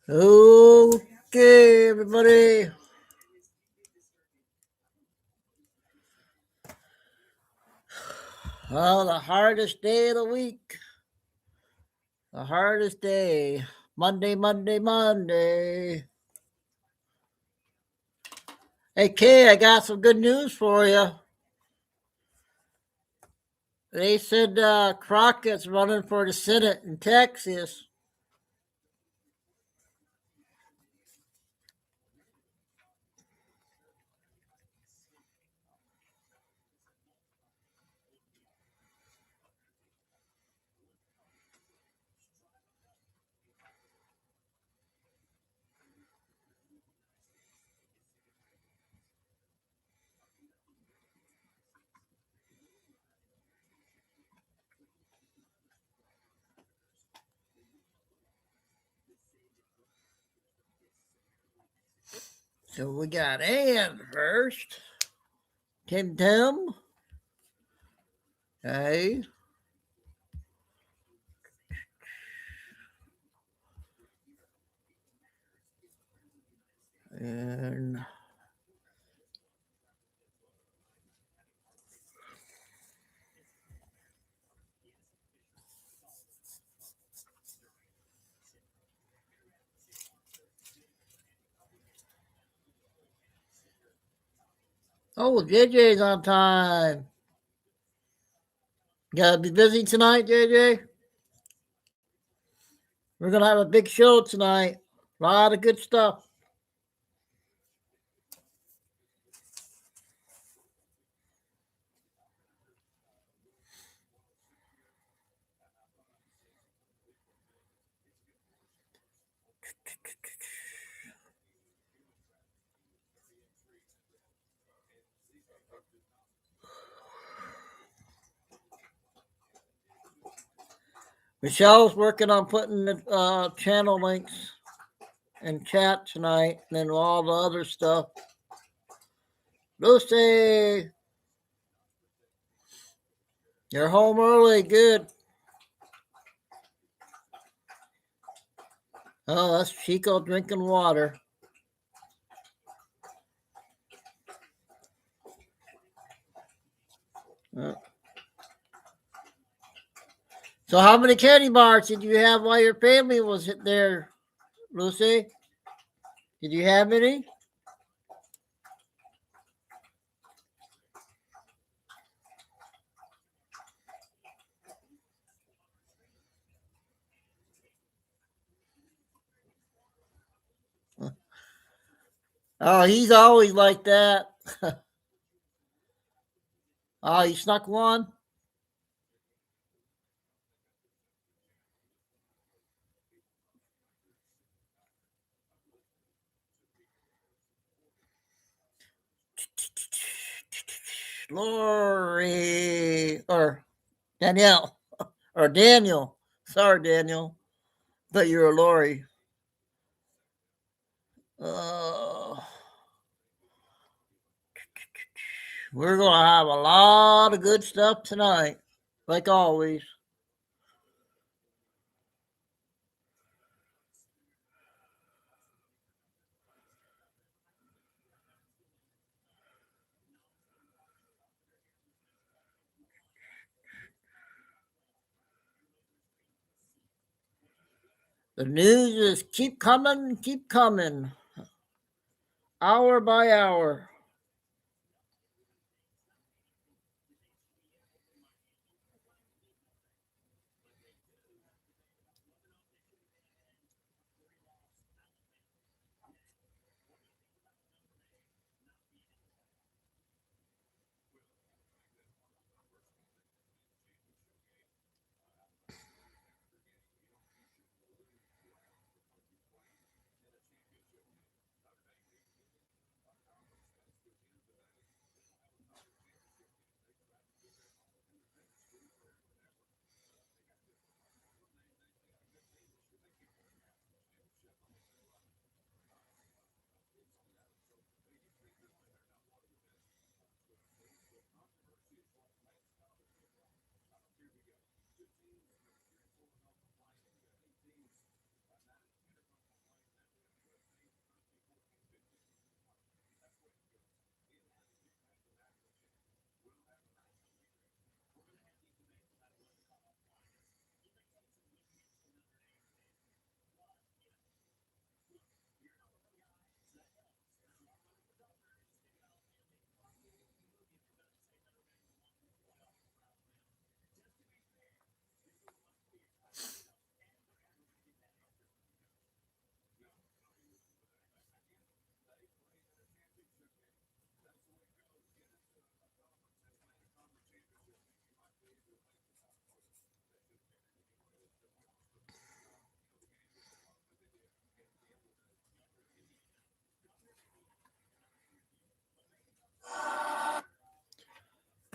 Okay, everybody. Well, the hardest day of the week. The hardest day. Monday, Monday, Monday. Hey, Kay, I got some good news for you. They said Crockett's running for the Senate in Texas. So we got Ann first. Tim. Okay. And JJ's on time. Gotta be busy tonight, JJ. We're gonna have a big show tonight. A lot of good stuff. Michelle's working on putting the channel links in chat tonight, and then all the other stuff. Lucy, you're home early. Good. Oh, that's Chico drinking water. So how many candy bars did you have while your family was there, Lucy? Did you have any? Oh, he's always like that. Oh, he snuck one? Lori, or Danielle, or Daniel. Sorry, Daniel. But you're a Lori. We're going to have a lot of good stuff tonight, like always. The news is keep coming, hour by hour.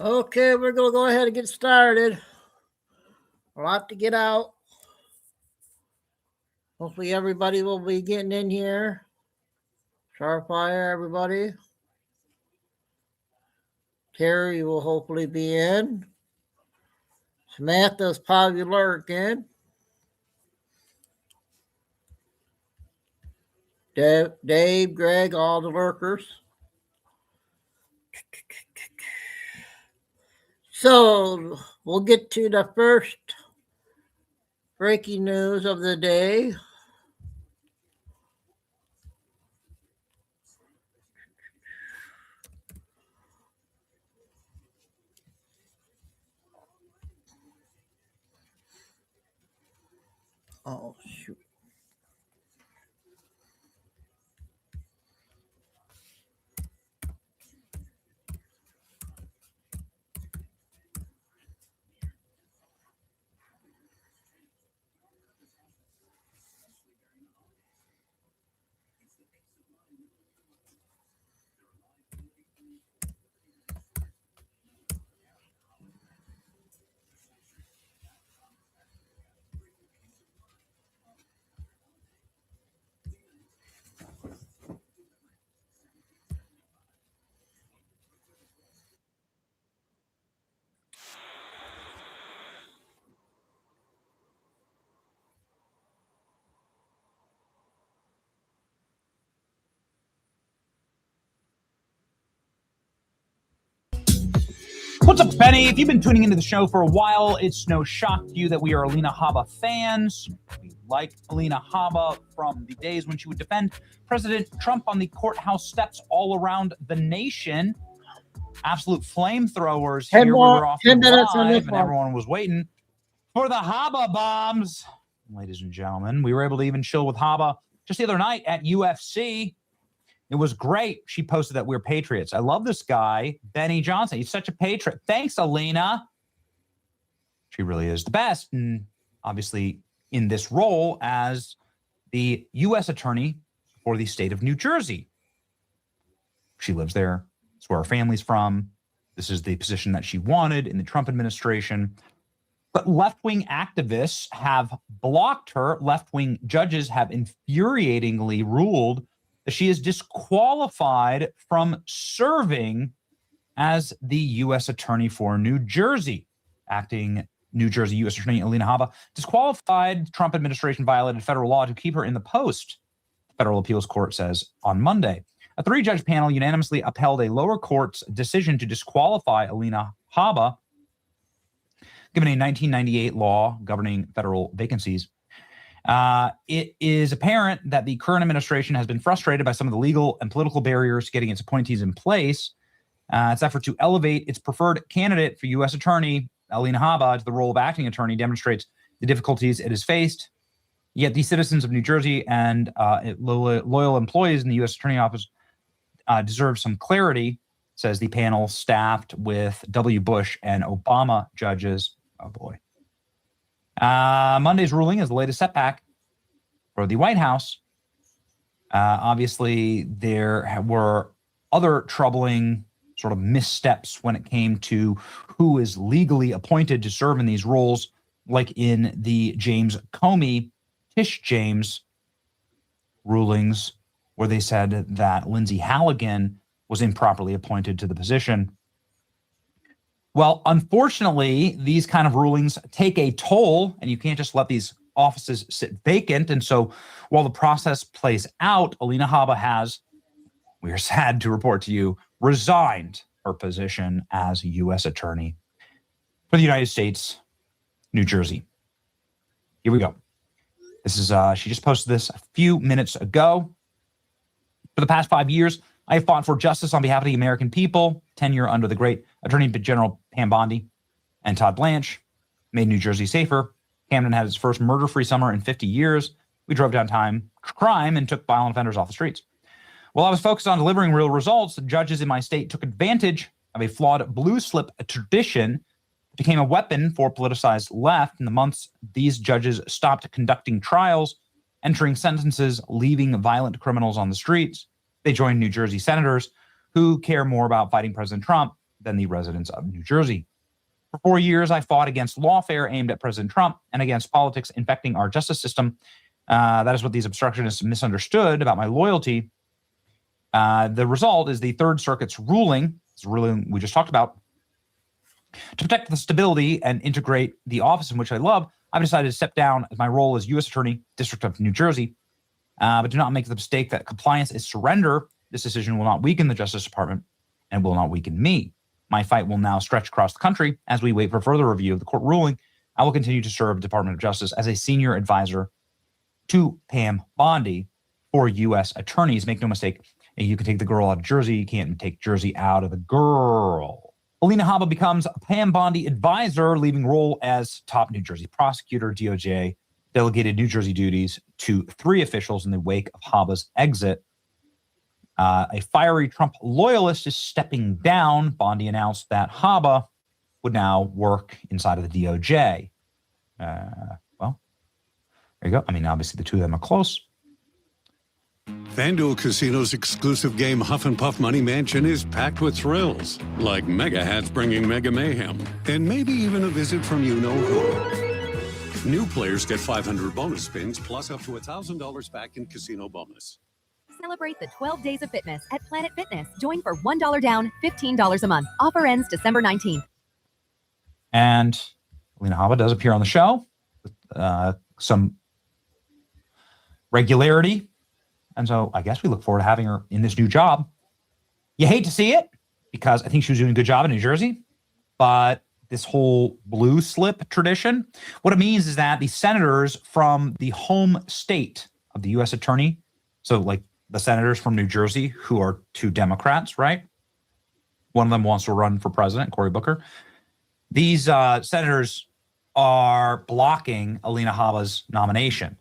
Okay, we're going to go ahead and get started. A lot to get out. Hopefully everybody will be getting in here. Starfire, everybody. Terry will hopefully be in. Samantha's probably lurking. Dave, Greg, all the lurkers. So we'll get to the first breaking news of the day. Oh, shoot. What's up, Benny? If you've been tuning into the show for a while, it's no shock to you that we are Alina Habba fans. We like Alina Habba from the days when she would defend President Trump on the courthouse steps all around the nation. Absolute flamethrowers here. We were off live, and everyone was waiting for the Habba bombs. Ladies and gentlemen, we were able to even chill with Habba just the other night at UFC. It was great. She posted that we're patriots. I love this guy, Benny Johnson. He's such a patriot. Thanks, Alina. She really is the best. And obviously in this role as the U.S. attorney for the state of New Jersey. She lives there. It's where her family's from. This is the position that she wanted in the Trump administration. But left-wing activists have blocked her. Left-wing judges have infuriatingly ruled she is disqualified from serving as the U.S. Attorney for New Jersey. Acting New Jersey U.S. Attorney Alina Habba disqualified. The Trump administration violated federal law to keep her in the post, the Federal Appeals Court says on Monday. A 3-judge panel unanimously upheld a lower court's decision to disqualify Alina Habba, given a 1998 law governing federal vacancies. It is apparent that the current administration has been frustrated by some of the legal and political barriers getting its appointees in place. Its effort to elevate its preferred candidate for U.S. Attorney, Alina Habba, to the role of acting attorney demonstrates the difficulties it has faced. Yet the citizens of New Jersey and loyal employees in the U.S. Attorney Office deserve some clarity, says the panel staffed with W. Bush and Obama judges. Oh, boy. Monday's ruling is the latest setback for the White House. Obviously, there were other troubling sort of missteps when it came to who is legally appointed to serve in these roles, like in the James Comey, Tish James rulings, where they said that Lindsay Halligan was improperly appointed to the position. Well, unfortunately, these kind of rulings take a toll, and you can't just let these offices sit vacant. And so while the process plays out, Alina Habba has, we are sad to report to you, resigned her position as U.S. Attorney for the United States, New Jersey. Here we go. This is, she just posted this a few minutes ago. For the past 5 years, I have fought for justice on behalf of the American people. Tenure under the great Attorney General Pam Bondi and Todd Blanche made New Jersey safer. Camden had its first murder-free summer in 50 years. We drove down crime and took violent offenders off the streets. While I was focused on delivering real results, the judges in my state took advantage of a flawed blue slip tradition that became a weapon for politicized left. In the months these judges stopped conducting trials, entering sentences, leaving violent criminals on the streets, they joined New Jersey senators who care more about fighting President Trump than the residents of New Jersey. For 4 years, I fought against lawfare aimed at President Trump and against politics infecting our justice system. That is what these obstructionists misunderstood about my loyalty. The result is the Third Circuit's ruling, this ruling we just talked about. To protect the stability and integrate the office in which I love, I've decided to step down as my role as U.S. Attorney, District of New Jersey. But do not make the mistake that compliance is surrender. This decision will not weaken the Justice Department and will not weaken me. My fight will now stretch across the country as we wait for further review of the court ruling. I will continue to serve the Department of Justice as a senior advisor to Pam Bondi for U.S. attorneys. Make no mistake, you can take the girl out of Jersey. You can't take Jersey out of the girl. Alina Habba becomes a Pam Bondi advisor, leaving role as top New Jersey prosecutor. DOJ delegated New Jersey duties to 3 officials in the wake of Habba's exit. A fiery Trump loyalist is stepping down. Bondi announced that Habba would now work inside of the DOJ. Well, there you go. I mean, obviously the two of them are close. FanDuel Casino's exclusive game Huff and Puff Money Mansion is packed with thrills, like mega hats bringing mega mayhem, and maybe even a visit from you-know-who. New players get 500 bonus spins, plus up to $1,000 back in casino bonus. Celebrate the 12 days of fitness at Planet Fitness. Join for $1 down, $15 a month. Offer ends December 19th. And Alina Habba does appear on the show with some regularity. And so I guess we look forward to having her in this new job. You hate to see it because I think she was doing a good job in New Jersey. But this whole blue slip tradition, what it means is that the senators from the home state of the U.S. attorney, so like the senators from New Jersey who are 2 Democrats, right? One of them wants to run for president, Cory Booker. These senators are blocking Alina Habba's nomination.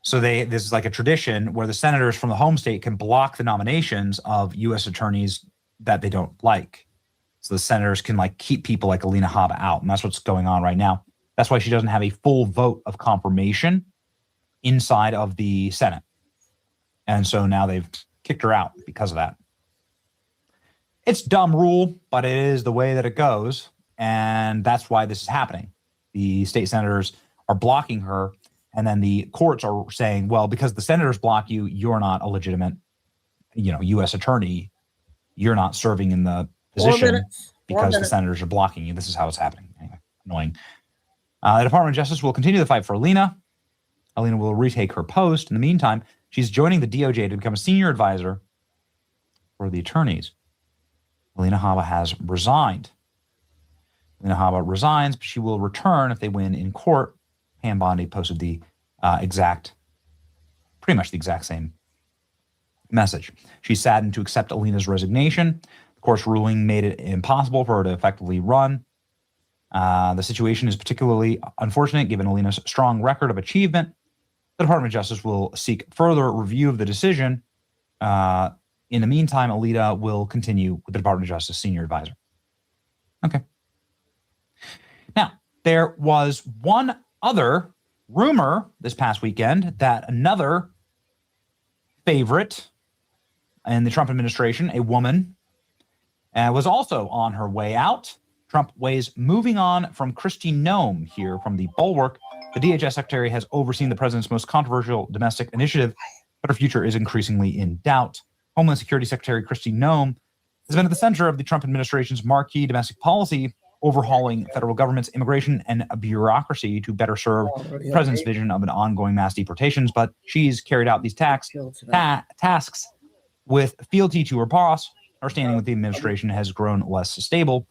So this is like a tradition where the senators from the home state can block the nominations of U.S. attorneys that they don't like. So the senators can like keep people like Alina Habba out. And that's what's going on right now. That's why she doesn't have a full vote of confirmation inside of the Senate. And so now they've kicked her out because of that. It's dumb rule, but it is the way that it goes. And that's why this is happening. The state senators are blocking her. And then the courts are saying, well, because the senators block you, you're not a legitimate, U.S. attorney. You're not serving in the position because the senators are blocking you. This is how it's happening. Anyway, annoying. The Department of Justice will continue the fight for Alina. Alina will retake her post. In the meantime, she's joining the DOJ to become a senior advisor for the attorneys. Alina Habba has resigned. Alina Habba resigns, but she will return if they win in court. Pam Bondi posted the pretty much the exact same message. She's saddened to accept Alina's resignation. The court's ruling made it impossible for her to effectively run. The situation is particularly unfortunate given Alina's strong record of achievement. The Department of Justice will seek further review of the decision. In the meantime, Alina will continue with the Department of Justice senior advisor. Okay. Now, there was one other rumor this past weekend that another favorite in the Trump administration, a woman, was also on her way out. Trump weighs moving on from Kristi Noem here from the Bulwark. The DHS secretary has overseen the president's most controversial domestic initiative, but her future is increasingly in doubt. Homeland Security Secretary Kristi Noem has been at the center of the Trump administration's marquee domestic policy, overhauling federal government's immigration and bureaucracy to better serve the president's vision of an ongoing mass deportations. But she's carried out these tasks with fealty to her boss. Her standing with the administration has grown less stable.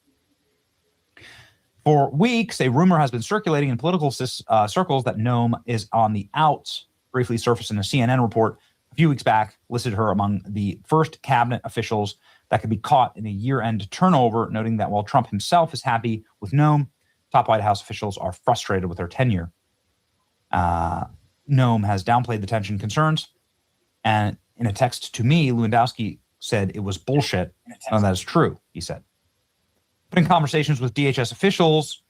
For weeks, a rumor has been circulating in political circles that Noem is on the outs. Briefly surfaced in a CNN report a few weeks back, listed her among the first cabinet officials that could be caught in a year-end turnover, noting that while Trump himself is happy with Noem, top White House officials are frustrated with her tenure. Noem has downplayed the tension concerns, and in a text to me, Lewandowski said it was bullshit. None of that is true, he said. But in conversations with DHS officials,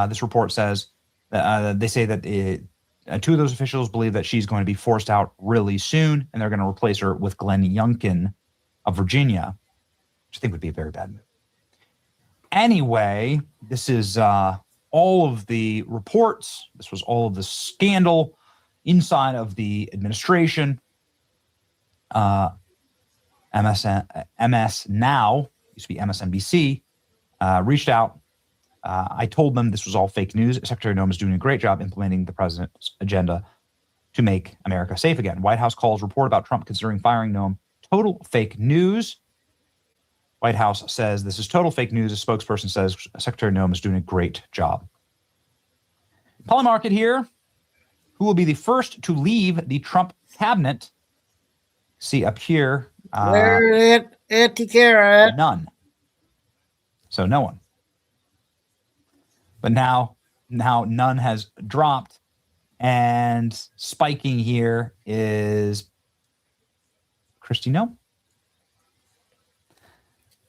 this report says that they say that 2 of those officials believe that she's going to be forced out really soon, and they're going to replace her with Glenn Youngkin of Virginia, which I think would be a very bad move. Anyway, this is all of the reports. This was all of the scandal inside of the administration. MS Now, used to be MSNBC, reached out. I told them this was all fake news. Secretary Noem is doing a great job implementing the president's agenda to make America safe again. White House calls report about Trump considering firing Noem total fake news. White House says this is total fake news. A spokesperson says Secretary Noem is doing a great job. Polymarket here. Who will be the first to leave the Trump cabinet? See up here. Where Anti-Kara? None. So no one. But now none has dropped, and spiking here is Kristi Noem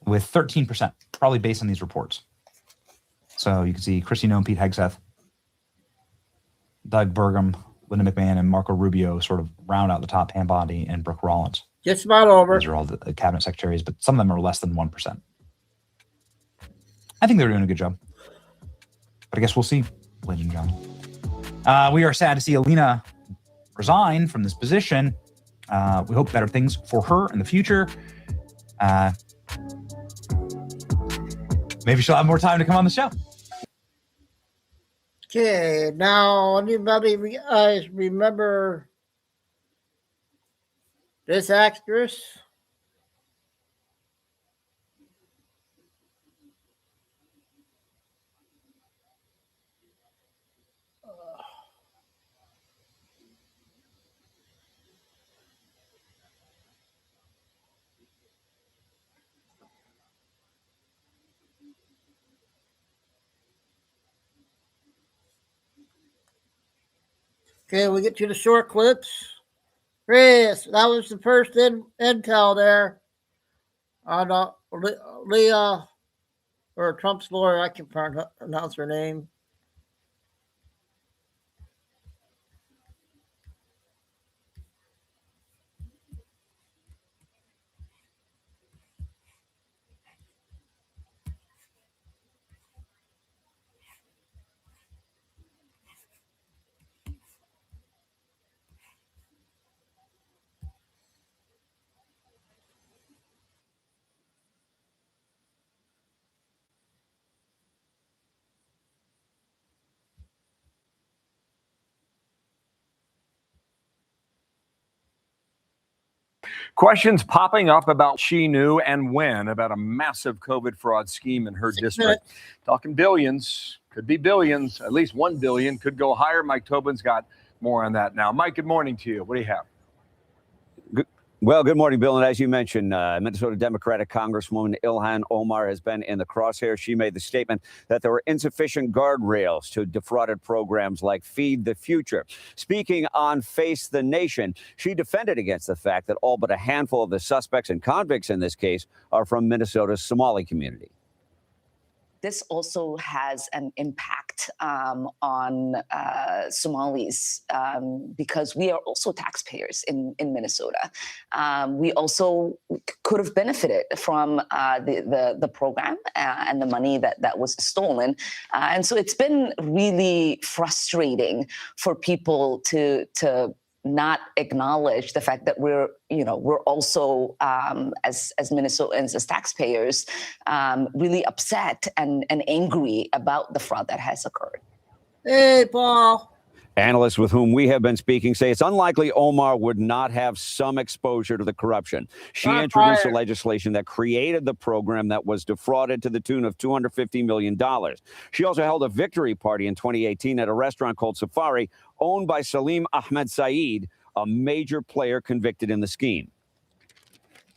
with 13%, probably based on these reports. So you can see Kristi Noem, Pete Hegseth, Doug Burgum, Linda McMahon, and Marco Rubio sort of round out the top. Pam Bondi and Brooke Rollins. Just about over. Those are all the cabinet secretaries, but some of them are less than 1%. I think they're doing a good job. But I guess we'll see, ladies and gentlemen. We are sad to see Alina resign from this position. We hope better things for her in the future. Maybe she'll have more time to come on the show. Okay, now anybody guys remember this actress? Okay, we get to the short clips. Chris, that was the first intel there on Leah, or Trump's lawyer. I can pronounce her name. Questions popping up about she knew and when about a massive COVID fraud scheme in her district. Talking billions, could be billions, at least 1 billion, could go higher. Mike Tobin's got more on that now. Mike, good morning to you. What do you have? Well, good morning, Bill. And as you mentioned, Minnesota Democratic Congresswoman Ilhan Omar has been in the crosshairs. She made the statement that there were insufficient guardrails to defrauded programs like Feed the Future. Speaking on Face the Nation, she defended against the fact that all but a handful of the suspects and convicts in this case are from Minnesota's Somali community. This also has an impact on Somalis because we are also taxpayers in Minnesota. We also could have benefited from the program and the money that was stolen. And so it's been really frustrating for people to not acknowledge the fact that we're also as Minnesotans, as taxpayers, really upset and angry about the fraud that has occurred. Hey, Paul. Analysts with whom we have been speaking say it's unlikely Omar would not have some exposure to the corruption. She introduced a legislation that created the program that was defrauded to the tune of $250 million. She also held a victory party in 2018 at a restaurant called Safari, owned by Salim Ahmed Saeed, a major player convicted in the scheme.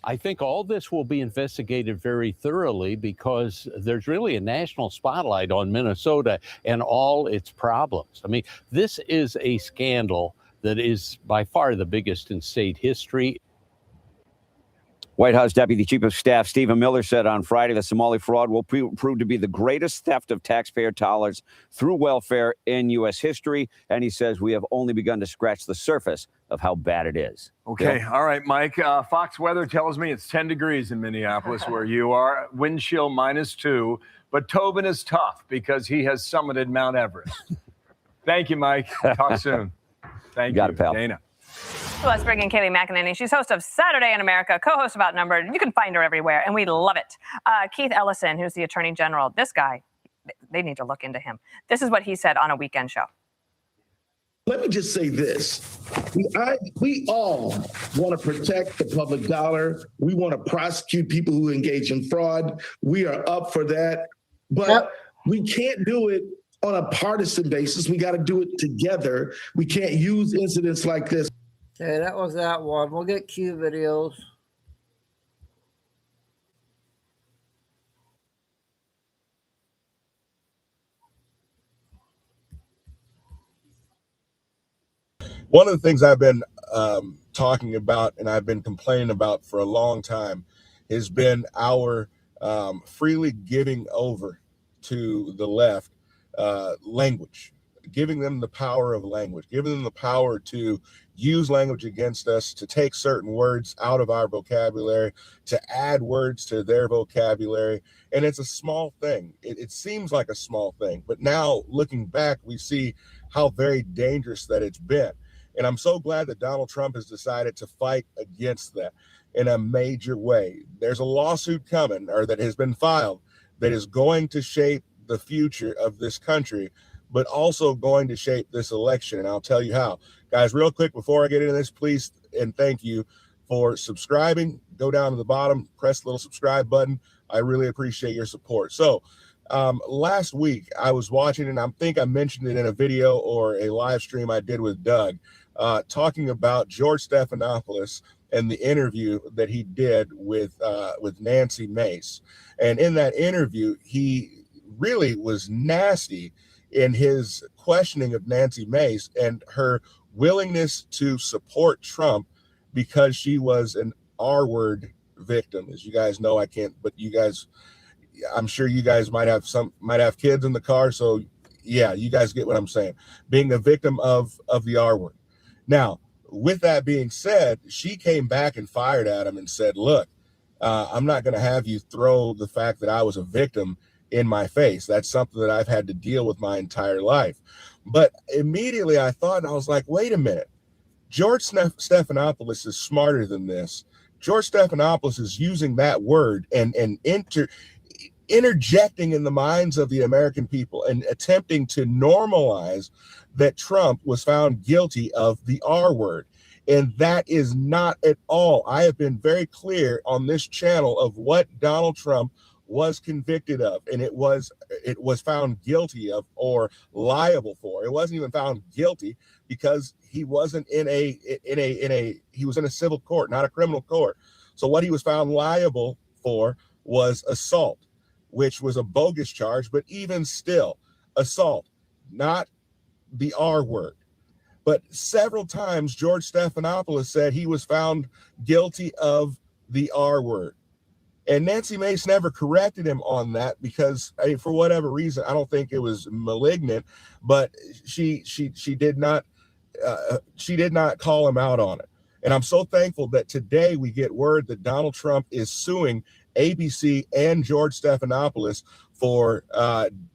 I think all this will be investigated very thoroughly because there's really a national spotlight on Minnesota and all its problems. I mean, this is a scandal that is by far the biggest in state history. White House Deputy Chief of Staff Stephen Miller said on Friday the Somali fraud will prove to be the greatest theft of taxpayer dollars through welfare in U.S. history. And he says we have only begun to scratch the surface of how bad it is. Okay. Bill? All right, Mike. Fox weather tells me it's 10 degrees in Minneapolis where you are. Wind chill -2. but Tobin is tough because he has summited Mount Everest. Thank you, Mike. Talk soon. Thank you, Got it, pal. Dana. Let's bring in Kayleigh McEnany. She's host of Saturday in America, co-host of Outnumbered. You can find her everywhere, and we love it. Keith Ellison, who's the Attorney General. This guy, they need to look into him. This is what he said on a weekend show. Let me just say this. We all want to protect the public dollar. We want to prosecute people who engage in fraud. We are up for that. But we can't do it on a partisan basis. We got to do it together. We can't use incidents like this. Okay, that was that one. We'll get Q videos. One of the things I've been talking about and I've been complaining about for a long time has been our freely giving over to the left language, giving them the power of language, giving them the power to use language against us, to take certain words out of our vocabulary, to add words to their vocabulary. And it's a small thing. It seems like a small thing, but now looking back, we see how very dangerous that it's been. And I'm so glad that Donald Trump has decided to fight against that in a major way. There's a lawsuit coming, or that has been filed, that is going to shape the future of this country, but also going to shape this election. And I'll tell you how. Guys, real quick, before I get into this, please and thank you for subscribing. Go down to the bottom, press the little subscribe button. I really appreciate your support. So last week I was watching, and I think I mentioned it in a video or a live stream I did with Doug, talking about George Stephanopoulos and the interview that he did with Nancy Mace. And in that interview, he really was nasty in his questioning of Nancy Mace and her willingness to support Trump because she was an R-word victim. As you guys know, I can't, but you guys, I'm sure you guys might have kids in the car. So yeah, you guys get what I'm saying. Being a victim of the R-word. Now, with that being said, she came back and fired at him and said, look, I'm not going to have you throw the fact that I was a victim in my face. That's something that I've had to deal with my entire life. But immediately I thought, and I was like, wait a minute. George Stephanopoulos is smarter than this. George Stephanopoulos is using that word and interjecting in the minds of the American people and attempting to normalize that Trump was found guilty of the R word. And that is not at all. I have been very clear on this channel of what Donald Trump was convicted of, and it was found guilty of or liable for. It wasn't even found guilty because he wasn't he was in a civil court, not a criminal court. So what he was found liable for was assault, which was a bogus charge, but even still, assault, not the R word. But several times George Stephanopoulos said he was found guilty of the R word. And Nancy Mace never corrected him on that because, for whatever reason, I don't think it was malignant, but she did not call him out on it. And I'm so thankful that today we get word that Donald Trump is suing ABC and George Stephanopoulos for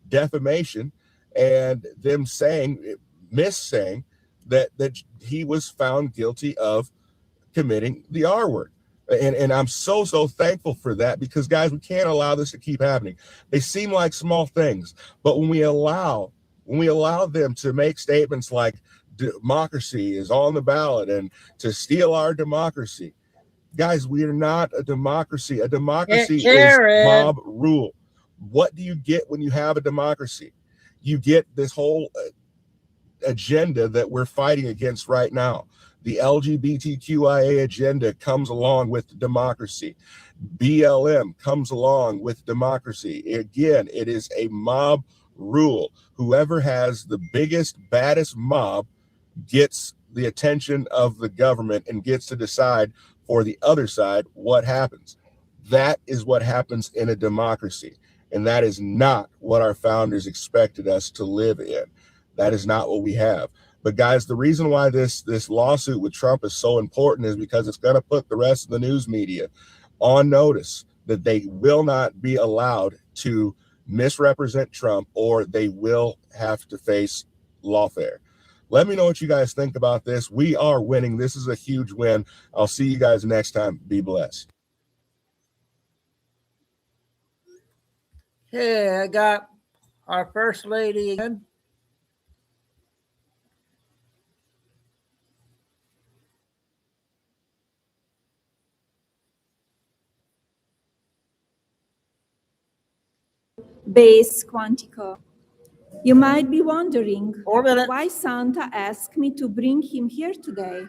defamation, and them saying that he was found guilty of committing the R word. And I'm so thankful for that, because guys, we can't allow this to keep happening. They seem like small things, but when we allow them to make statements like democracy is on the ballot and to steal our democracy, guys, we are not a democracy. A democracy is mob rule. What do you get when you have a democracy? You get this whole agenda that we're fighting against right now. The LGBTQIA agenda comes along with democracy. BLM comes along with democracy. Again, it is a mob rule. Whoever has the biggest, baddest mob gets the attention of the government and gets to decide for the other side what happens. That is what happens in a democracy. And that is not what our founders expected us to live in. That is not what we have. But guys, the reason why this lawsuit with Trump is so important is because it's going to put the rest of the news media on notice that they will not be allowed to misrepresent Trump, or they will have to face lawfare. Let me know what you guys think about this. We are winning. This is a huge win. I'll see you guys next time. Be blessed. Okay, I got our First Lady again. Base Quantico. You might be wondering 4 minutes. why Santa asked me to bring him here today.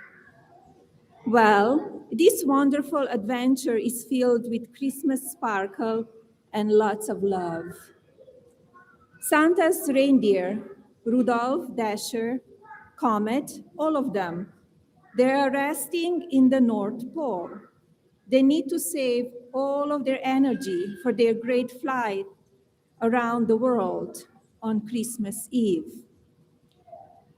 Well, this wonderful adventure is filled with Christmas sparkle and lots of love. Santa's reindeer, Rudolph, Dasher, Comet, all of them, they are resting in the North Pole. They need to save all of their energy for their great flight around the world on Christmas Eve.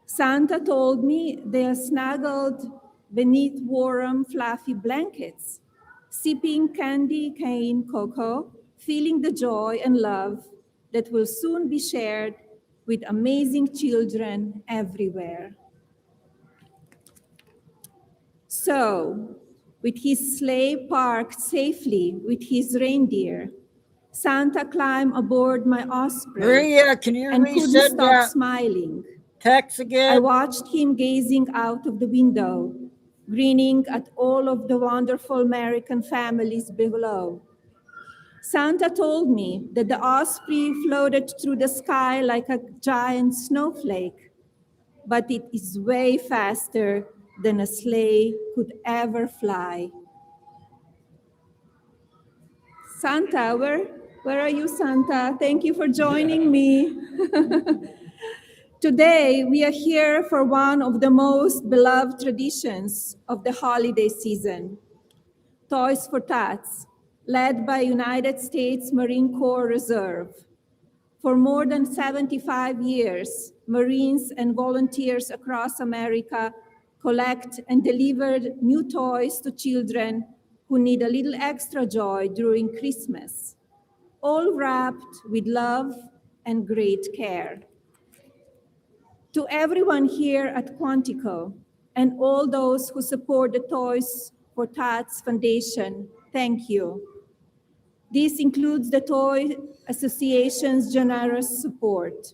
Santa told me they are snuggled beneath warm, fluffy blankets, sipping candy cane cocoa, feeling the joy and love that will soon be shared with amazing children everywhere. So, with his sleigh parked safely with his reindeer, Santa climbed aboard my osprey Maria, can you and couldn't resend stop that smiling. text I again? watched him gazing out of the window, grinning at all of the wonderful American families below. Santa told me that the osprey floated through the sky like a giant snowflake, but it is way faster than a sleigh could ever fly. Santa, where are you, Santa? Thank you for joining me. Today, we are here for one of the most beloved traditions of the holiday season, Toys for Tots, led by United States Marine Corps Reserve. For more than 75 years, Marines and volunteers across America collect and deliver new toys to children who need a little extra joy during Christmas, all wrapped with love and great care. To everyone here at Quantico and all those who support the Toys for Tots Foundation, thank you. This includes the Toy Association's generous support.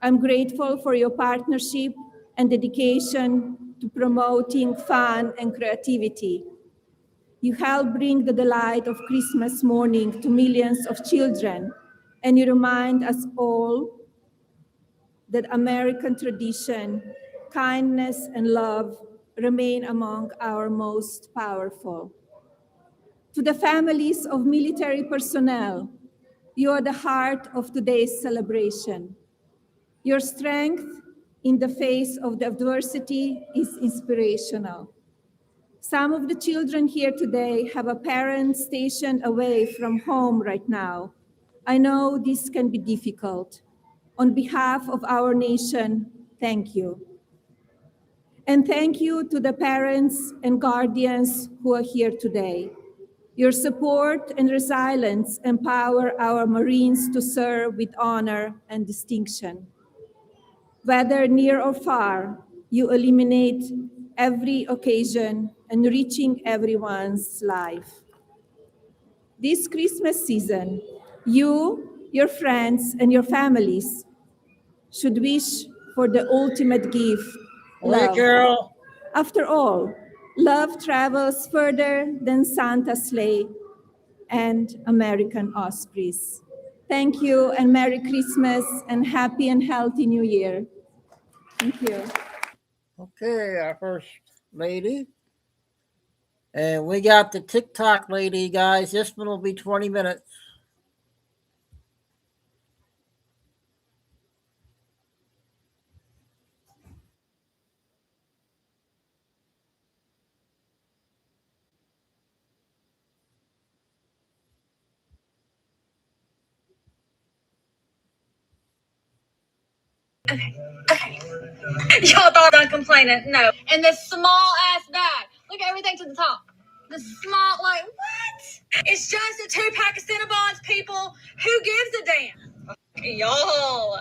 I'm grateful for your partnership and dedication to promoting fun and creativity. You help bring the delight of Christmas morning to millions of children, and you remind us all that American tradition, kindness, and love remain among our most powerful. To the families of military personnel, you are the heart of today's celebration. Your strength in the face of the adversity is inspirational. Some of the children here today have a parent stationed away from home right now. I know this can be difficult. On behalf of our nation, thank you. And thank you to the parents and guardians who are here today. Your support and resilience empower our Marines to serve with honor and distinction. Whether near or far, you eliminate every occasion, enriching everyone's life. This Christmas season, you, your friends, and your families should wish for the ultimate gift, love. Carol. After all, love travels further than Santa's sleigh and American ospreys. Thank you, and Merry Christmas, and happy and healthy New Year. Thank you. Okay, our First Lady. And we got the TikTok lady, guys. This one will be 20 minutes. Y'all thought I'm complaining. No. And this small ass bag. Look at everything to the top. The small, like, what? It's just a 2-pack of Cinnabons, people. Who gives a damn? Y'all.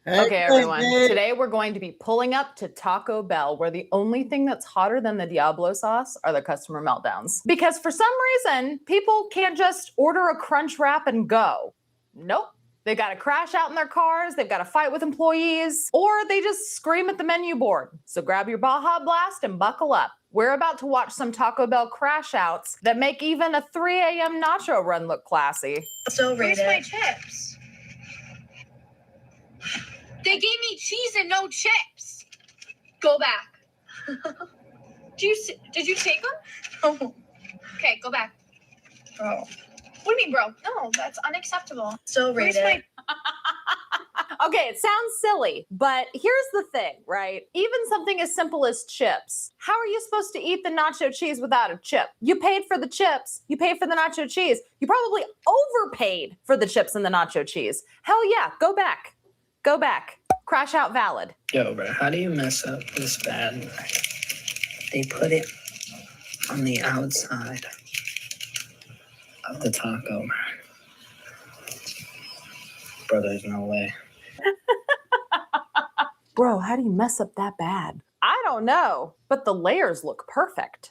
Okay, everyone. Today we're going to be pulling up to Taco Bell, where the only thing that's hotter than the Diablo sauce are the customer meltdowns. Because for some reason, people can't just order a crunch wrap and go. Nope. They've got to crash out in their cars, they've got to fight with employees, or they just scream at the menu board. So grab your Baja Blast and buckle up. We're about to watch some Taco Bell crash outs that make even a 3 a.m. nacho run look classy. So where's my chips? They gave me cheese and no chips. Go back. Did you take them? Oh. Okay, go back. Bro. What do you mean, bro? No, that's unacceptable. So rated. Okay, it sounds silly, but here's the thing, right? Even something as simple as chips. How are you supposed to eat the nacho cheese without a chip? You paid for the chips, you paid for the nacho cheese. You probably overpaid for the chips and the nacho cheese. Hell yeah, go back. Go back. Crash out valid. Yo, bro, how do you mess up this bad? They put it on the outside of the taco, man. Bro, there's no way. Bro, how do you mess up that bad? I don't know, but the layers look perfect.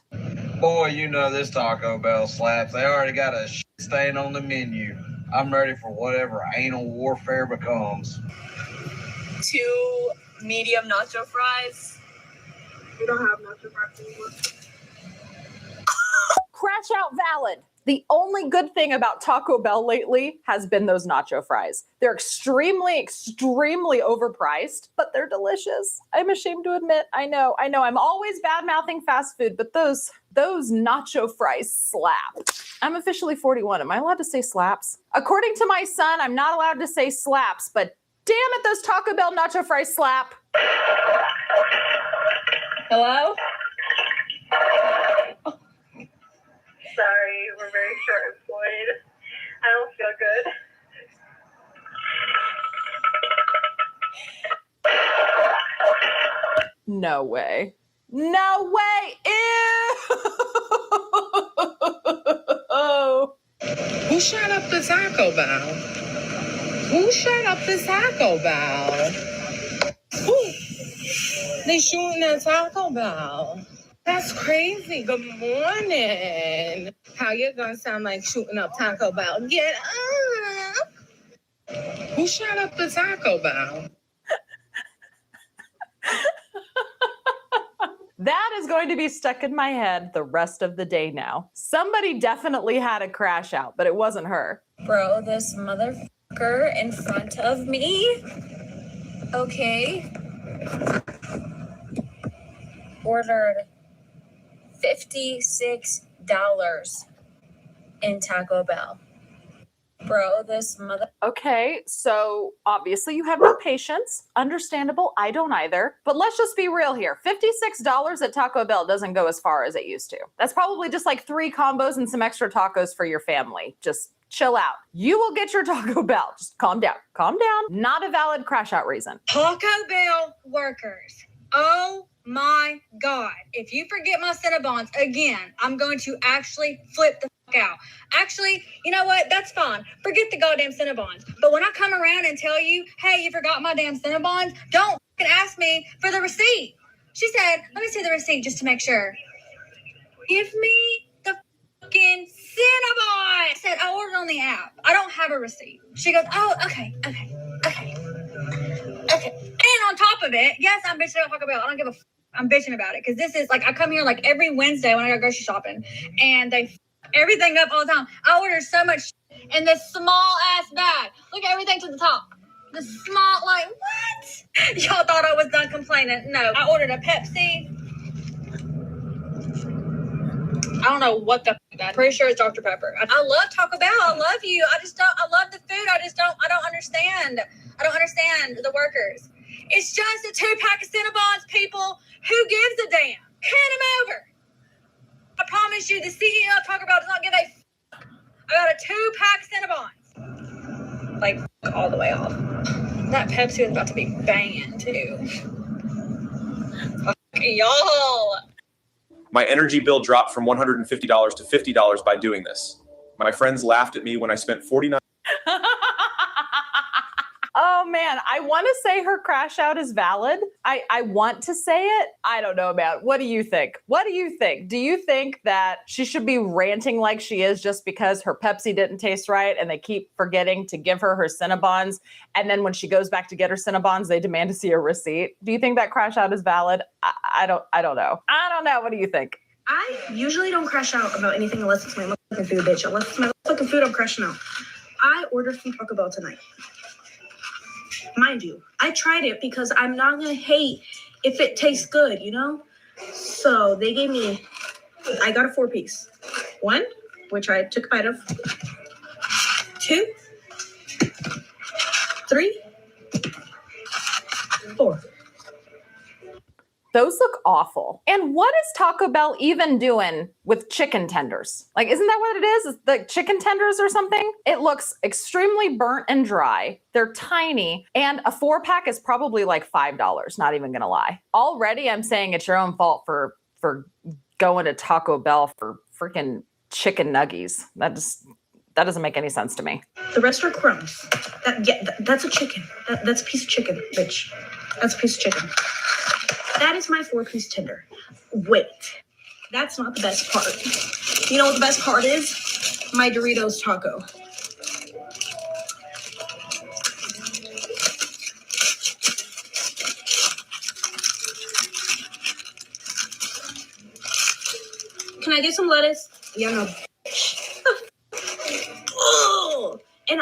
Boy, you know this Taco Bell slaps. They already got a shit stain on the menu. I'm ready for whatever anal warfare becomes. 2 medium nacho fries. We don't have nacho fries anymore. Crash out valid. The only good thing about Taco Bell lately has been those nacho fries. They're extremely, extremely overpriced, but they're delicious. I'm ashamed to admit. I know. I'm always bad-mouthing fast food, but those nacho fries slap. I'm officially 41. Am I allowed to say slaps? According to my son, I'm not allowed to say slaps, but damn it, those Taco Bell nacho fries slap. Hello? Sorry, we're very short employed. I don't feel good. No way. No way. Ew. Who shot up the Taco Bell? Who shot up the Taco Bell? Who? They shooting at Taco Bell. That's crazy. Good morning. How you gonna sound like shooting up Taco Bell? Get up. Who shot up the Taco Bell? That is going to be stuck in my head the rest of the day now. Somebody definitely had a crash out, but it wasn't her. Bro, this motherfucker in front of me. Okay. Ordered $56 in Taco Bell. Bro, this mother... Okay, so obviously you have no patience. Understandable, I don't either. But let's just be real here. $56 at Taco Bell doesn't go as far as it used to. That's probably just like 3 combos and some extra tacos for your family. Just chill out. You will get your Taco Bell. Just calm down. Calm down. Not a valid crash out reason. Taco Bell workers. Oh my God. If you forget my Cinnabons again, I'm going to actually flip the fuck out. Actually, you know what? That's fine. Forget the goddamn Cinnabons. But when I come around and tell you, hey, you forgot my damn Cinnabons, don't fucking ask me for the receipt. She said, let me see the receipt just to make sure. Give me the fucking Cinnabon. I said, I ordered on the app. I don't have a receipt. She goes, oh, okay. And on top of it, yes, I'm bitching about Taco Bell. I don't give a I'm bitching about it because this is like I come here like every Wednesday when I go grocery shopping and they f everything up all the time. I order so much in this small ass bag. Look at everything to the top. The small, like what? Y'all thought I was done complaining. No, I ordered a Pepsi. I don't know what the f that. Pretty sure it's Dr. Pepper. I love Taco Bell. I love you. I love the food. I don't understand. I don't understand the workers. It's just a 2-pack of Cinnabons, people. Who gives a damn? Hand them over. I promise you, the CEO of Taco Bell does not give a f. I got a 2-pack Cinnabons. Like, all the way off. That Pepsi is about to be banging, too. Y'all. My energy bill dropped from $150 to $50 by doing this. My friends laughed at me when I spent $49. Oh man, I want to say her crash out is valid. I want to say it. I don't know, man. What do you think? What do you think? Do you think that she should be ranting like she is just because her Pepsi didn't taste right and they keep forgetting to give her Cinnabons? And then when she goes back to get her Cinnabons, they demand to see a receipt. Do you think that crash out is valid? I don't know. I don't know. What do you think? I usually don't crash out about anything unless it's my motherfucking food, bitch. Unless it's my motherfucking food, I'm crashing out. I ordered from Taco Bell tonight. Mind you, I tried it because I'm not going to hate if it tastes good, you know? So they gave me, I got a 4-piece. 1, which I took a bite of. 2, 3, 4. Those look awful. And what is Taco Bell even doing with chicken tenders? Like, isn't that what it is? It's the chicken tenders or something? It looks extremely burnt and dry. They're tiny. And a 4-pack is probably like $5, not even gonna lie. Already I'm saying it's your own fault for going to Taco Bell for freaking chicken nuggies. That doesn't make any sense to me. The rest are crumbs. That's a chicken. That's a piece of chicken, bitch. That's a piece of chicken. That is my 4-piece tender. Wait, that's not the best part. You know what the best part is? My Doritos taco. Can I get some lettuce? Yeah, no. Oh, and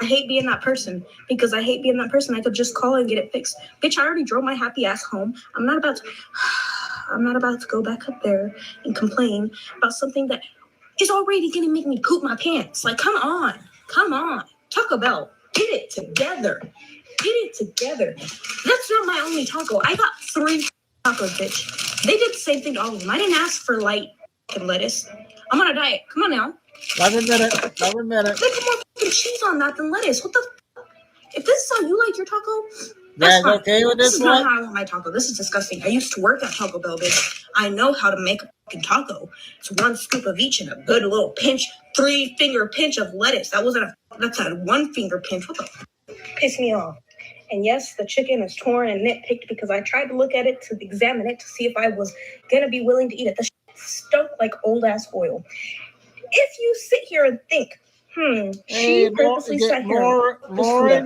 I hate being that person because I hate being that person. I could just call and get it fixed. Bitch, I already drove my happy ass home. I'm not about to go back up there and complain about something that is already going to make me poop my pants. Like, come on. Taco Bell, get it together. That's not my only taco. I got 3 tacos, bitch. They did the same thing to all of them. I didn't ask for light and lettuce. I'm on a diet. Come on now. Another minute. They put more fucking cheese on that than lettuce. What the f? If this is how you like your taco, that's fine. Okay with this is one? not how I want my taco. This is disgusting. I used to work at Taco Bell, bitch. I know how to make a fucking taco. It's 1 scoop of each and a good little pinch, 3-finger pinch of lettuce. That's a 1-finger pinch. What the f? Piss me off. And yes, the chicken is torn and nitpicked because I tried to look at it to examine it to see if I was gonna be willing to eat it. The shit stunk like old ass oil. If you sit here and think, she purposely sat here and this food up.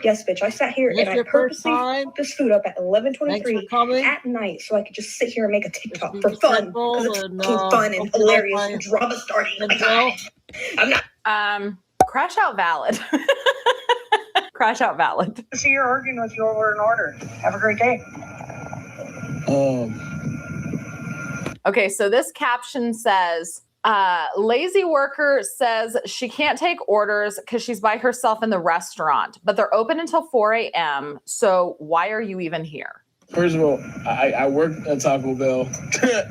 Yes, bitch, I sat here and I purposely fucked this food up at 11:23 at night so I could just sit here and make a TikTok for fun because it's fun and hilarious and drama starting. I'm not. Crash out valid. Crash out valid. See, you're arguing with you over an order. Have a great day. Okay, so this caption says, lazy worker says she can't take orders because she's by herself in the restaurant, but they're open until 4 a.m. So why are you even here? First of all, I worked at Taco Bell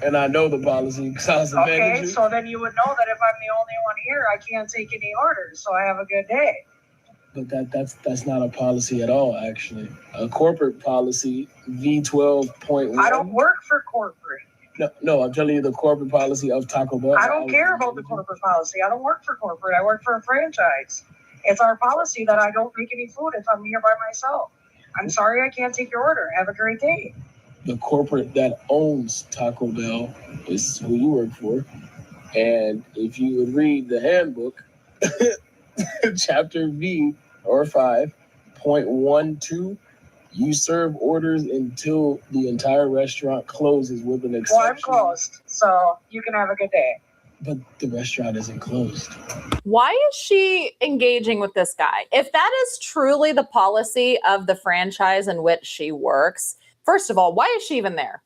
and I know the policy because I was the manager. Okay, so then you would know that if I'm the only one here, I can't take any orders. So I have a good day. But that's not a policy at all, actually. A corporate policy, V12.1. I don't work for corporate. No, I'm telling you the corporate policy of Taco Bell. I don't care about the corporate policy. I don't work for corporate. I work for a franchise. It's our policy that I don't make any food if I'm here by myself. I'm sorry I can't take your order. Have a great day. The corporate that owns Taco Bell is who you work for. And if you would read the handbook, chapter V or 5.12, you serve orders until the entire restaurant closes with an exception. Well, I'm closed, so you can have a good day. But the restaurant isn't closed. Why is she engaging with this guy? If that is truly the policy of the franchise in which she works, first of all, why is she even there?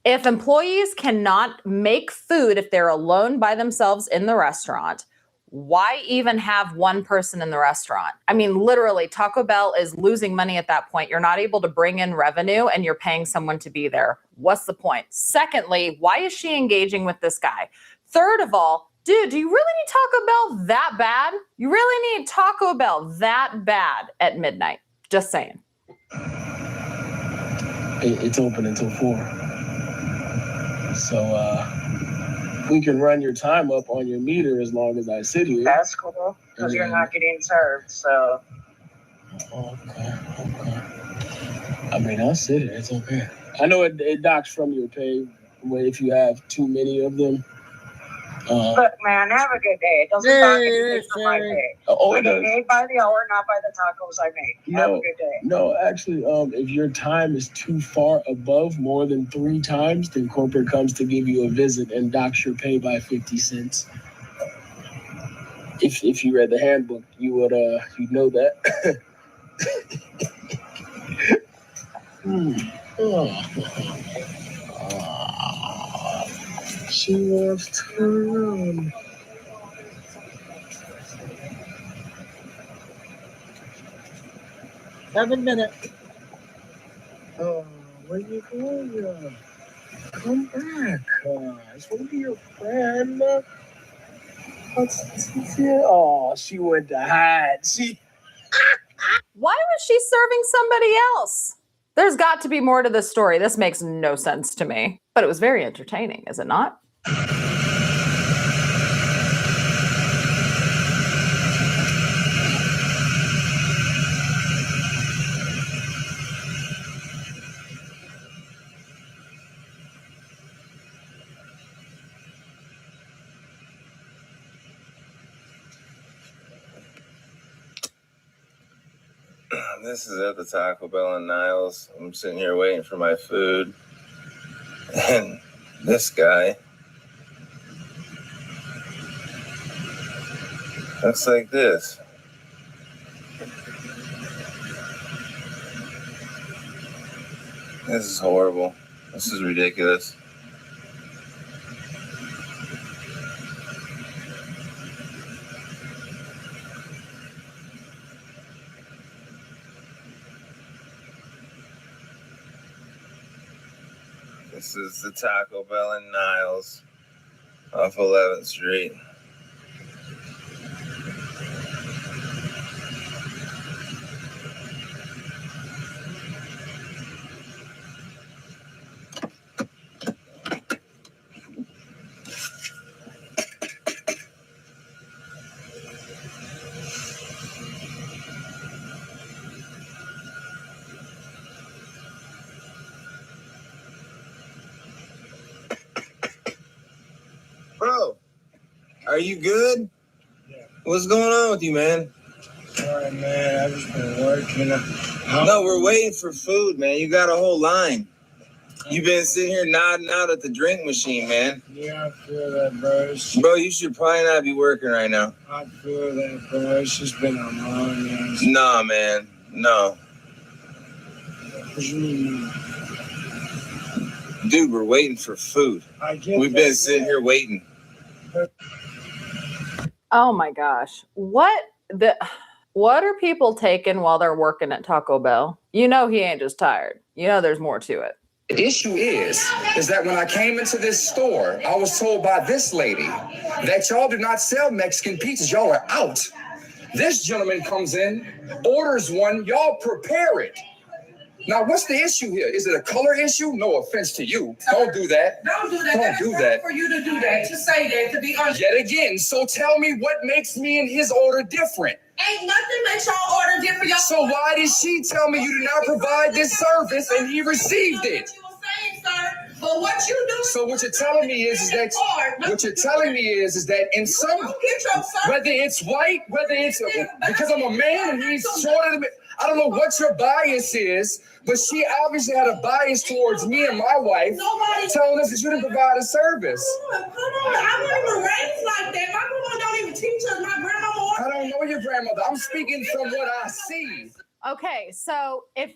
If employees cannot make food if they're alone by themselves in the restaurant, why even have one person in the restaurant? I mean, literally, Taco Bell is losing money at that point. You're not able to bring in revenue and you're paying someone to be there. What's the point? Secondly, why is she engaging with this guy? Third of all, dude, do you really need Taco Bell that bad? You really need Taco Bell that bad at midnight? Just saying. it's open until 4. So we can run your time up on your meter as long as I sit here. That's cool, because you're not getting served, so. Okay. I mean, I'll sit here. It's okay. I know it docks from your pay if you have too many of them. Look, man, have a good day. It doesn't dock anything for my pay. I get paid by the hour, not by the tacos I make. Have a good day. No, actually, if your time is too far above more than 3 times, then corporate comes to give you a visit and docks your pay by 50 cents. If you read the handbook, you would you'd know that. She wants to run. Seven minutes. Oh, where you going? Come back. I just want to be your friend. Oh, she went to hide. Why was she serving somebody else? There's got to be more to this story. This makes no sense to me. But it was very entertaining, is it not? This is at the Taco Bell in Niles. I'm sitting here waiting for my food. And this guy looks like this. This is horrible. This is ridiculous. This is the Taco Bell in Niles off 11th Street. Bro, are you good? Yeah. What's going on with you, man? Sorry, man. I've just been working. No, we're waiting for food, man. You got a whole line. You've been sitting here nodding out at the drink machine, man. Yeah, I feel that, bro. Bro, you should probably not be working right now. I feel that, bro. It's just been a long ass. Nah, man. No. What you mean? Dude, we're waiting for food. We've been sitting here waiting. Oh my gosh. What are people taking while they're working at Taco Bell? You know he ain't just tired. You know there's more to it. The issue is that when I came into this store, I was told by this lady that y'all do not sell Mexican pizzas. Y'all are out. This gentleman comes in, orders one, y'all prepare it. Now, what's the issue here? Is it a color issue? No offense to you. Don't do that. Don't do that. Don't do that. For you to do that, to say that, to be honest. Yet again, so tell me what makes me and his order different. Ain't nothing makes y'all order different. Y'all So why did she tell me you did not provide this service and he received it? But what you do? So what you're telling me is that in some, whether it's white, whether it's because I'm a man and he's shorter than me, I don't know what your bias is, but she obviously had a bias towards me and my wife, telling us that you didn't provide a service. Come on, I wasn't even raised like that. My grandma don't even teach us. My grandma. I don't know your grandmother. I'm speaking from what I see. Okay, so if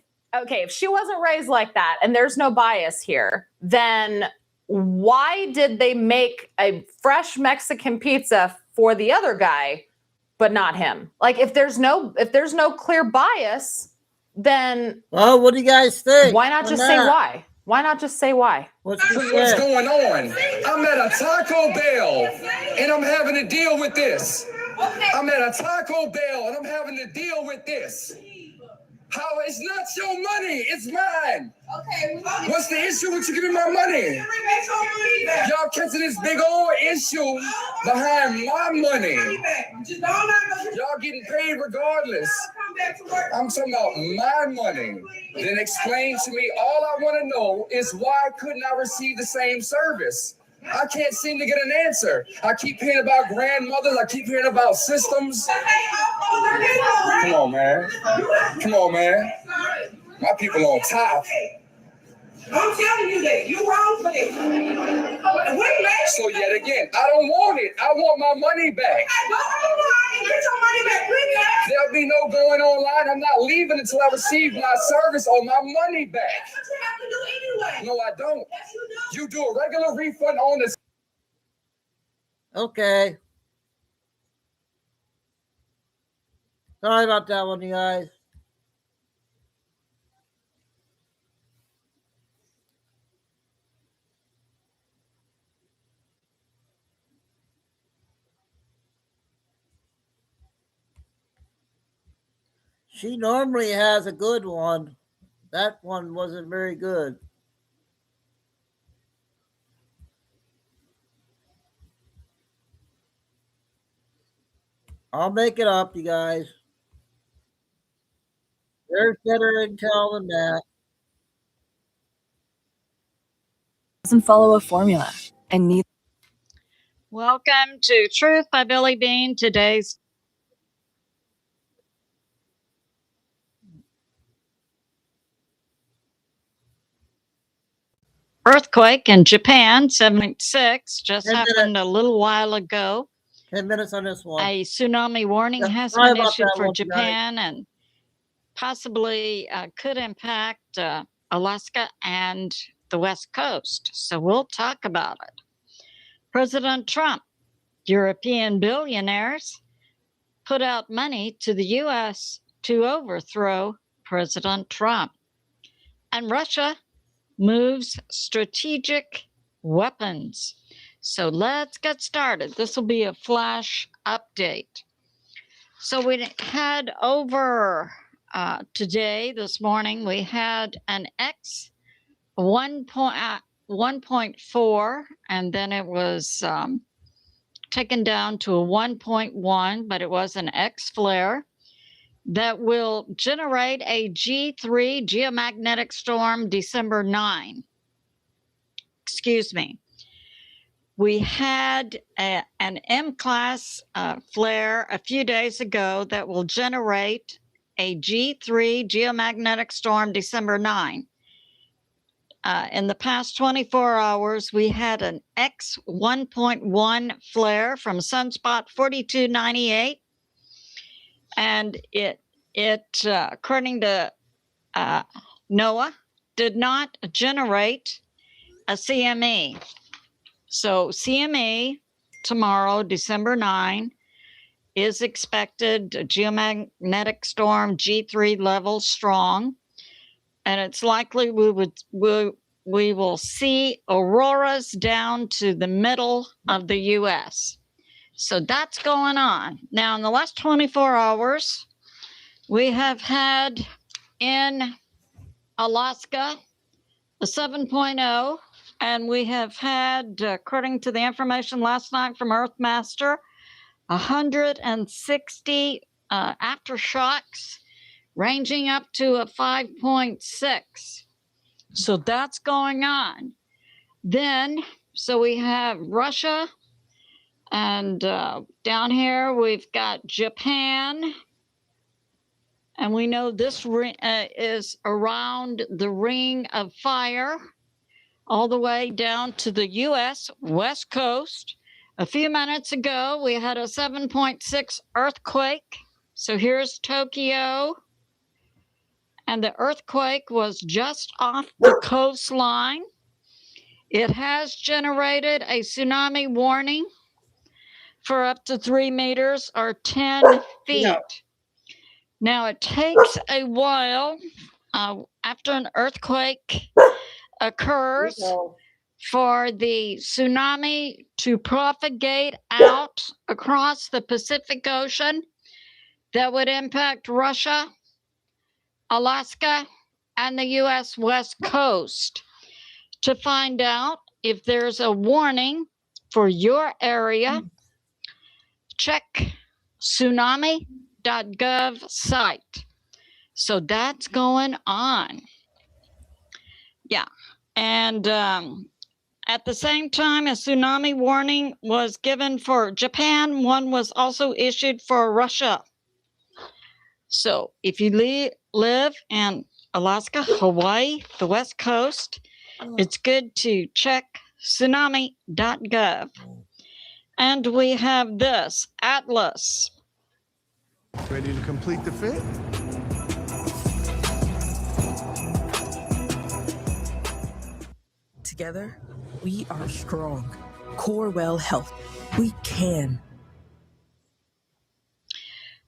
she wasn't raised like that and there's no bias here, then why did they make a fresh Mexican pizza for the other guy but not him? Like if there's no clear bias, then well, what do you guys think? Why not just say why? Why not just say why? What's going on? I'm at a Taco Bell and I'm having to deal with this. I'm at a Taco Bell and I'm having to deal with this. How it's not your money, it's mine. Okay. What's the issue with you giving my money? Y'all catching this big old issue behind my money. Y'all getting paid regardless. I'm talking about my money. Then explain to me, all I want to know is why couldn't I receive the same service? I can't seem to get an answer. I keep hearing about grandmothers. I keep hearing about systems. Come on, man. Come on, man. My people on top. I'm telling you that. You wrong for this. So yet again, I don't want it. I want my money back. Go online and get your money back, please. There'll be no going online. I'm not leaving until I receive my service or my money back. That's what you have to do anyway. No, I don't. Yes, you do. You do a regular refund on this. Okay. Sorry about that one, you guys. She normally has a good one. That one wasn't very good. I'll make it up, you guys. There's better intel than that. Doesn't follow a formula and neither. Welcome to Truth by Billy Bean. Today's earthquake in Japan, 7.6, just happened a little while ago. 10 minutes on this one. A tsunami warning has sorry been about issued that for one, Japan and possibly could impact Alaska and the West Coast. So we'll talk about it. President Trump, European billionaires put out money to the U.S. to overthrow President Trump. And Russia moves strategic weapons. So let's get started. This will be a flash update. So we had over today, this morning, we had an X 1.4, and then it was taken down to a 1.1, but it was an X flare that will generate a G3 geomagnetic storm December 9. Excuse me. We had an M-class flare a few days ago that will generate a G3 geomagnetic storm December 9. In the past 24 hours, we had an X 1.1 flare from sunspot 4298. And it according to NOAA, did not generate a CME. So CME tomorrow, December 9, is expected a geomagnetic storm G3 level strong. And it's likely we will see auroras down to the middle of the U.S. So that's going on. Now, in the last 24 hours, we have had in Alaska a 7.0, and we have had, according to the information last night from Earthmaster, 160 aftershocks, ranging up to a 5.6. So that's going on. Then, so we have Russia, and down here we've got Japan. And we know this is around the ring of fire all the way down to the U.S. West Coast. A few minutes ago, we had a 7.6 earthquake. So here's Tokyo. And the earthquake was just off the coastline. It has generated a tsunami warning for up to 3 meters or 10 feet. No. Now, it takes a while after an earthquake occurs for the tsunami to propagate out across the Pacific Ocean that would impact Russia, Alaska, and the U.S. West Coast to find out if there's a warning for your area. Check tsunami.gov site. So that's going on. Yeah. And at the same time, a tsunami warning was given for Japan. One was also issued for Russia. So if you live in Alaska, Hawaii, the West Coast, it's good to check tsunami.gov. And we have this atlas. Ready to complete the fit? Together, we are strong. Corewell Health. We can.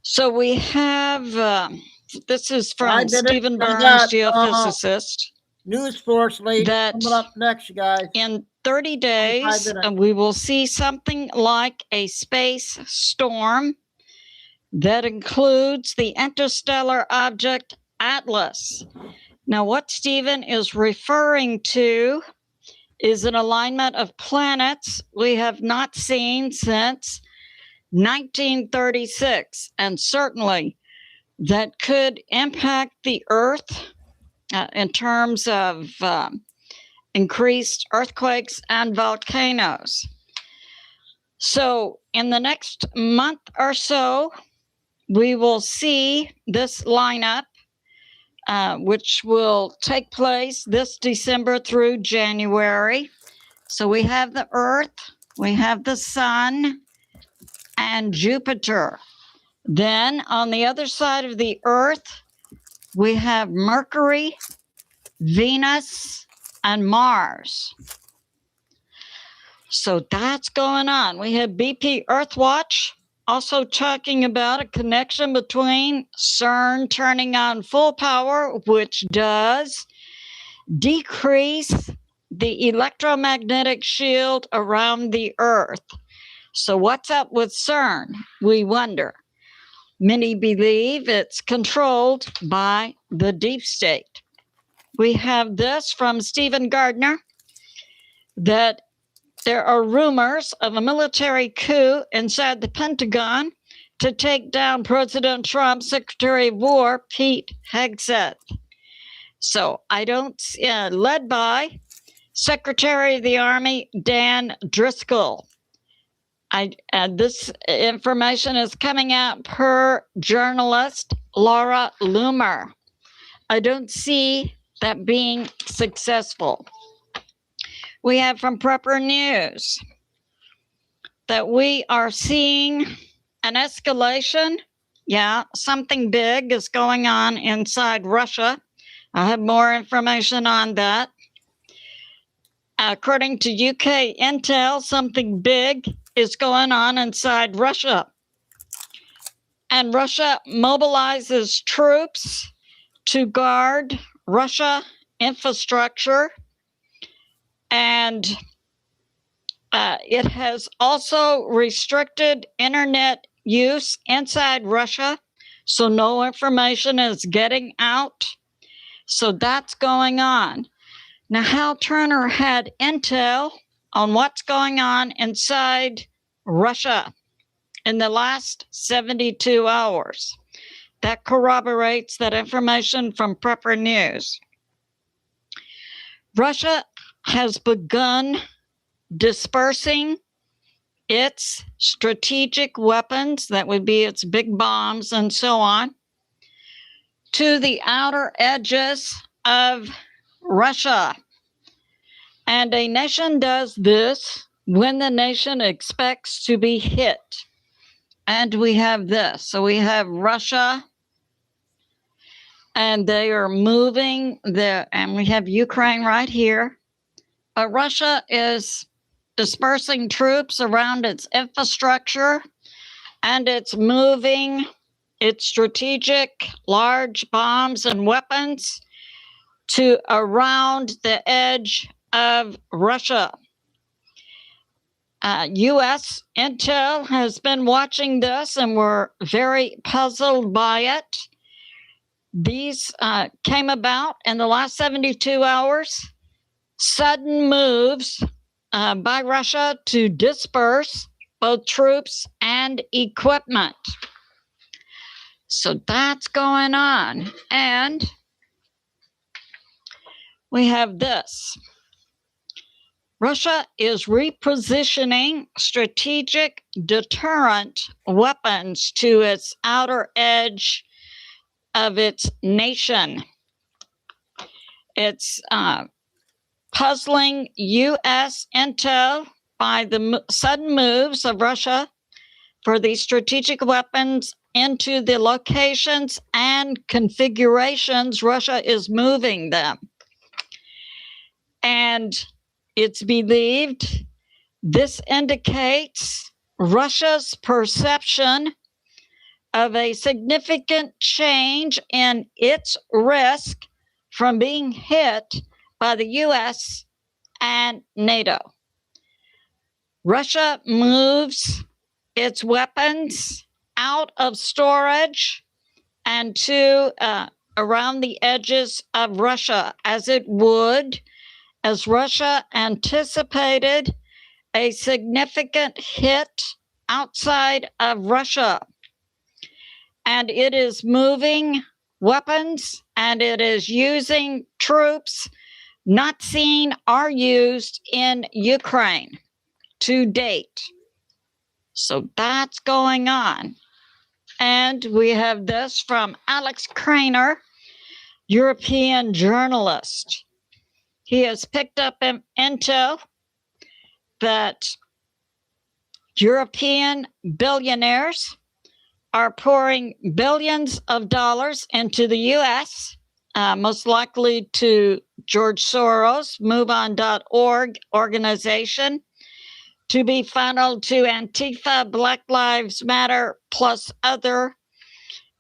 So we have, this is from Stephen Burns, geophysicist. News Force lady coming up next, you guys. In 30 days, we will see something like a space storm that includes the interstellar object Atlas. Now, what Stephen is referring to is an alignment of planets we have not seen since 1936, and certainly that could impact the Earth in terms of increased earthquakes and volcanoes. So in the next month or so, we will see this lineup, which will take place this December through January. So we have the Earth, we have the Sun, and Jupiter. Then on the other side of the Earth, we have Mercury, Venus, and Mars. So that's going on. We have BP Earthwatch also talking about a connection between CERN turning on full power, which does decrease the electromagnetic shield around the Earth. So what's up with CERN? We wonder. Many believe it's controlled by the deep state. We have this from Stephen Gardner, that there are rumors of a military coup inside the Pentagon to take down President Trump's Secretary of War, Pete Hegseth. So I don't, led by Secretary of the Army, Dan Driscoll. This information is coming out per journalist Laura Loomer. I don't see that being successful. We have from Prepper News that we are seeing an escalation. Yeah, something big is going on inside Russia. I have more information on that. According to UK Intel, something big is going on inside Russia. And Russia mobilizes troops to guard Russia infrastructure. And it has also restricted internet use inside Russia, so no information is getting out. So that's going on. Now, Hal Turner had intel on what's going on inside Russia in the last 72 hours. That corroborates that information from Prepper News. Russia has begun dispersing its strategic weapons, that would be its big bombs and so on, to the outer edges of Russia. And a nation does this when the nation expects to be hit. And we have this. So we have Russia, and they are moving there, and we have Ukraine right here. Russia is dispersing troops around its infrastructure, and it's moving its strategic large bombs and weapons to around the edge of Russia. U.S. intel has been watching this, and we're very puzzled by it. These came about in the last 72 hours. Sudden moves by Russia to disperse both troops and equipment. So that's going on. And we have this. Russia is repositioning strategic deterrent weapons to its outer edge of its nation. It's puzzling U.S. intel by the sudden moves of Russia for these strategic weapons into the locations and configurations Russia is moving them. And it's believed this indicates Russia's perception of a significant change in its risk from being hit by the U.S. and NATO. Russia moves its weapons out of storage and to around the edges of Russia, as it would, as Russia anticipated a significant hit outside of Russia. And it is moving weapons and it is using troops not seen or used in Ukraine to date. So that's going on. And we have this from Alex Craner, European journalist. He has picked up intel that European billionaires are pouring billions of dollars into the U.S., most likely to George Soros' MoveOn.org organization, to be funneled to Antifa, Black Lives Matter, plus other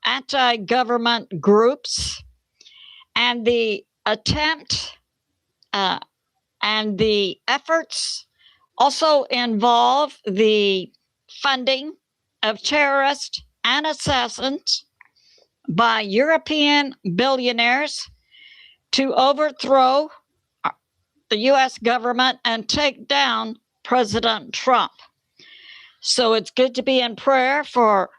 anti-government groups. And the attempt and the efforts also involve the funding of terrorists and assassins by European billionaires to overthrow the U.S. government and take down President Trump. So it's good to be in prayer for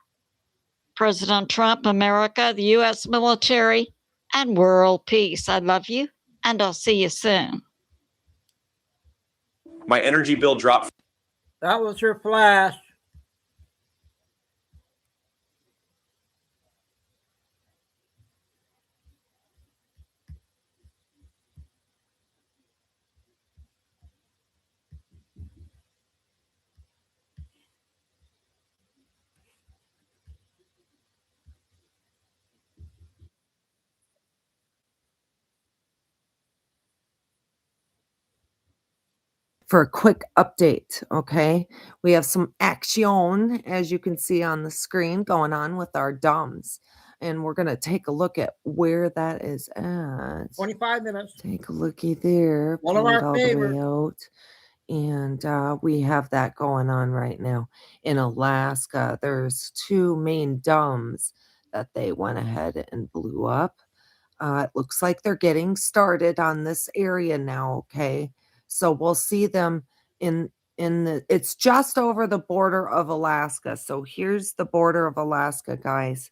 President Trump, America, the U.S. military, and world peace. I love you, and I'll see you soon. My energy bill dropped. That was her flash. For a quick update, okay? We have some action, as you can see on the screen, going on with our DUMS. And we're going to take a look at where that is at. 25 minutes. Take a looky there. One of pull it our all favorites. the way out. And we have that going on right now. In Alaska, there's two main DUMS that they went ahead and blew up. It looks like they're getting started on this area now, okay? So we'll see them in the, it's just over the border of Alaska. So here's the border of Alaska, guys.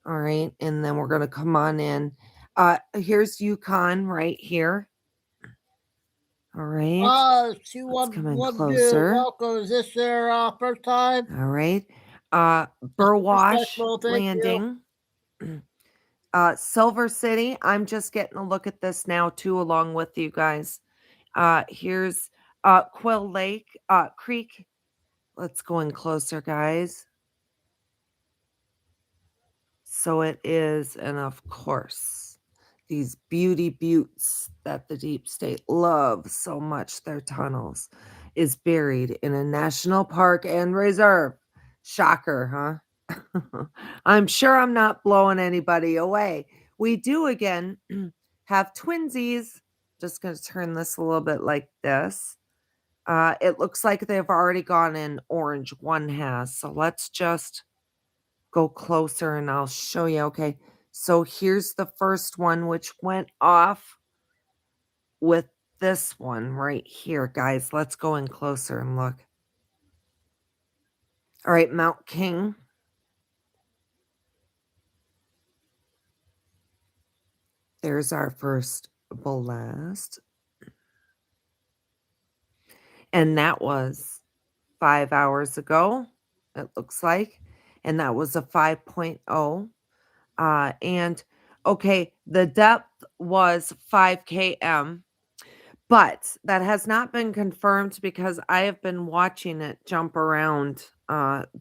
All right. And then we're going to come on in. Here's Yukon right here. All right. Let's come in what closer. welcome. Is this their first time? All right. Burwash Respectful, thank Landing. Silver City. I'm just getting a look at this now too, along with you guys. Here's Quill Lake Creek. Let's go in closer, guys. So it is, and of course, these beauty buttes that the deep state loves so much, their tunnels, is buried in a national park and reserve. Shocker, huh? I'm sure I'm not blowing anybody away. We do again have twinsies. Just going to turn this a little bit like this. It looks like they've already gone in orange. One has. So let's just go closer and I'll show you. Okay. So here's the first one, which went off with this one right here, guys. Let's go in closer and look. All right, Mount King. There's our first blast. And that was 5 hours ago, it looks like. And that was a 5.0. And okay, the depth was 5 km. But that has not been confirmed because I have been watching it jump around.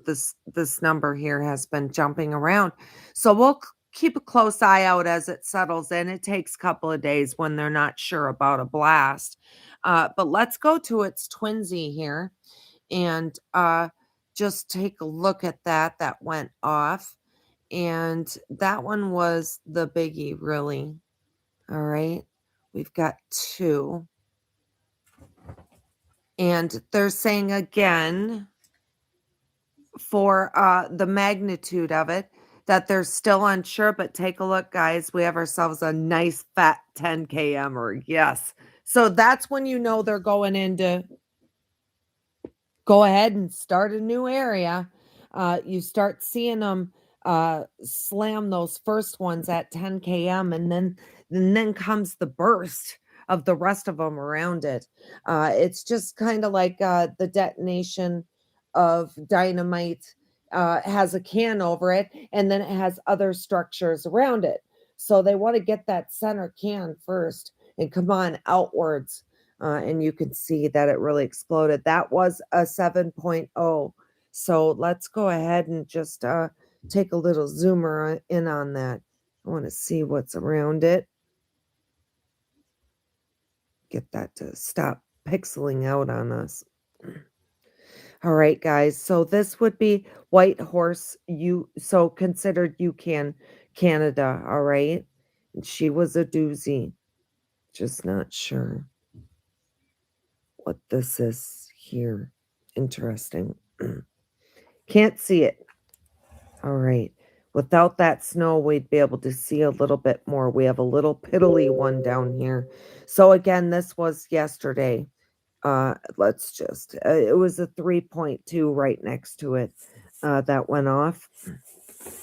This number here has been jumping around. So we'll keep a close eye out as it settles in. It takes a couple of days when they're not sure about a blast. But let's go to its twinsy here and just take a look at that. That went off. And that one was the biggie, really. All right. We've got 2. And they're saying again for the magnitude of it that they're still unsure, but take a look, guys. We have ourselves a nice fat 10 km. Yes. So that's when you know they're going into go ahead and start a new area. You start seeing them slam those first ones at 10 km, and then comes the burst of the rest of them around it. It's just kind of like the detonation of dynamite has a can over it, and then it has other structures around it. So they want to get that center can first and come on outwards. And you can see that it really exploded. That was a 7.0. So let's go ahead and just take a little zoomer in on that. I want to see what's around it. Get that to stop pixeling out on us. All right, guys. So this would be White Horse. So considered UCAN, Canada. All right. And she was a doozy. Just not sure what this is here. Interesting. Can't see it. All right. Without that snow, we'd be able to see a little bit more. We have a little piddly one down here. So again, this was yesterday. Let's just, it was a 3.2 right next to it that went off.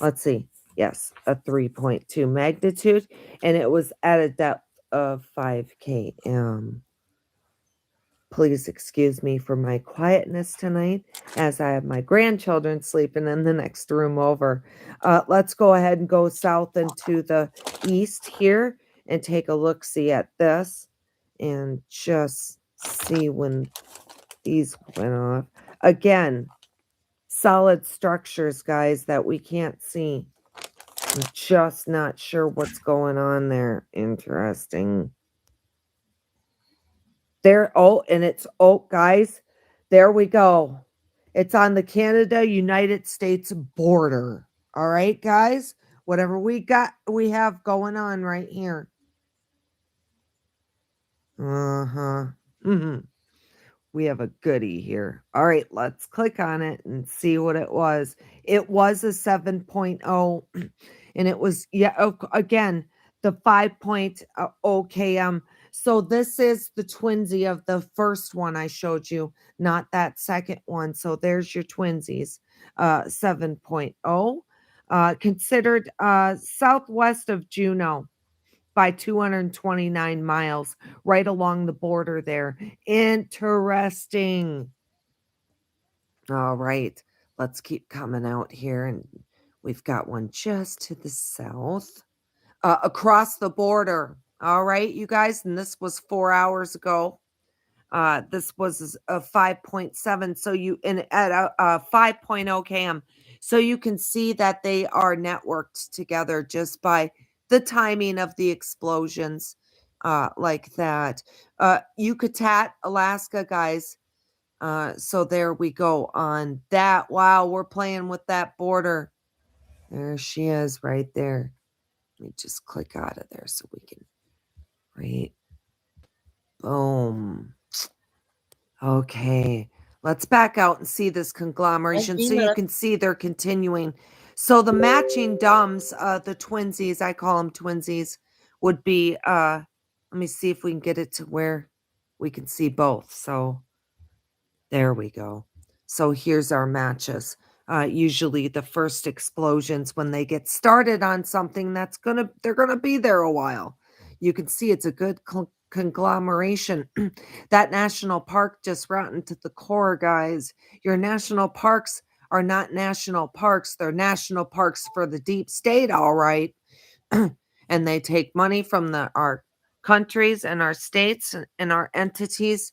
Let's see. Yes, a 3.2 magnitude. And it was at a depth of 5 km. Please excuse me for my quietness tonight as I have my grandchildren sleeping in the next room over. Let's go ahead and go south into the east here and take a look-see at this and just see when these went off. Again, solid structures, guys, that we can't see. I'm just not sure what's going on there. Interesting. There, and it's, guys, there we go. It's on the Canada-United States border. All right, guys? Whatever we have going on right here. Uh-huh. We have a goodie here. All right, let's click on it and see what it was. It was a 7.0, and it was, again, the 5.0 km. So this is the twinsy of the first one I showed you, not that second one. So there's your twinsies, 7.0, considered southwest of Juneau by 229 miles, right along the border there. Interesting. All right, let's keep coming out here, and we've got one just to the south, across the border. All right, you guys, and this was 4 hours ago. This was a 5.7, so at a 5.0 km. So you can see that they are networked together just by the timing of the explosions, like that. Yucatan, Alaska, guys. So there we go on that. Wow, we're playing with that border. There she is right there. Let me just click out of there so we can, right? Boom. Okay, let's back out and see this conglomeration so you can see they're continuing So the matching DUMs, the twinsies, I call them twinsies, would be, let me see if we can get it to where we can see both. So there we go. So here's our matches. Usually the first explosions when they get started on something they're gonna be there a while. You can see it's a good conglomeration. That national park just rotten to the core, guys. Your national parks are not national parks. They're national parks for the deep state, all right. And they take money from our countries and our states and our entities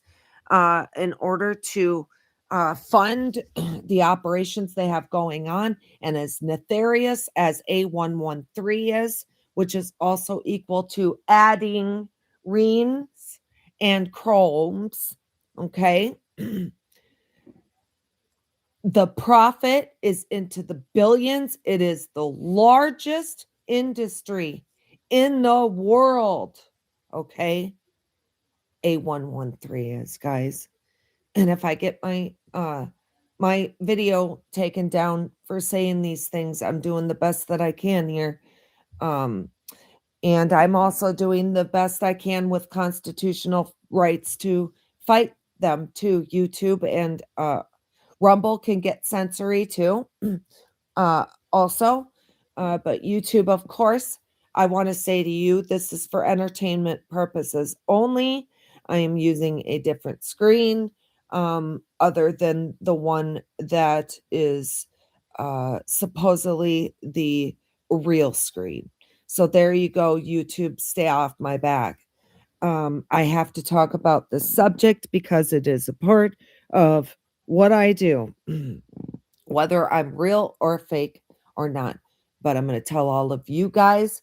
in order to fund the operations they have going on. And as nefarious as A113 is, which is also equal to adding reams and chromes, okay? The profit is into the billions. It is the largest industry in the world, okay? A113 is, guys. And if I get my video taken down for saying these things, I'm doing the best that I can here. And I'm also doing the best I can with constitutional rights to fight them too. YouTube and Rumble can get censory too. Also, but YouTube, of course, I want to say to you, this is for entertainment purposes only. I am using a different screen other than the one that is supposedly the real screen. So there you go, YouTube, stay off my back. I have to talk about this subject because it is a part of what I do, whether I'm real or fake or not. But I'm going to tell all of you guys,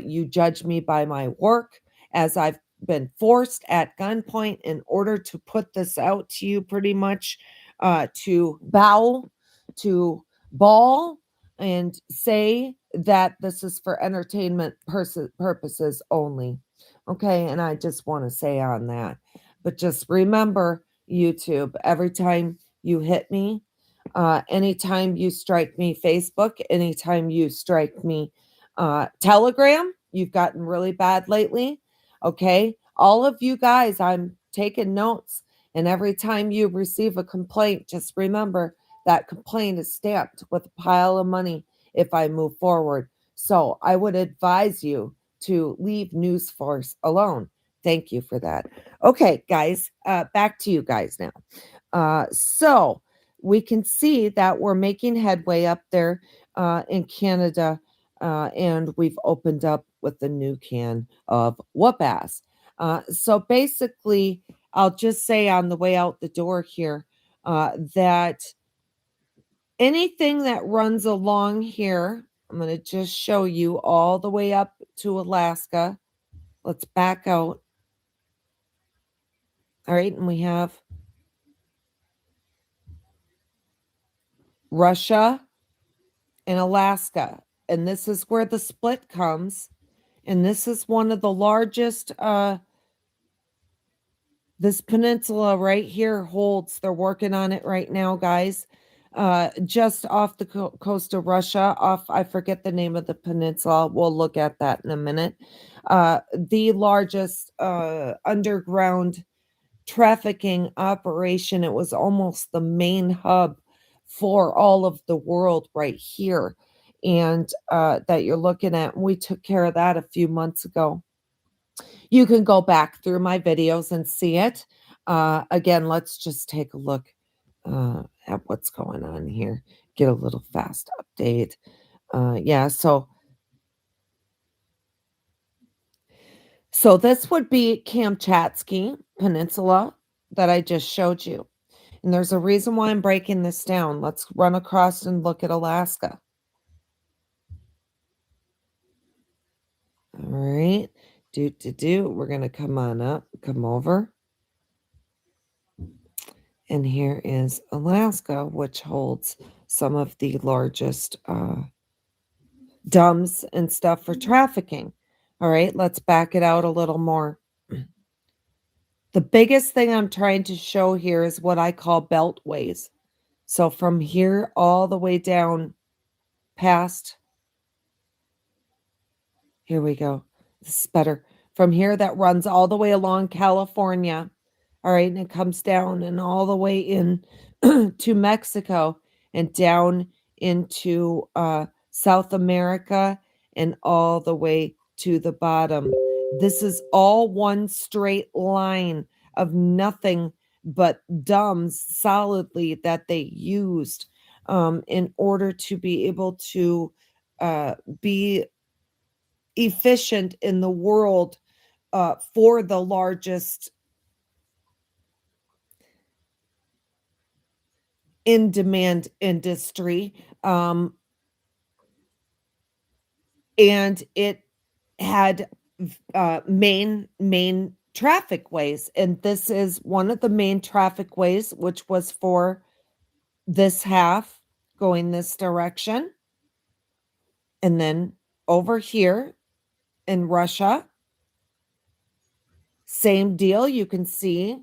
you judge me by my work, as I've been forced at gunpoint in order to put this out to you, pretty much to bow, to bawl, and say that this is for entertainment purposes only. Okay, and I just want to say on that. But just remember, YouTube, every time you hit me, anytime you strike me Facebook, anytime you strike me Telegram, you've gotten really bad lately. Okay, all of you guys, I'm taking notes. And every time you receive a complaint, just remember that complaint is stamped with a pile of money if I move forward. So I would advise you to leave News Force alone. Thank you for that. Okay, guys, back to you guys now. So we can see that we're making headway up there in Canada, and we've opened up with a new can of whoop-ass. So basically, I'll just say on the way out the door here that anything that runs along here, I'm going to just show you all the way up to Alaska. Let's back out. All right, and we have Russia and Alaska. And this is where the split comes. And this is one of the largest, this peninsula right here holds, they're working on it right now, guys. Just off the coast of Russia, I forget the name of the peninsula. We'll look at that in a minute. The largest underground trafficking operation. It was almost the main hub for all of the world right here. And that you're looking at. We took care of that a few months ago. You can go back through my videos and see it. Again, let's just take a look at what's going on here. Get a little fast update. Yeah, so this would be Kamchatsky Peninsula that I just showed you. And there's a reason why I'm breaking this down. Let's run across and look at Alaska. All right. We're going to come on up, come over. And here is Alaska, which holds some of the largest dumps and stuff for trafficking. All right, let's back it out a little more. The biggest thing I'm trying to show here is what I call beltways. So from here all the way down past. Here we go. This is better. From here, that runs all the way along California. All right. And it comes down and all the way in to Mexico and down into South America and all the way to the bottom. This is all one straight line of nothing but DUMBs solidly that they used in order to be able to be efficient in the world for the largest in demand industry. And it had main traffic ways. And this is one of the main traffic ways, which was for this half going this direction. And then over here in Russia, same deal. You can see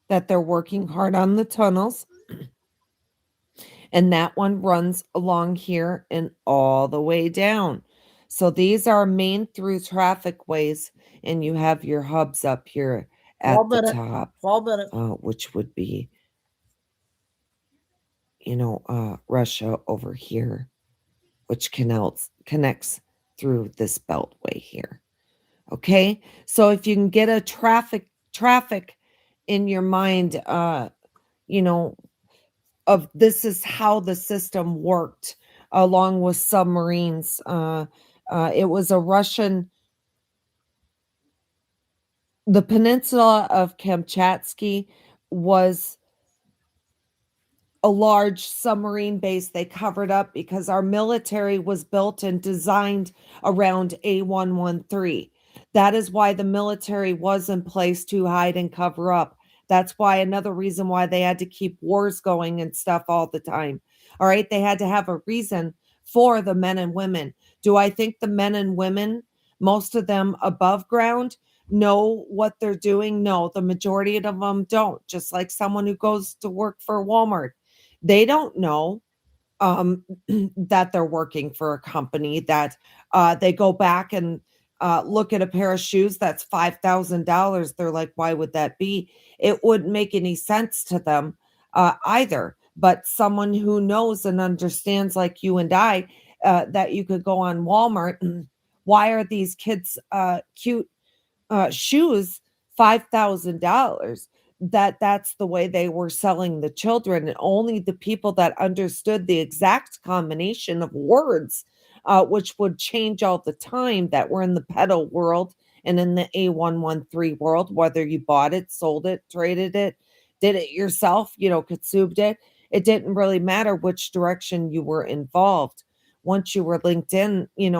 that they're working hard on the tunnels. And that one runs along here and all the way down. So these are main through traffic ways, and you have your hubs up here at the top, 12 minutes. which would be, Russia over here, which connects through this beltway here. Okay, so if you can get a traffic in your mind, of this is how the system worked along with submarines. It was a Russian, the peninsula of Kamchatsky was a large submarine base they covered up because our military was built and designed around A113. That is why the military was in place to hide and cover up. That's why another reason why they had to keep wars going and stuff all the time. All right. They had to have a reason for the men and women. Do I think the men and women, most of them above ground, know what they're doing? No, the majority of them don't. Just like someone who goes to work for Walmart. They don't know that they're working for a company, that they go back and look at a pair of shoes that's $5,000. They're like, why would that be? It wouldn't make any sense to them either. But someone who knows and understands, like you and I, that you could go on Walmart and why are these kids cute shoes $5,000? That's the way they were selling the children, and only the people that understood the exact combination of words, which would change all the time, that were in the pedo world and in the A113 world, whether you bought it, sold it, traded it, did it yourself, consumed it. It didn't really matter which direction you were involved. Once you were linked in, you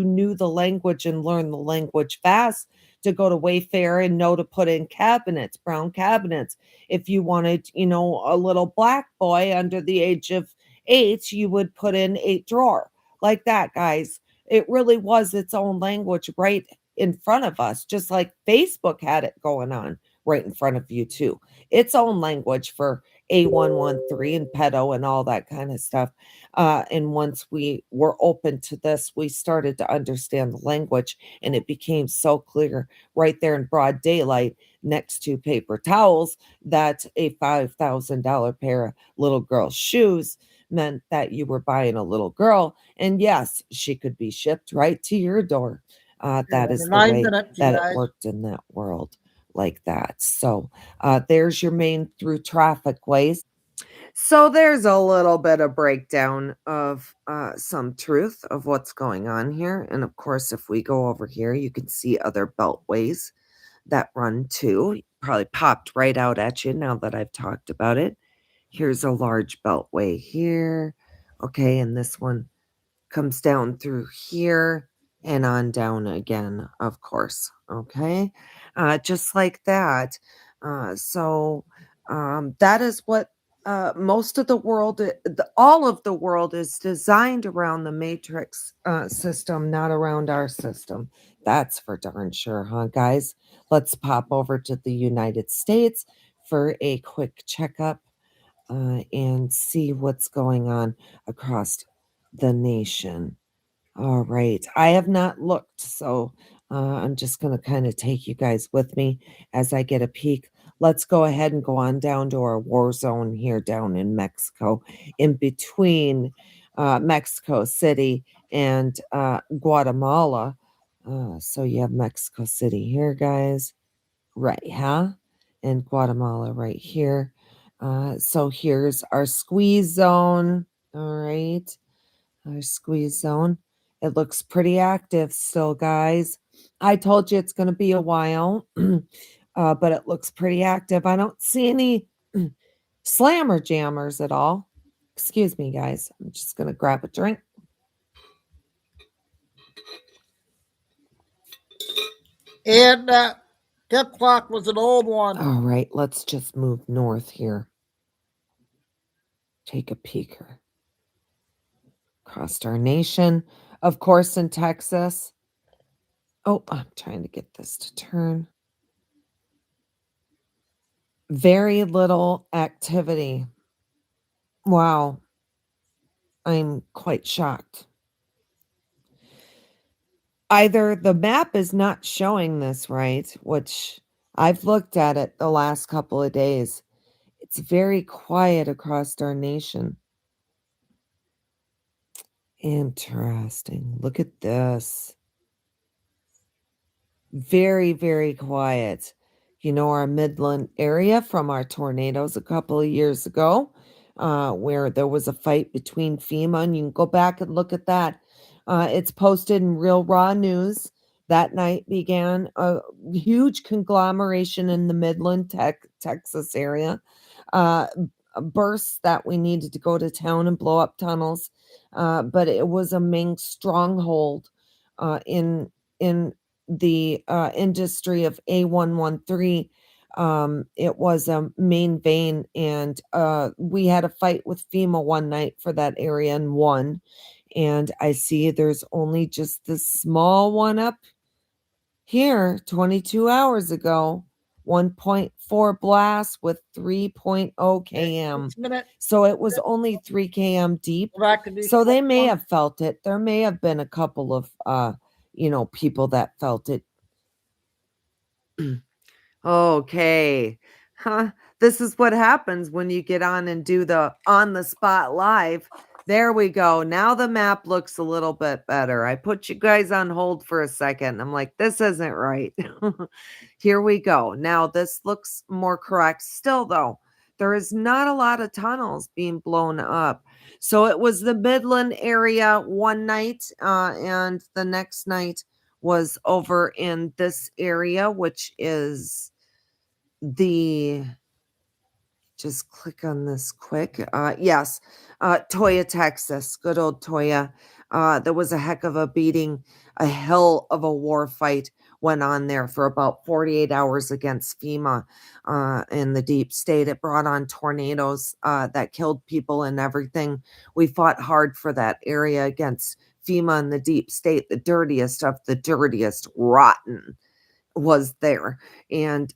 knew the language and learned the language fast to go to Wayfair and know to put in cabinets, brown cabinets. If you wanted, a little black boy under the age of 8, you would put in 8 drawer like that, guys. It really was its own language right in front of us, just like Facebook had it going on right in front of you too. Its own language for A113 and pedo and all that kind of stuff. And once we were open to this, we started to understand the language, and it became so clear right there in broad daylight next to paper towels that a $5,000 pair of little girl's shoes meant that you were buying a little girl. And yes, she could be shipped right to your door. That is the way that it worked in that world like that. So there's your main through traffic ways. So there's a little bit of breakdown of some truth of what's going on here. And of course, if we go over here, you can see other beltways that run too. Probably popped right out at you now that I've talked about it. Here's a large beltway here. Okay, and this one comes down through here and on down again, of course. Okay, just like that. So that is what most of the world, all of the world is designed around the matrix system, not around our system. That's for darn sure, huh, guys? Let's pop over to the United States for a quick checkup and see what's going on across the nation. All right. I have not looked, so I'm just going to kind of take you guys with me as I get a peek. Let's go ahead and go on down to our war zone here down in Mexico, in between Mexico City and Guatemala. So you have Mexico City here, guys. Right, huh? And Guatemala right here. So here's our squeeze zone. All right. Our squeeze zone. It looks pretty active still, guys. I told you it's going to be a while, but it looks pretty active. I don't see any slammer jammers at all. Excuse me, guys. I'm just going to grab a drink. And that clock was an old one. All right, let's just move north here. Take a peeker. Across our nation, of course, in Texas. Oh, I'm trying to get this to turn. Very little activity. Wow. I'm quite shocked. Either the map is not showing this right, which I've looked at it the last couple of days. It's very quiet across our nation. Interesting. Look at this. Very, very quiet. You know, our Midland area from our tornadoes a couple of years ago, where there was a fight between FEMA, and you can go back and look at that. It's posted in Real Raw News. That night began a huge conglomeration in the Midland, Texas area. Bursts that we needed to go to town and blow up tunnels. But it was a main stronghold in the industry of A113. It was a main vein, and we had a fight with FEMA one night for that area and won. And I see there's only just this small one up here 22 hours ago. 1.4 blast with 3.0 km. So it was only 3 km deep. So they may have felt it. There may have been a couple of people that felt it. Okay. Huh. This is what happens when you get on and do the on the spot live. There we go. Now the map looks a little bit better. I put you guys on hold for a second. I'm like, this isn't right. Here we go. Now this looks more correct. Still, though, there is not a lot of tunnels being blown up. So it was the Midland area one night, and the next night was over in this area, which is just click on this quick. Yes, Toya, Texas, good old Toya. There was a heck of a beating, a hell of a war fight went on there for about 48 hours against FEMA in the deep state. It brought on tornadoes that killed people and everything. We fought hard for that area against FEMA and the deep state, the dirtiest of the dirtiest, rotten was there, and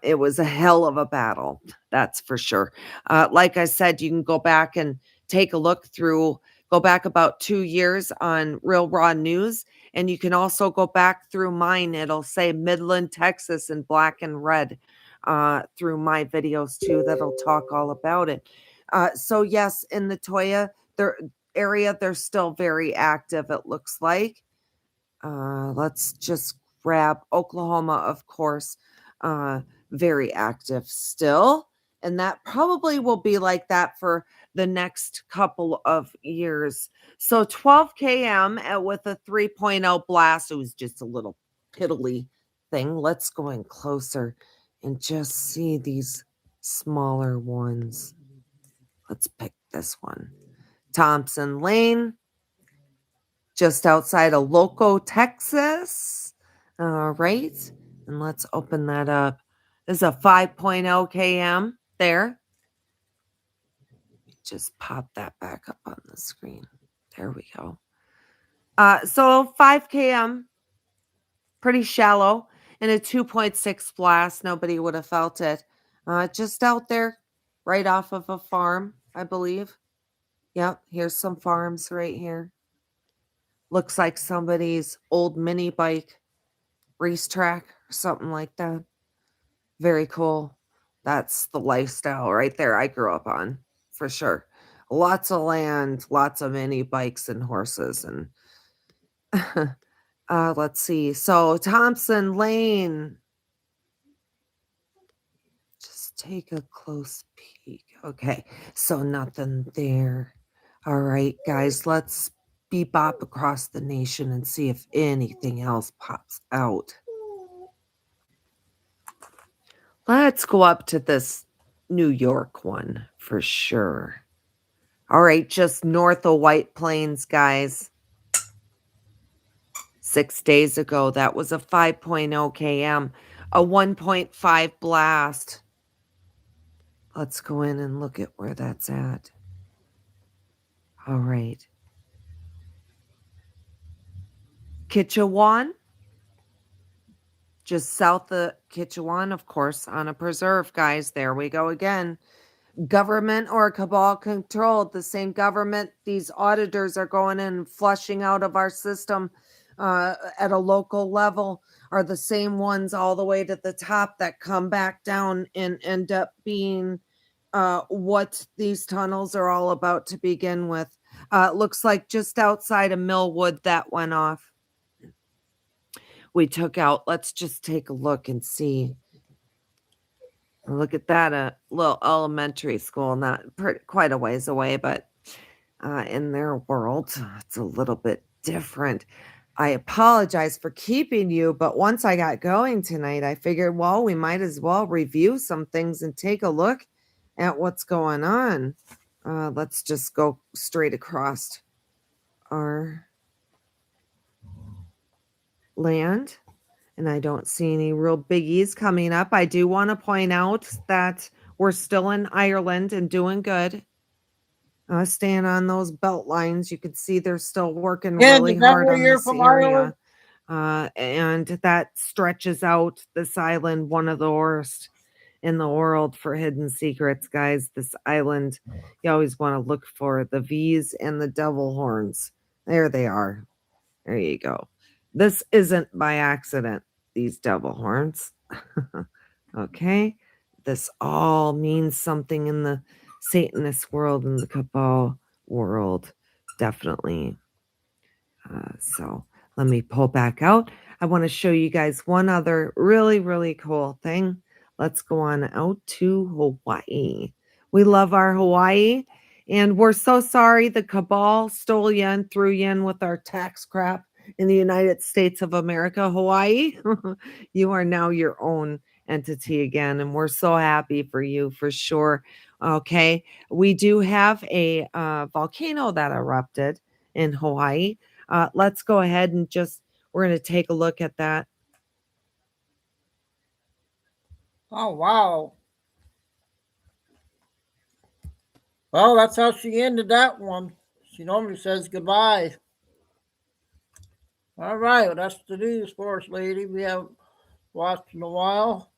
it was a hell of a battle, that's for sure. Like I said, you can go back and take a look through, go back about 2 years on Real Raw News, and you can also go back through mine. It'll say Midland, Texas in black and red through my videos too, that'll talk all about it. So yes, in the Toya area, they're still very active, it looks like. Let's just grab Oklahoma, of course, very active still. And that probably will be like that for the next couple of years. So 12 km with a 3.0 blast. It was just a little piddly thing. Let's go in closer and just see these smaller ones. Let's pick this one. Thompson Lane, just outside of Loco, Texas. All right. And let's open that up. There's a 5.0 km there. Just pop that back up on the screen. There we go. So 5 km, pretty shallow, and a 2.6 blast. Nobody would have felt it. Just out there, right off of a farm, I believe. Yep, here's some farms right here. Looks like somebody's old mini bike racetrack or something like that. Very cool. That's the lifestyle right there I grew up on, for sure. Lots of land, lots of mini bikes and horses. And let's see. So Thompson Lane. Just take a close peek. Okay, so nothing there. All right, guys, let's bebop across the nation and see if anything else pops out. Let's go up to this New York one for sure. All right, just north of White Plains, guys. 6 days ago, that was a 5.0 km, a 1.5 blast. Let's go in and look at where that's at. All right. Kitchewan, just south of Kitchewan, of course, on a preserve, guys. There we go again. Government or cabal controlled, the same government these auditors are going in and flushing out of our system at a local level are the same ones all the way to the top that come back down and end up being what these tunnels are all about to begin with. Looks like just outside of Millwood that went off. We took out, let's just take a look and see. Look at that, a little elementary school, not quite a ways away, but in their world, it's a little bit different. I apologize for keeping you, but once I got going tonight, I figured, well, we might as well review some things and take a look at what's going on. Let's just go straight across our land. And I don't see any real biggies coming up. I do want to point out that we're still in Ireland and doing good. Staying on those belt lines, you can see they're still working Ken, really is that hard where on you're this from, area. Ireland? And that stretches out this island, one of the worst in the world for hidden secrets, guys. This island, you always want to look for the V's and the devil horns. There they are. There you go. This isn't by accident, these devil horns. Okay. This all means something in the Satanist world and the Cabal world. Definitely. So let me pull back out. I want to show you guys one other really, really cool thing. Let's go on out to Hawaii. We love our Hawaii. And we're so sorry the Cabal stole you and threw you in with our tax crap in the United States of America. Hawaii, you are now your own entity again. And we're so happy for you for sure. Okay. We do have a volcano that erupted in Hawaii. Let's go ahead and we're going to take a look at that. Oh, wow. Well, that's how she ended that one. She normally says goodbye. All right, well, that's the news for us, lady. We haven't watched in a while.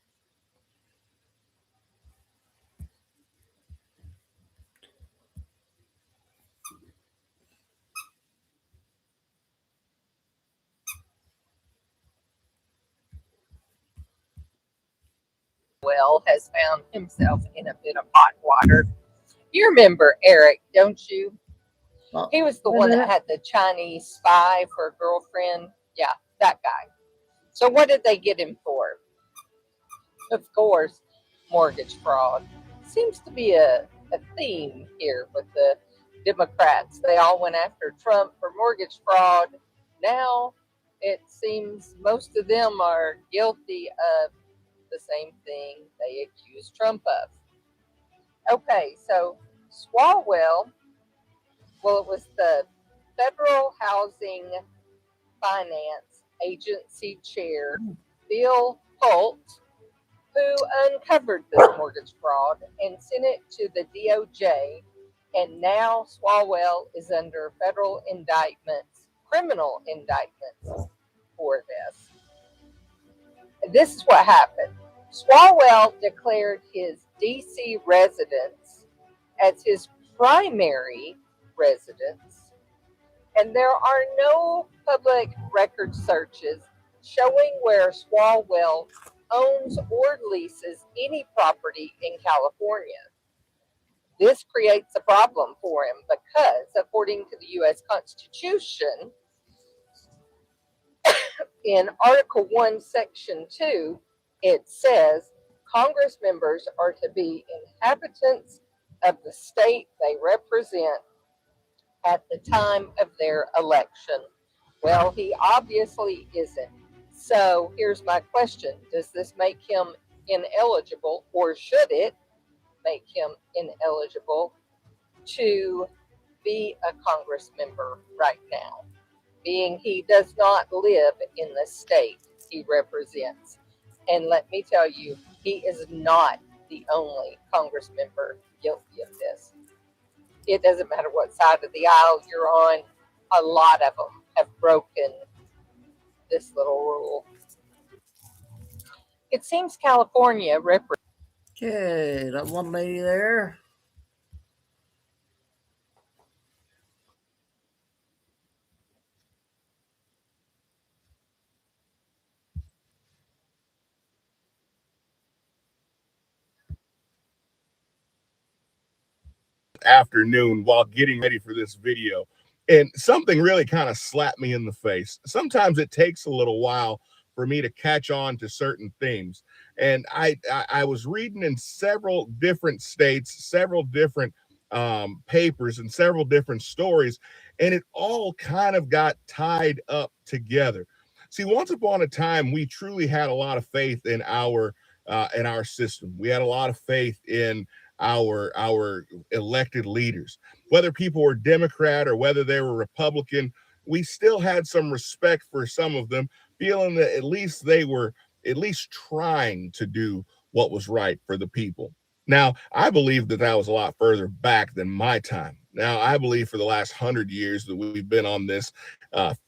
Well, has found himself in a bit of hot water. You remember Eric, don't you? He was the one that had the Chinese spy for a girlfriend. Yeah, that guy. So what did they get him for? Of course, mortgage fraud. Seems to be a theme here with the Democrats. They all went after Trump for mortgage fraud. Now it seems most of them are guilty of the same thing they accused Trump of. Okay, so Swalwell, well, it was the Federal Housing Finance Agency Chair, Bill Holt, who uncovered this mortgage fraud and sent it to the DOJ. And now Swalwell is under federal indictments, criminal indictments for this. This is what happened. Swalwell declared his D.C. residence as his primary residents, and there are no public record searches showing where Swalwell owns or leases any property in California. This creates a problem for him because, according to the U.S. Constitution, in Article 1, Section 2, it says Congress members are to be inhabitants of the state they represent at the time of their election. Well, he obviously isn't. So here's my question. Does this make him ineligible, or should it make him ineligible to be a Congress member right now, being he does not live in the state he represents? And let me tell you, he is not the only Congress member guilty of this. It doesn't matter what side of the aisle you're on, a lot of them have broken this little rule. It seems California represents. Okay, that one lady there. Afternoon while getting ready for this video, and something really kind of slapped me in the face. Sometimes it takes a little while for me to catch on to certain themes, and I was reading in several different states, several different papers, and several different stories, and it all kind of got tied up together. See, once upon a time, we truly had a lot of faith in our system. We had a lot of faith in our elected leaders, whether people were Democrat or whether they were Republican. We still had some respect for some of them, feeling that at least they were at least trying to do what was right for the people. Now, I believe that was a lot further back than my time. Now, I believe for the last 100 years that we've been on this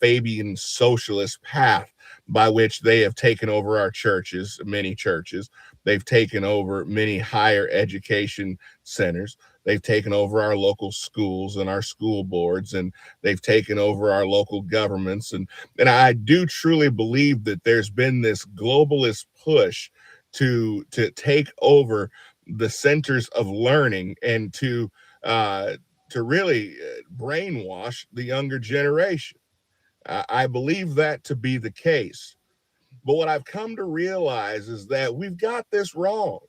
Fabian socialist path by which they have taken over our churches, many churches. They've taken over many higher education centers. They've taken over our local schools and our school boards, and they've taken over our local governments. And I do truly believe that there's been this globalist push to take over the centers of learning and to really brainwash the younger generation. I believe that to be the case. But what I've come to realize is that we've got this wrong.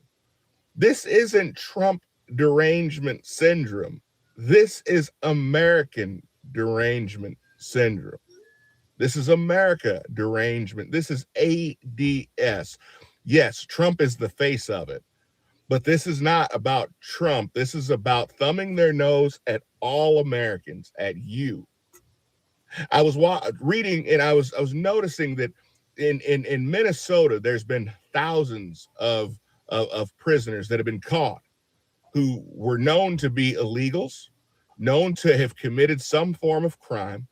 This isn't Trump derangement syndrome. This is American derangement syndrome. This is America derangement. This is ADS. Yes, Trump is the face of it. But this is not about Trump. This is about thumbing their nose at all Americans, at you. I was reading, and I was noticing that in Minnesota, there's been thousands of prisoners that have been caught who were known to be illegals, known to have committed some form of crime.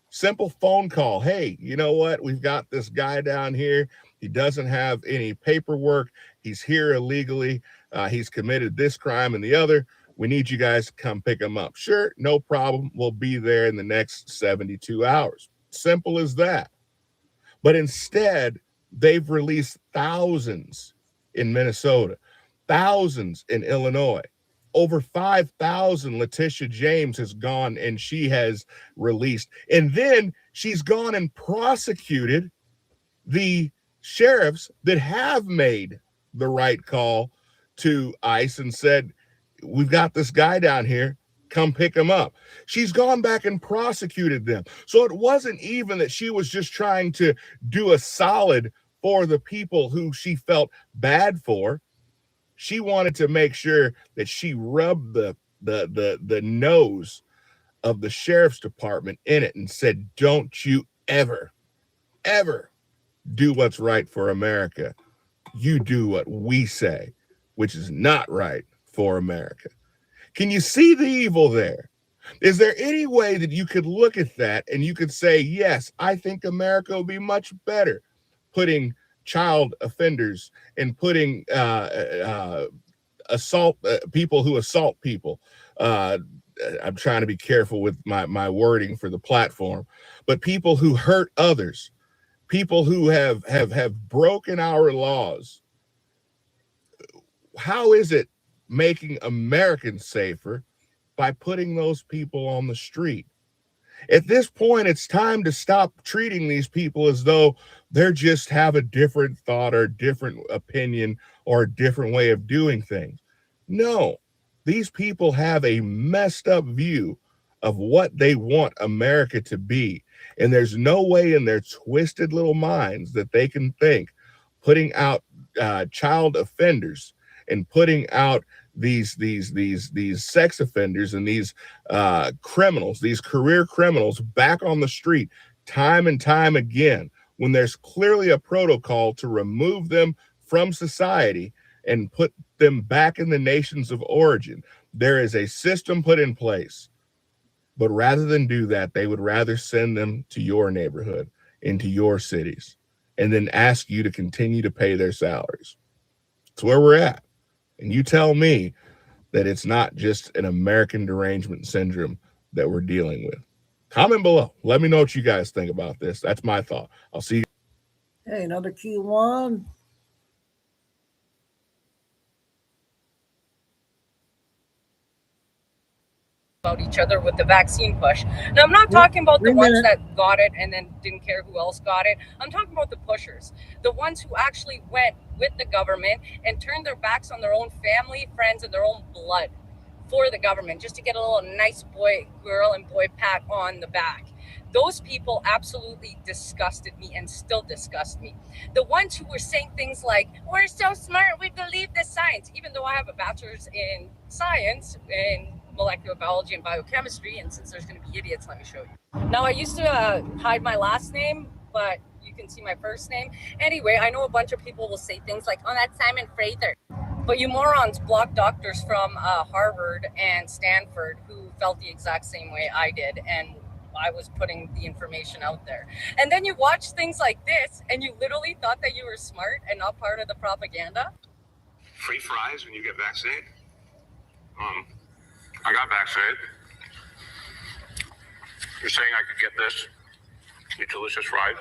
Simple phone call. Hey, you know what? We've got this guy down here. He doesn't have any paperwork. He's here illegally. He's committed this crime and the other. We need you guys to come pick him up. Sure, no problem. We'll be there in the next 72 hours. Simple as that. But instead, they've released thousands in Minnesota, thousands in Illinois. Over 5,000 Letitia James has gone and she has released. And then she's gone and prosecuted the sheriffs that have made the right call to ICE and said, we've got this guy down here, come pick him up. She's gone back and prosecuted them. So it wasn't even that she was just trying to do a solid for the people who she felt bad for. She wanted to make sure that she rubbed the nose of the sheriff's department in it and said, don't you ever do what's right for America. You do what we say, which is not right for America. Can you see the evil there? Is there any way that you could look at that and you could say, yes, I think America would be much better putting child offenders and putting assault people who assault people. I'm trying to be careful with my wording for the platform, but people who hurt others, people who have broken our laws. How is it making Americans safer by putting those people on the street? At this point, it's time to stop treating these people as though they're just have a different thought or different opinion or a different way of doing things. No, these people have a messed up view of what they want America to be. And there's no way in their twisted little minds that they can think putting out child offenders and putting out these sex offenders and these criminals, these career criminals back on the street time and time again, when there's clearly a protocol to remove them from society and put them back in the nations of origin. There is a system put in place, but rather than do that, they would rather send them to your neighborhood, into your cities, and then ask you to continue to pay their salaries. That's where we're at. And you tell me that it's not just an American derangement syndrome that we're dealing with. Comment below. Let me know what you guys think about this. That's my thought. I'll see you. Hey, another Q1. About each other with the vaccine push. Now, I'm not talking about the ones that got it and then didn't care who else got it. I'm talking about the pushers, the ones who actually went with the government and turned their backs on their own family, friends, and their own blood for the government just to get a little nice girl and boy pat on the back. Those people absolutely disgusted me and still disgust me. The ones who were saying things like, we're so smart, we believe the science, even though I have a bachelor's in science, in molecular biology and biochemistry, and since there's going to be idiots, let me show you. Now, I used to hide my last name, but you can see my first name. Anyway, I know a bunch of people will say things like, oh, that's Simon Fraser. But you morons block doctors from Harvard and Stanford who felt the exact same way I did, and I was putting the information out there. And then you watch things like this, and you literally thought that you were smart and not part of the propaganda. Free fries when you get vaccinated? I got vaccinated. You're saying I could get this? You delicious fries?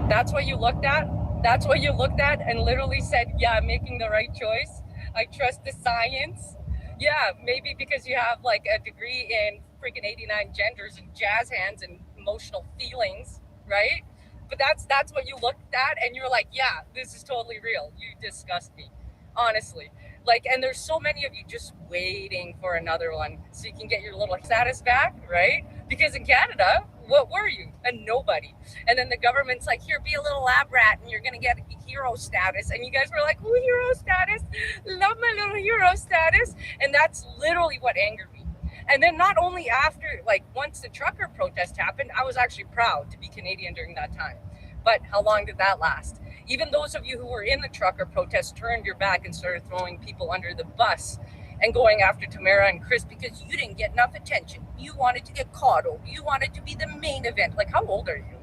That's what you looked at? That's what you looked at and literally said, yeah, I'm making the right choice. I trust the science. Yeah, maybe because you have like a degree in freaking 89 genders and jazz hands and emotional feelings, right? But that's what you looked at and you're like, yeah, this is totally real. You disgust me, honestly. Like, and there's so many of you just waiting for another one so you can get your little status back, right? Because in Canada, what were you? A nobody. And then the government's like, here, be a little lab rat and you're going to get hero status. And you guys were like, oh, hero status. Love my little hero status. And that's literally what angered me. And then not only after, like, once the trucker protest happened, I was actually proud to be Canadian during that time. But how long did that last? Even those of you who were in the trucker protest turned your back and started throwing people under the bus and going after Tamara and Chris because you didn't get enough attention. You wanted to get coddled. You wanted to be the main event. Like, how old are you?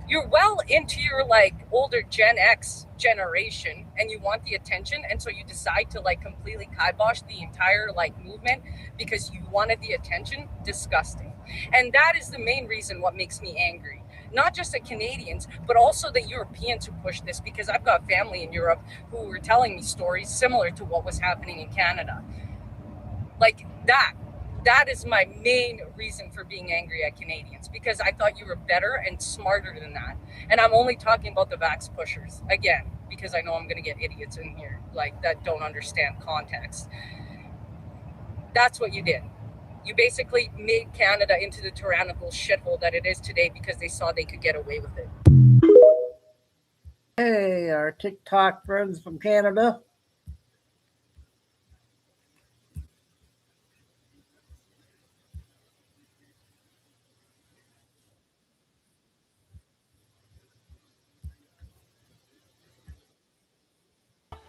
You're well into your, like, older Gen X generation and you want the attention. And so you decide to, like, completely kibosh the entire, like, movement because you wanted the attention. Disgusting. And that is the main reason what makes me angry. Not just the Canadians, but also the Europeans who push this, because I've got family in Europe who were telling me stories similar to what was happening in Canada. Like that is my main reason for being angry at Canadians, because I thought you were better and smarter than that. And I'm only talking about the vax pushers, again, because I know I'm going to get idiots in here, like, that don't understand context. That's what you did. You basically made Canada into the tyrannical shithole that it is today because they saw they could get away with it. Hey, our TikTok friends from Canada.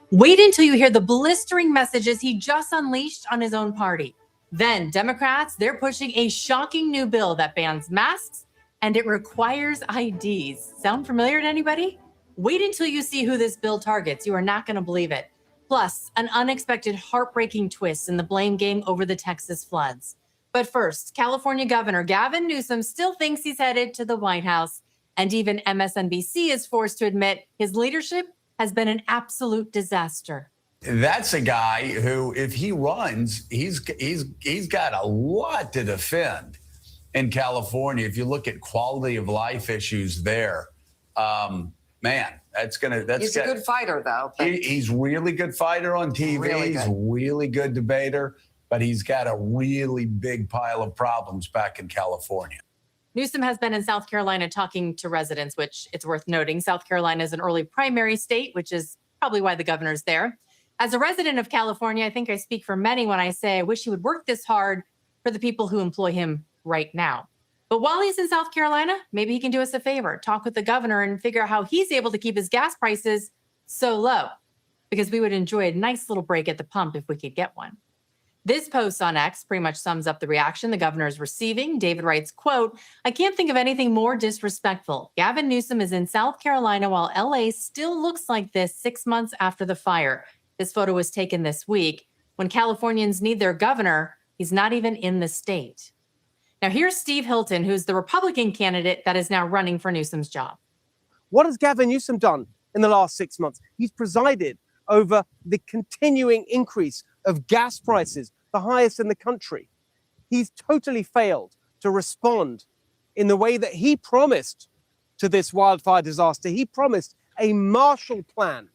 Wait until you hear the blistering messages he just unleashed on his own party. Then Democrats, they're pushing a shocking new bill that bans masks and it requires IDs. Sound familiar to anybody? Wait until you see who this bill targets. You are not going to believe it. plus an unexpected heartbreaking twist in the blame game over the Texas floods. But first, California Governor Gavin Newsom still thinks he's headed to the White House, and even MSNBC is forced to admit his leadership has been an absolute disaster. That's a guy who, if he runs, he's got a lot to defend in California. If you look at quality of life issues there, man, he's a good fighter, though. He's really good fighter on TV. Really he's a really good debater, but he's got a really big pile of problems back in California. Newsom has been in South Carolina talking to residents, which it's worth noting. South Carolina is an early primary state, which is probably why the governor's there. As a resident of California, I think I speak for many when I say I wish he would work this hard for the people who employ him right now. But while he's in South Carolina, maybe he can do us a favor, talk with the governor and figure out how he's able to keep his gas prices so low, because we would enjoy a nice little break at the pump if we could get one. This post on X pretty much sums up the reaction the governor is receiving. David writes, quote, "I can't think of anything more disrespectful. Gavin Newsom is in South Carolina while LA still looks like this 6 months after the fire. This photo was taken this week. When Californians need their governor, he's not even in the state." Now here's Steve Hilton, who's the Republican candidate that is now running for Newsom's job. What has Gavin Newsom done in the last 6 months? He's presided over the continuing increase of gas prices, the highest in the country. He's totally failed to respond in the way that he promised to this wildfire disaster. He promised a Marshall Plan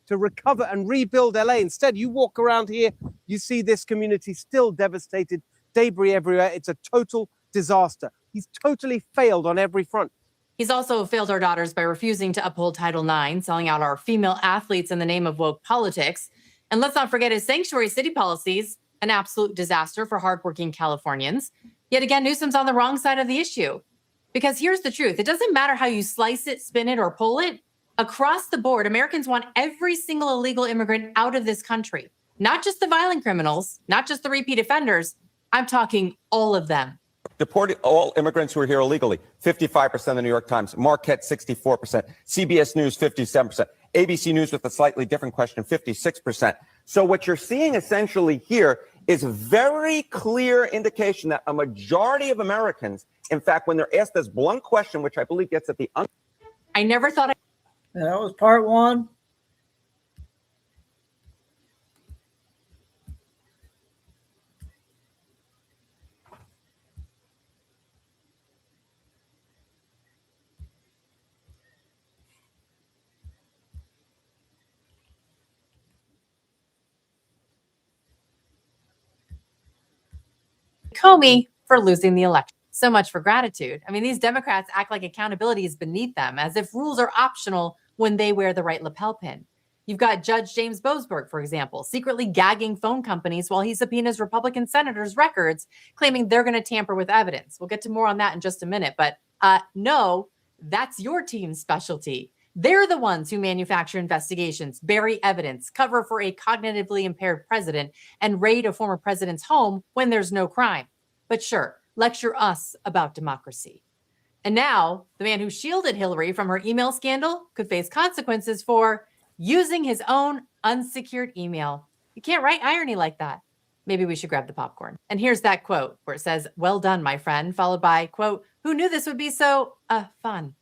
to recover and rebuild LA. Instead, you walk around here, you see this community still devastated, debris everywhere. It's a total disaster. He's totally failed on every front. He's also failed our daughters by refusing to uphold Title IX, selling out our female athletes in the name of woke politics. And let's not forget his sanctuary city policies, an absolute disaster for hardworking Californians. Yet again, Newsom's on the wrong side of the issue. Because here's the truth. It doesn't matter how you slice it, spin it, or pull it. Across the board, Americans want every single illegal immigrant out of this country. Not just the violent criminals, not just the repeat offenders. I'm talking all of them. Deport all immigrants who are here illegally, 55% the New York Times, Marquette 64%, CBS News 57%, ABC News with a slightly different question, 56%. So what you're seeing essentially here is a very clear indication that a majority of Americans, in fact, when they're asked this blunt question, which I believe gets at the... I never thought... That was part one. Comey for losing the election. So much for gratitude. I mean, these Democrats act like accountability is beneath them, as if rules are optional when they wear the right lapel pin. You've got Judge James Boasberg, for example, secretly gagging phone companies while he subpoenas Republican senators' records, claiming they're going to tamper with evidence. We'll get to more on that in just a minute. But no, that's your team's specialty. They're the ones who manufacture investigations, bury evidence, cover for a cognitively impaired president, and raid a former president's home when there's no crime. But sure, lecture us about democracy. And now, the man who shielded Hillary from her email scandal could face consequences for using his own unsecured email. You can't write irony like that. Maybe we should grab the popcorn. And here's that quote where it says, "Well done, my friend," followed by, quote, "Who knew this would be so fun?"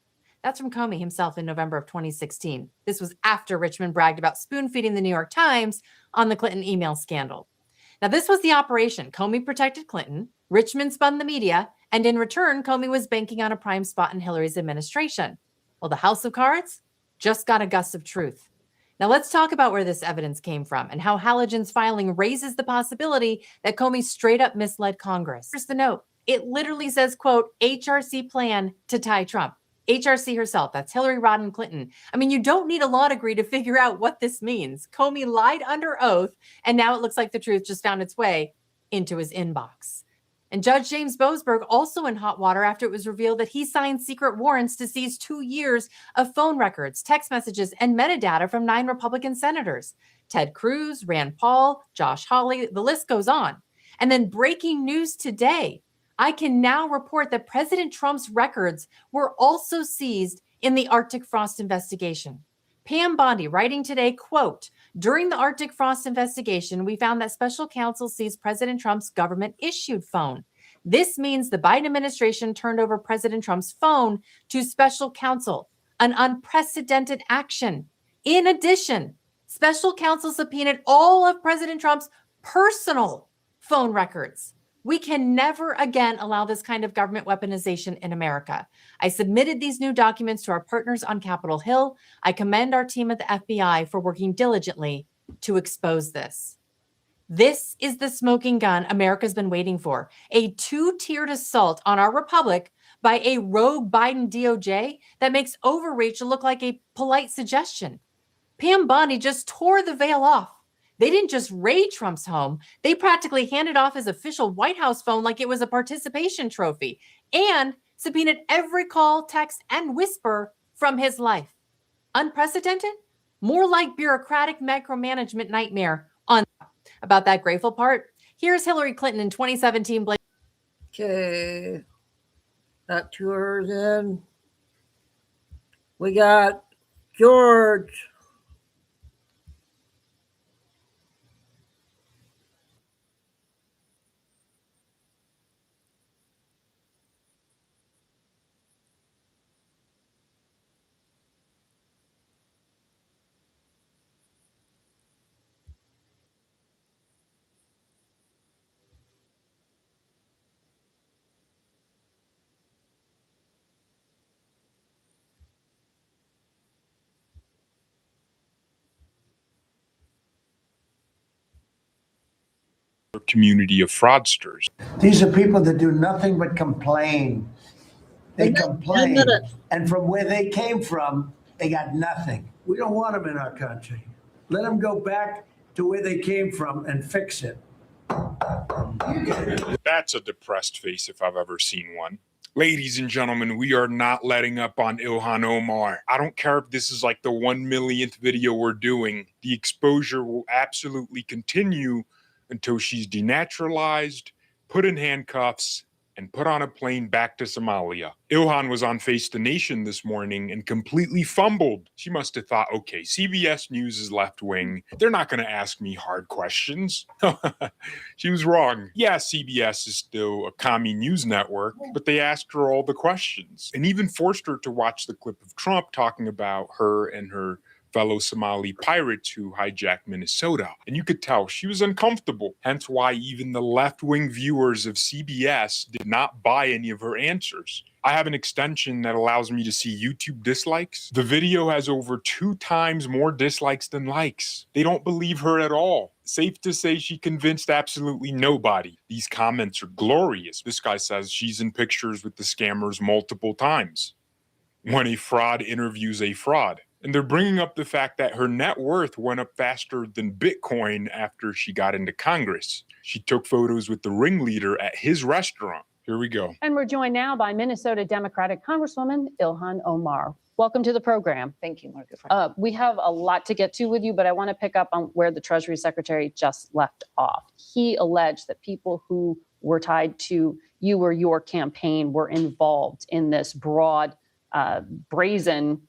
That's from Comey himself in November of 2016. This was after Richmond bragged about spoon-feeding the New York Times on the Clinton email scandal. Now, this was the operation. Comey protected Clinton, Richmond spun the media, and in return, Comey was banking on a prime spot in Hillary's administration. Well, the House of Cards just got a gust of truth. Now, let's talk about where this evidence came from and how Halligan's filing raises the possibility that Comey straight up misled Congress. Here's the note. It literally says, quote, "HRC plan to tie Trump." HRC herself, that's Hillary Rodham Clinton. I mean, you don't need a law degree to figure out what this means. Comey lied under oath, and now it looks like the truth just found its way into his inbox. And Judge James Boasberg also in hot water after it was revealed that he signed secret warrants to seize 2 years of phone records, text messages, and metadata from 9 Republican senators. Ted Cruz, Rand Paul, Josh Hawley, the list goes on. And then breaking news today, I can now report that President Trump's records were also seized in the Arctic Frost investigation. Pam Bondi writing today, quote, during the Arctic Frost investigation, we found that special counsel seized President Trump's government-issued phone. This means the Biden administration turned over President Trump's phone to special counsel, an unprecedented action. In addition, special counsel subpoenaed all of President Trump's personal phone records. We can never again allow this kind of government weaponization in America. I submitted these new documents to our partners on Capitol Hill. I commend our team at the FBI for working diligently to expose this. This is the smoking gun America's been waiting for, a two-tiered assault on our republic by a rogue Biden DOJ that makes overreach look like a polite suggestion. Pam Bondi just tore the veil off. They didn't just raid Trump's home. They practically handed off his official White House phone like it was a participation trophy and subpoenaed every call, text, and whisper from his life. Unprecedented? More like bureaucratic micromanagement nightmare. On about that grateful part, here's Hillary Clinton in 2017. Okay. Got two hours in. We got George. Community of fraudsters. These are people that do nothing but complain. They complain. And from where they came from, they got nothing. We don't want them in our country. Let them go back to where they came from and fix it. That's a depressed face if I've ever seen one. Ladies and gentlemen, we are not letting up on Ilhan Omar. I don't care if this is like the 1 millionth video we're doing. The exposure will absolutely continue until she's denaturalized, put in handcuffs, and put on a plane back to Somalia. Ilhan was on Face the Nation this morning and completely fumbled. She must have thought, okay, CBS News is left-wing. They're not going to ask me hard questions. She was wrong. Yeah, CBS is still a commie news network, but they asked her all the questions and even forced her to watch the clip of Trump talking about her and her fellow Somali pirates who hijacked Minnesota. And you could tell she was uncomfortable. Hence why even the left-wing viewers of CBS did not buy any of her answers. I have an extension that allows me to see YouTube dislikes. The video has over 2 times more dislikes than likes. They don't believe her at all. Safe to say she convinced absolutely nobody. These comments are glorious. This guy says she's in pictures with the scammers multiple times. When a fraud interviews a fraud. And they're bringing up the fact that her net worth went up faster than Bitcoin after she got into Congress. She took photos with the ringleader at his restaurant. Here we go. And we're joined now by Minnesota Democratic Congresswoman Ilhan Omar. Welcome to the program. Thank you, Margaret. We have a lot to get to with you, but I want to pick up on where the Treasury Secretary just left off. He alleged that people who were tied to you or your campaign were involved in this broad, brazen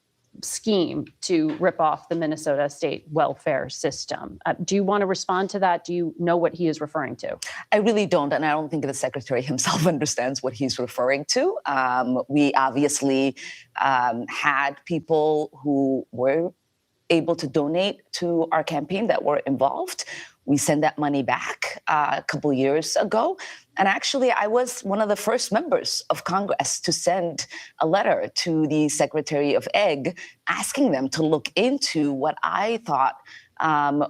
scheme to rip off the Minnesota state welfare system. Do you want to respond to that? Do you know what he is referring to? I really don't, and I don't think the secretary himself understands what he's referring to. We obviously had people who were able to donate to our campaign that were involved. We sent that money back a couple years ago. And actually, I was one of the first members of Congress to send a letter to the Secretary of Ag asking them to look into what I thought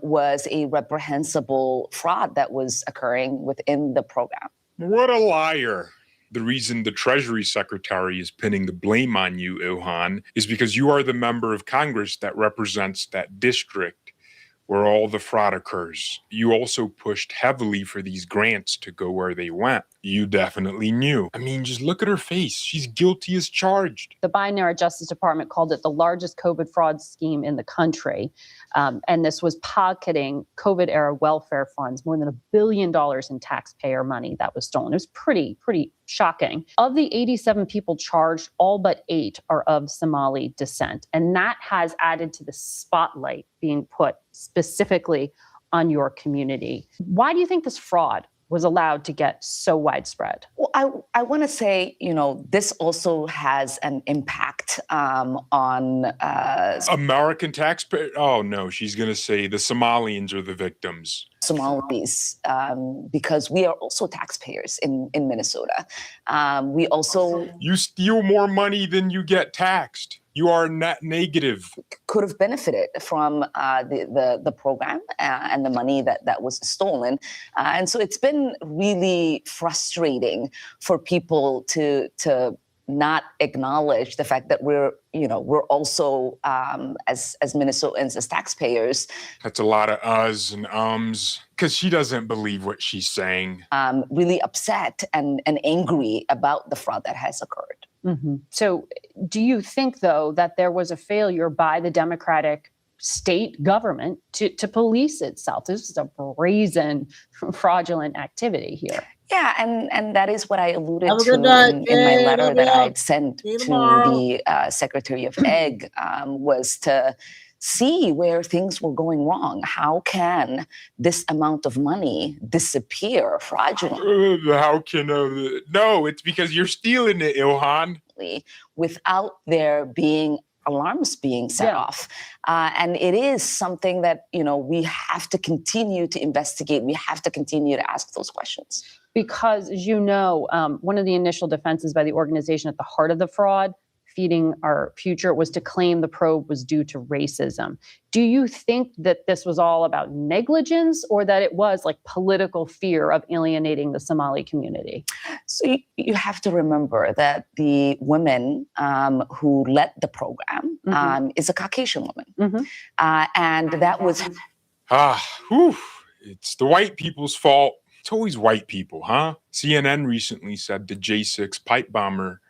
was a reprehensible fraud that was occurring within the program. What a liar. The reason the Treasury Secretary is pinning the blame on you, Ilhan, is because you are the member of Congress that represents that district where all the fraud occurs. You also pushed heavily for these grants to go where they went. You definitely knew. I mean, just look at her face. She's guilty as charged. The Biden-era Justice Department called it the largest COVID fraud scheme in the country. And this was pocketing COVID-era welfare funds, more than $1 billion in taxpayer money that was stolen. It was pretty shocking. Of the 87 people charged, all but 8 are of Somali descent. And that has added to the spotlight being put specifically on your community. Why do you think this fraud was allowed to get so widespread? Well, I want to say, this also has an impact on American taxpayer. Oh no, she's going to say the Somalians are the victims. Somalis, because we are also taxpayers in Minnesota. We also You steal more money than you get taxed. You are net negative. Could have benefited from the program and the money that was stolen. And so it's been really frustrating for people to not acknowledge the fact that we're also as Minnesotans, as taxpayers. That's a lot of uhs and ums, because she doesn't believe what she's saying. Really upset and angry about the fraud that has occurred. Mm-hmm. So do you think, though, that there was a failure by the Democratic state government to police itself? This is a brazen, fraudulent activity here. Yeah, and that is what I alluded Have a to good night, in my Jay. letter Love that ya. I'd sent See you to tomorrow. the Secretary of Ag, was to see where things were going wrong. How can this amount of money disappear fraudulently? How can no? It's because you're stealing it, Ilhan. Without there being alarms being set off. And it is something that, we have to continue to investigate. We have to continue to ask those questions. Because, as you know, one of the initial defenses by the organization at the heart of the fraud, Feeding Our Future, was to claim the probe was due to racism. Do you think that this was all about negligence, or that it was like political fear of alienating the Somali community? So you have to remember that the woman who led the program is a Caucasian woman. And that was... It's the white people's fault. It's always white people, huh? CNN recently said the J6 pipe bomber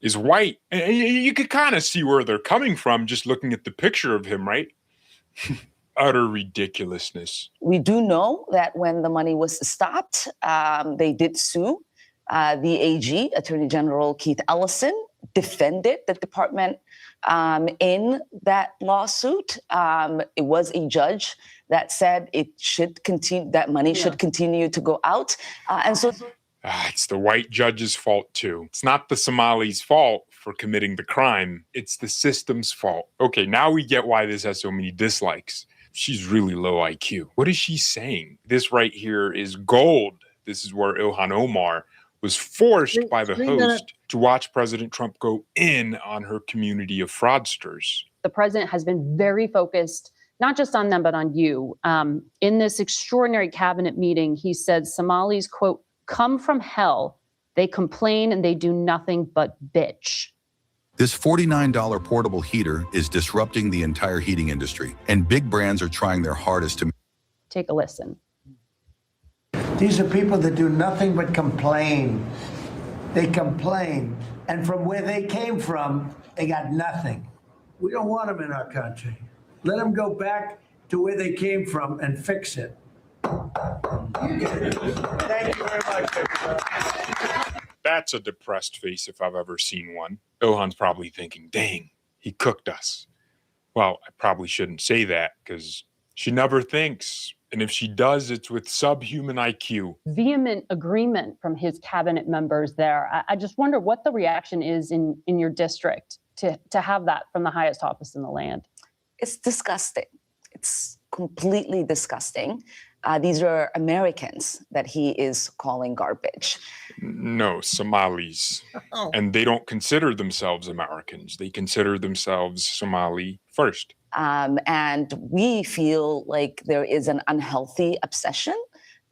is white. And you could kind of see where they're coming from just looking at the picture of him, right? Utter ridiculousness. We do know that when the money was stopped, they did sue. The AG, Attorney General Keith Ellison, defended the department in that lawsuit. It was a judge that said it should continue, that money should continue to go out. And so It's the white judge's fault, too. It's not the Somalis' fault for committing the crime. It's the system's fault. Okay, now we get why this has so many dislikes. She's really low IQ. What is she saying? This right here is gold. This is where Ilhan Omar was forced by the host to watch President Trump go in on her community of fraudsters. The president has been very focused, not just on them, but on you. In this extraordinary cabinet meeting, he said Somalis, quote, come from hell. They complain and they do nothing but bitch. This $49 portable heater is disrupting the entire heating industry, and big brands are trying their hardest to... Take a listen. These are people that do nothing but complain. They complain. And from where they came from, they got nothing. We don't want them in our country. Let them go back to where they came from and fix it. Thank you very much, everybody. That's a depressed face if I've ever seen one. Ilhan's probably thinking, dang, he cooked us. Well, I probably shouldn't say that because she never thinks. And if she does, it's with subhuman IQ. Vehement agreement from his cabinet members there. I just wonder what the reaction is in your district to have that from the highest office in the land. it's disgusting. It's completely disgusting. These are Americans that he is calling garbage. No, Somalis. Oh. And they don't consider themselves Americans. They consider themselves Somali first. And we feel like there is an unhealthy obsession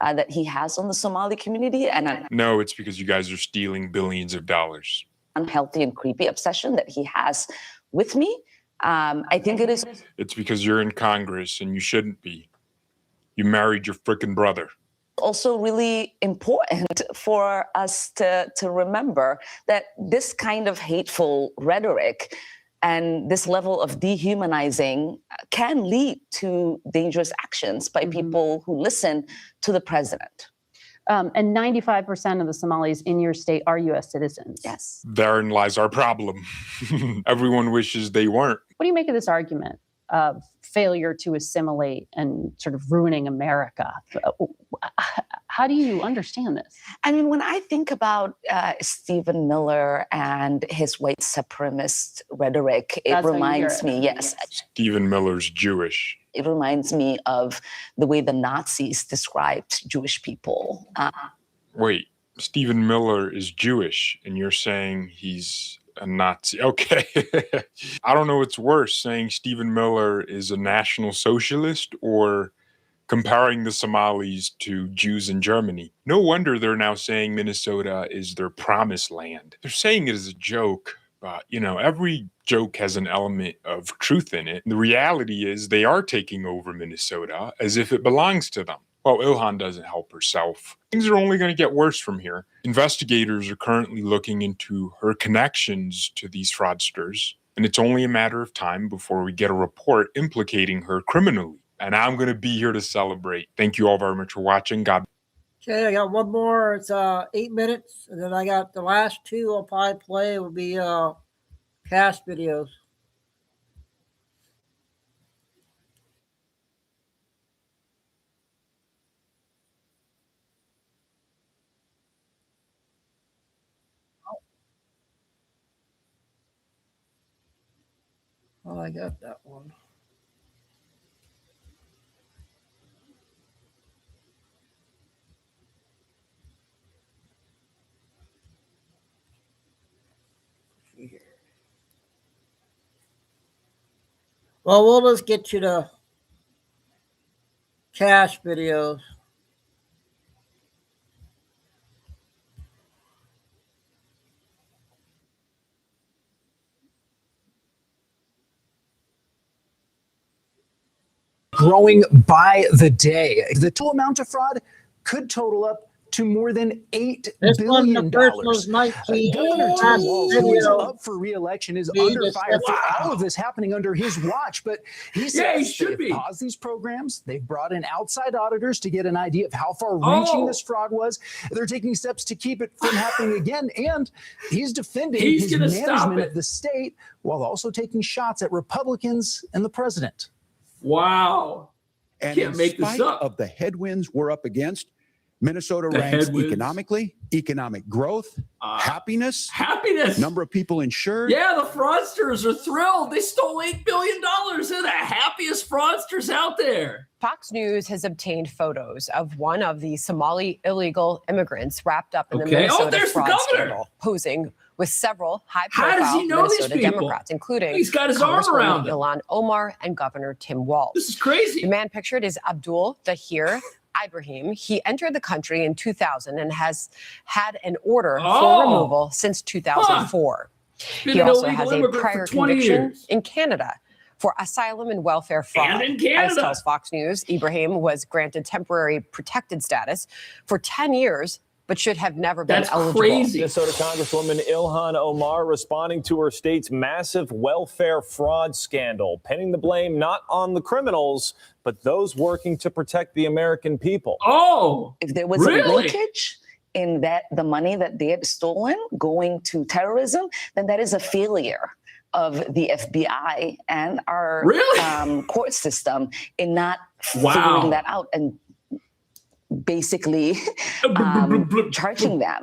that he has on the Somali community. And No, it's because you guys are stealing billions of dollars. unhealthy and creepy obsession that he has with me. I think it is. It's because you're in Congress and you shouldn't be. You married your frickin' brother. Also really important for us to remember that this kind of hateful rhetoric and this level of dehumanizing can lead to dangerous actions by people who listen to the president. And 95% of the Somalis in your state are U.S. citizens. Yes. Therein lies our problem. Everyone wishes they weren't. What do you make of this argument of failure to assimilate and sort of ruining America? How do you understand this? I mean, when I think about Stephen Miller and his white supremacist rhetoric, it reminds me, yes. Stephen Miller's Jewish. It reminds me of the way the Nazis described Jewish people. Wait, Stephen Miller is Jewish, and you're saying he's a Nazi? Okay. I don't know what's worse, saying Stephen Miller is a National Socialist or comparing the Somalis to Jews in Germany. No wonder they're now saying Minnesota is their promised land. They're saying it as a joke, but every joke has an element of truth in it. And the reality is they are taking over Minnesota as if it belongs to them. Well, Ilhan doesn't help herself. Things are only going to get worse from here. Investigators are currently looking into her connections to these fraudsters, and it's only a matter of time before we get a report implicating her criminally. And I'm going to be here to celebrate. Thank you all very much for watching. God. Okay, I got one more. It's 8 minutes, and then I got the last two I'll probably play will be cast videos. Oh, I got that one. Well, we'll just get you the cash videos. Growing by the day. The total amount of fraud could total up to more than $8 billion. Governor Tim Walz, who is up for re-election, is under fire for all of this happening under his watch. But he says they've paused these programs. They've brought in outside auditors to get an idea of how far-reaching this fraud was. They're taking steps to keep it from happening again. And he's defending his management of the state while also taking shots at Republicans and the president. Wow. And in spite of the headwinds we're up against, Minnesota ranks economically, economic growth, happiness, number of people insured. Yeah, the fraudsters are thrilled. They stole $8 billion. They're the happiest fraudsters out there. Fox News has obtained photos of one of the Somali illegal immigrants wrapped up in the Minnesota fraud scandal, posing with several high-profile Minnesota Democrats, including he's got his arm around Ilhan Omar and Governor Tim Walz. This is crazy. The man pictured is Abdul Dahir Ibrahim. He entered the country in 2000 and has had an order for removal since 2004. He also has a prior conviction in Canada for asylum and welfare fraud. As tells Fox News, Ibrahim was granted temporary protected status for 10 years, but should have never been eligible. Crazy. Minnesota Congresswoman Ilhan Omar responding to her state's massive welfare fraud scandal, pinning the blame not on the criminals, but those working to protect the American people. Oh, if there was a linkage in that the money that they had stolen going to terrorism, then that is a failure of the FBI and our court system in not figuring that out and basically charging them.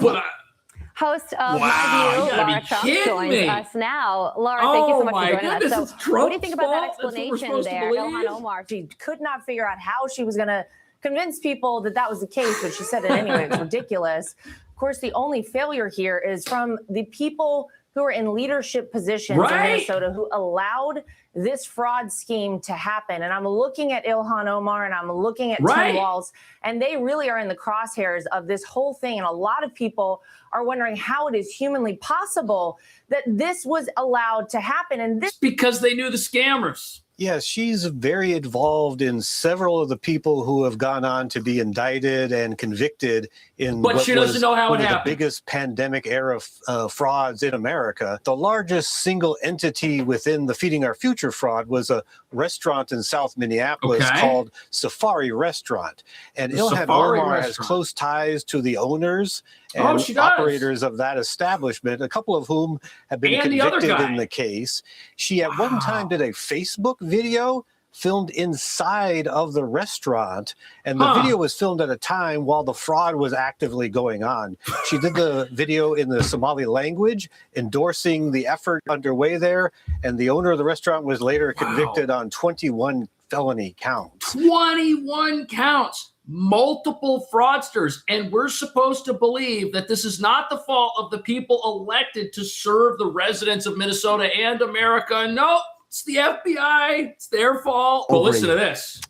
Host of My View, Laura Trump, joins us now. Laura, thank you so much for joining us. So, what do you think about that explanation there? Ilhan Omar, she could not figure out how she was going to convince people that that was the case, but she said it anyway. It's ridiculous. Of course, the only failure here is from the people who are in leadership positions in Minnesota who allowed this fraud scheme to happen. And I'm looking at Ilhan Omar and I'm looking at Tim Walz, and they really are in the crosshairs of this whole thing. And a lot of people are wondering how it is humanly possible that this was allowed to happen. And this because they knew the scammers. Yes, she's very involved in several of the people who have gone on to be indicted and convicted in But she doesn't know how it one of happened. the biggest pandemic era frauds in America. The largest single entity within the Feeding Our Future fraud was a restaurant in South Minneapolis called Safari Restaurant. And The Ilhan Safari Omar has Restaurant. close ties to the owners Oh, and she does. operators of that establishment, a couple of whom have been And the other convicted guy. in the case. She at one time did a Facebook video filmed inside of the restaurant, and the video was filmed at a time while the fraud was actively going on. She did the video in the Somali language, endorsing the effort underway there, and the owner of the restaurant was later convicted on 21 felony counts. 21 counts, multiple fraudsters. And we're supposed to believe that this is not the fault of the people elected to serve the residents of Minnesota and America. No, it's the FBI. It's their fault. But listen to this.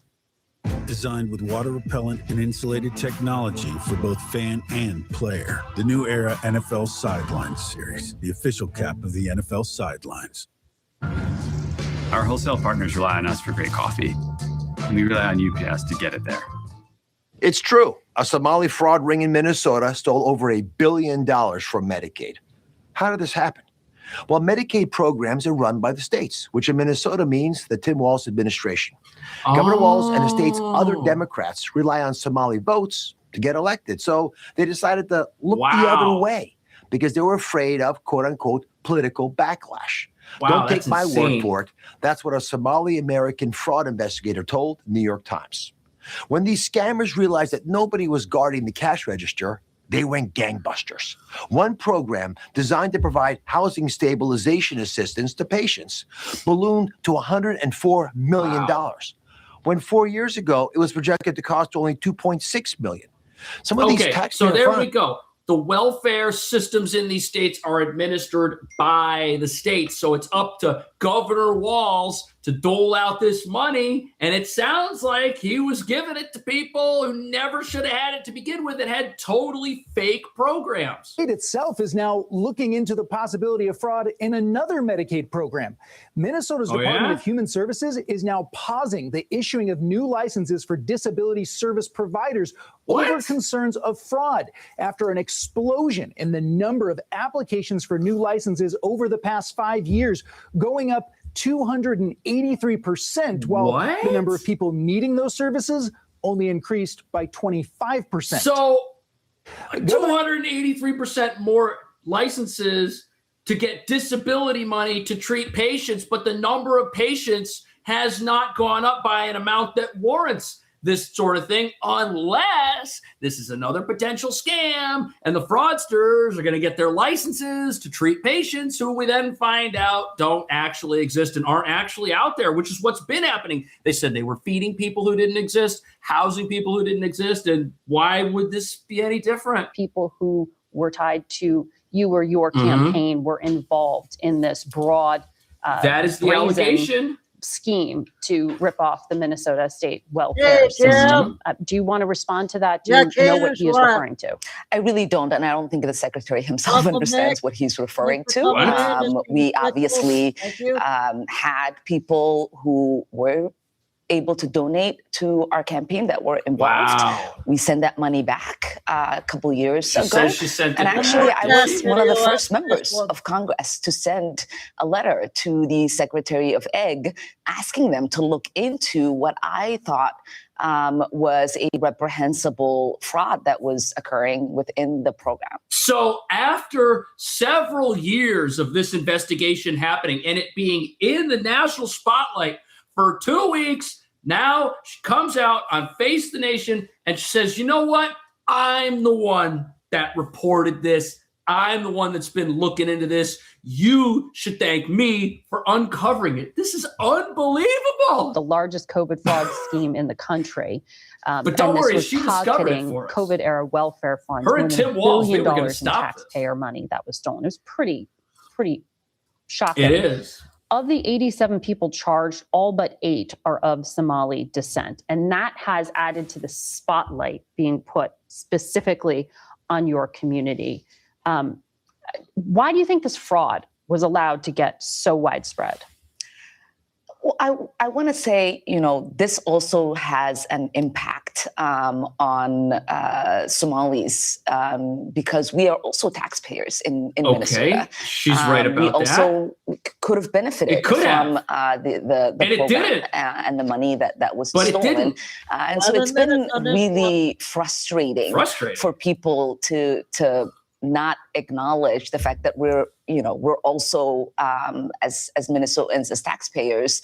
Designed with water repellent and insulated technology for both fan and player. The new era NFL Sidelines series, the official cap of the NFL Sidelines. Our wholesale partners rely on us for great coffee, and we rely on UPS to get it there. It's true. A Somali fraud ring in Minnesota stole over $1 billion from Medicaid. How did this happen? Well, Medicaid programs are run by the states, which in Minnesota means the Tim Walz administration. Governor Walz and the state's other Democrats rely on Somali votes to get elected. So they decided to look the other way because they were afraid of, quote unquote, political backlash. Don't take my word for it. That's what a Somali American fraud investigator told the New York Times. When these scammers realized that nobody was guarding the cash register, they went gangbusters. One program designed to provide housing stabilization assistance to patients ballooned to $104 million. When 4 years ago, it was projected to cost only $2.6 million. Some of these taxpayer so there funds- we go. The welfare systems in these states are administered by the states. So it's up to Governor Walz to dole out this money. And it sounds like he was giving it to people who never should have had it to begin with. It had totally fake programs. It itself is now looking into the possibility of fraud in another Medicaid program. Minnesota's Department of Human Services is now pausing the issuing of new licenses for disability service providers over concerns of fraud after an explosion in the number of applications for new licenses over the past 5 years, going up 283%, while the number of people needing those services only increased by 25%. So 283% more licenses to get disability money to treat patients, but the number of patients has not gone up by an amount that warrants this sort of thing, unless this is another potential scam and the fraudsters are going to get their licenses to treat patients who we then find out don't actually exist and aren't actually out there, which is what's been happening. They said they were feeding people who didn't exist, housing people who didn't exist, and why would this be any different? People who were tied to you or your campaign were involved in this broad that is the brazen allegation scheme to rip off the Minnesota state welfare system. Do you want to respond to that? Do you know what he is referring to? I really don't, and I don't think the secretary himself understands what he's referring to. We obviously had people who were able to donate to our campaign that were involved. We send that money back a couple years ago. And actually, I was one of the first members of Congress to send a letter to the Secretary of Ag asking them to look into what I thought was a reprehensible fraud that was occurring within the program. So after several years of this investigation happening and it being in the national spotlight for 2 weeks, now she comes out on Face the Nation and she says, you know what? I'm the one that reported this. I'm the one that's been looking into this. You should thank me for uncovering it. This is unbelievable. The largest COVID fraud scheme in the country. But don't worry, she discovered it for us. COVID-era welfare funds. Her and Tim Walz, they were going to stop in taxpayer money that was stolen. It was pretty shocking. It is. Of the 87 people charged, all but 8 are of Somali descent. And that has added to the spotlight being put specifically on your community. Why do you think this fraud was allowed to get so widespread? Well, I want to say, this also has an impact on Somalis because we are also taxpayers in Minnesota. She's right about we also could have benefited from the program and the money that was stolen. And so it's been really frustrating for people to not acknowledge the fact that we're also as Minnesotans, as taxpayers,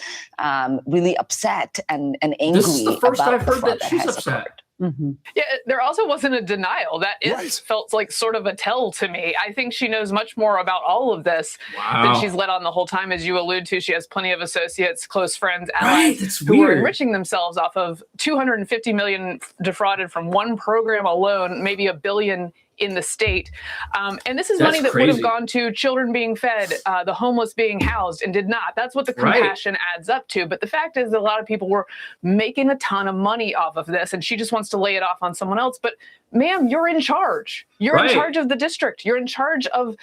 really upset and angry. This is the first about I've heard that she's has upset. occurred. Mm-hmm. Yeah, there also wasn't a denial. That felt like sort of a tell to me. I think she knows much more about all of this than she's let on the whole time. As you allude to, she has plenty of associates, close friends, allies who are enriching themselves off of $250 million defrauded from one program alone, maybe $1 billion in the state. And this is money that would have gone to children being fed, the homeless being housed, and did not. That's what the compassion adds up to. But the fact is that a lot of people were making a ton of money off of this, and she just wants to lay it off on someone else. But ma'am, you're in charge. You're in charge of the district. You're in charge of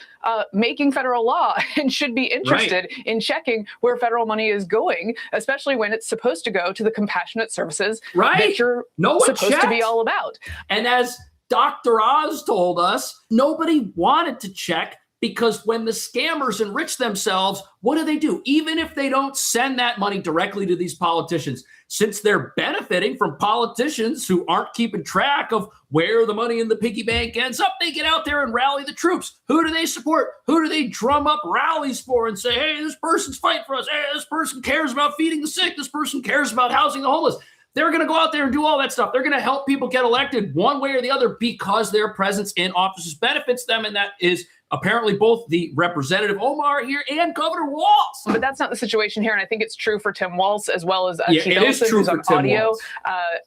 making federal law and should be interested in checking where federal money is going, especially when it's supposed to go to the compassionate services that you're supposed to be all about. And as Dr. Oz told us, nobody wanted to check because when the scammers enrich themselves, what do? Even if they don't send that money directly to these politicians, since they're benefiting from politicians who aren't keeping track of where the money in the piggy bank ends up, they get out there and rally the troops. Who do they support? Who do they drum up rallies for and say, hey, this person's fighting for us. Hey, this person cares about feeding the sick. This person cares about housing the homeless. They're going to go out there and do all that stuff. They're going to help people get elected one way or the other because their presence in offices benefits them. And that is apparently both the Representative Omar here and Governor Walz. But that's not the situation here. And I think it's true for Tim Walz as well as Keith Ellison, who's on Tim audio, Walz.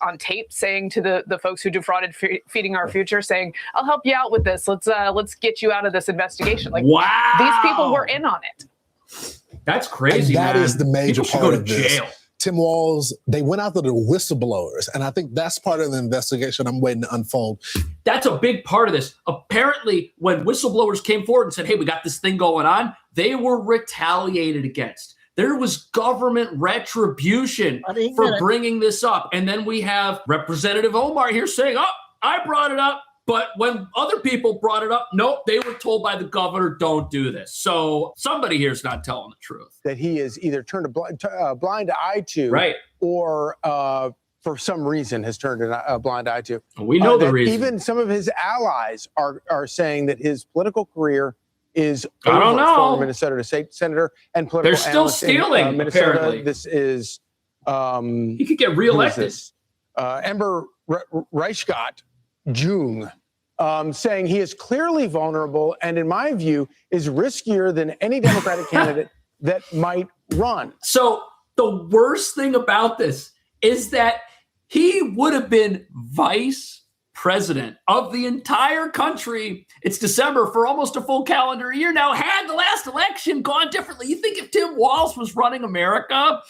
on tape, saying to the folks who defrauded Feeding Our Future, saying, I'll help you out with this. Let's get you out of this investigation. Like, these people were in on it. That's crazy, and that man. is the major People should part go to of this. jail. Tim Walz, they went after the whistleblowers, and I think that's part of the investigation I'm waiting to unfold. That's a big part of this. Apparently, when whistleblowers came forward and said, hey, we got this thing going on, they were retaliated against. There was government retribution for bringing this up. And then we have Representative Omar here saying, oh, I brought it up. But when other people brought it up, nope, they were told by the governor, don't do this. So somebody here is not telling the truth. That he is either turned a blind eye to, or for some reason has turned a blind eye to. We know the reason. Even some of his allies are saying that his political career is I don't over know. for Minnesota state senator and political They're still analyst in, stealing, Minnesota. apparently. This is he could get reelected. Ember Reichgott Jung, saying he is clearly vulnerable and, in my view, is riskier than any Democratic candidate that might run. So the worst thing about this is that he would have been vice president of the entire country. It's December for almost a full calendar year now. Had the last election gone differently, you think if Tim Walz was running America,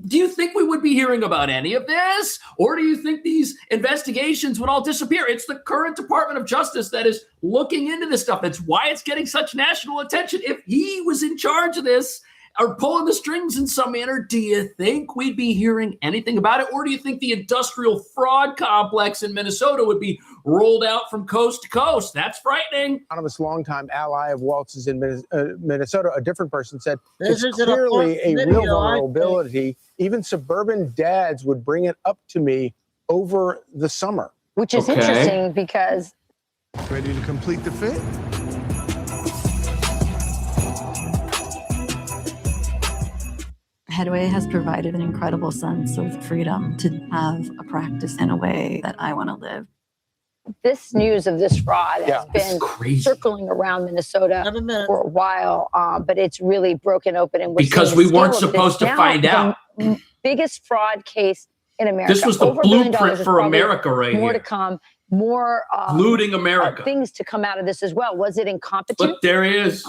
do you think we would be hearing about any of this? Or do you think these investigations would all disappear? It's the current Department of Justice that is looking into this stuff. That's why it's getting such national attention. If he was in charge of this or pulling the strings in some manner, do you think we'd be hearing anything about it? Or do you think the industrial fraud complex in Minnesota would be rolled out from coast to coast? That's frightening. Anonymous longtime ally of Waltz's in Minnesota, a different person said, This it's is an clearly a important real video, I vulnerability. Even suburban dads would bring it up to me over the summer. Which is interesting because... Ready to complete the fit? Headway has provided an incredible sense of freedom to have a practice in a way that I want to live. This news of this fraud has been circling around Minnesota for a while, but it's really broken open. And because we weren't supposed to find out. The biggest fraud case in America. This was the Over $1 billion blueprint is for probably America right more here. to come, more Looting America. things to come out of this as well. Was it incompetent? But there he is.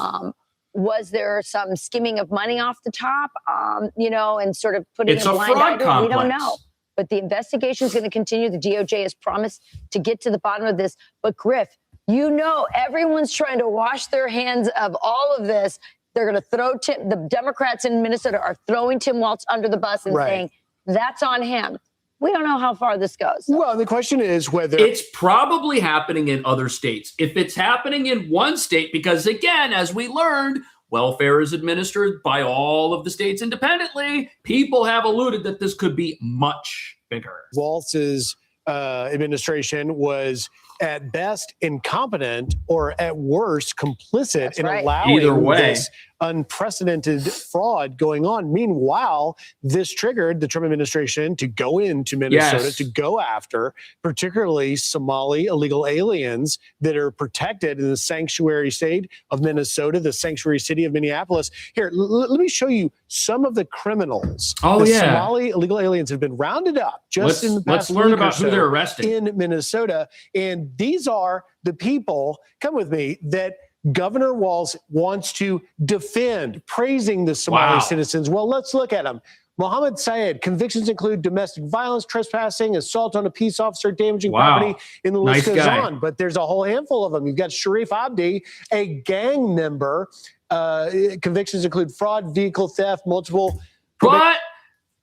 Was there some skimming of money off the top, and sort of putting It's in a a blind fraud eye to it? We don't complex. know. But the investigation is going to continue. The DOJ has promised to get to the bottom of this. But Griff, everyone's trying to wash their hands of all of this. They're going to throw the Democrats in Minnesota are throwing Tim Walz under the bus and saying that's on him. We don't know how far this goes. Well, the question is whether it's probably happening in other states. If it's happening in one state, because again, as we learned, welfare is administered by all of the states independently. People have alluded that this could be much bigger. Walz's administration was at best incompetent or at worst complicit in allowing this unprecedented fraud going on. Meanwhile, this triggered the Trump administration to go into Minnesota to go after particularly Somali illegal aliens that are protected in the sanctuary state of Minnesota, the sanctuary city of Minneapolis. Here, let me show you some of the criminals. Somali illegal aliens have been rounded up just in the past Let's learn week or about who so they're arresting in Minnesota. And these are the people, come with me, that Governor Walz wants to defend, praising the Somali citizens. Well, let's look at them. Mohammed Syed, convictions include domestic violence, trespassing, assault on a peace officer, damaging property, and the list goes on. But there's a whole handful of them. You've got Sharif Abdi, a gang member. Convictions include fraud, vehicle theft, multiple. But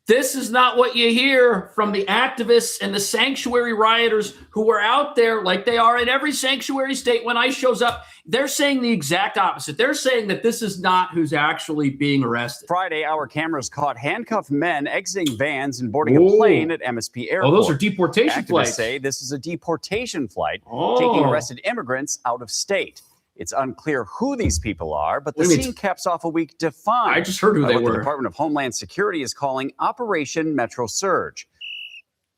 this is not what you hear from the activists and the sanctuary rioters who are out there like they are in every sanctuary state when ICE shows up. They're saying the exact opposite. They're saying that this is not who's actually being arrested. Friday, our cameras caught handcuffed men exiting vans and boarding a plane at MSP Airport. Oh, those are deportation Activists flights. say this is a deportation flight taking arrested immigrants out of state. It's unclear who these people are, but the scene caps off a week defined. I just heard who by they what were. The Department of Homeland Security is calling Operation Metro Surge.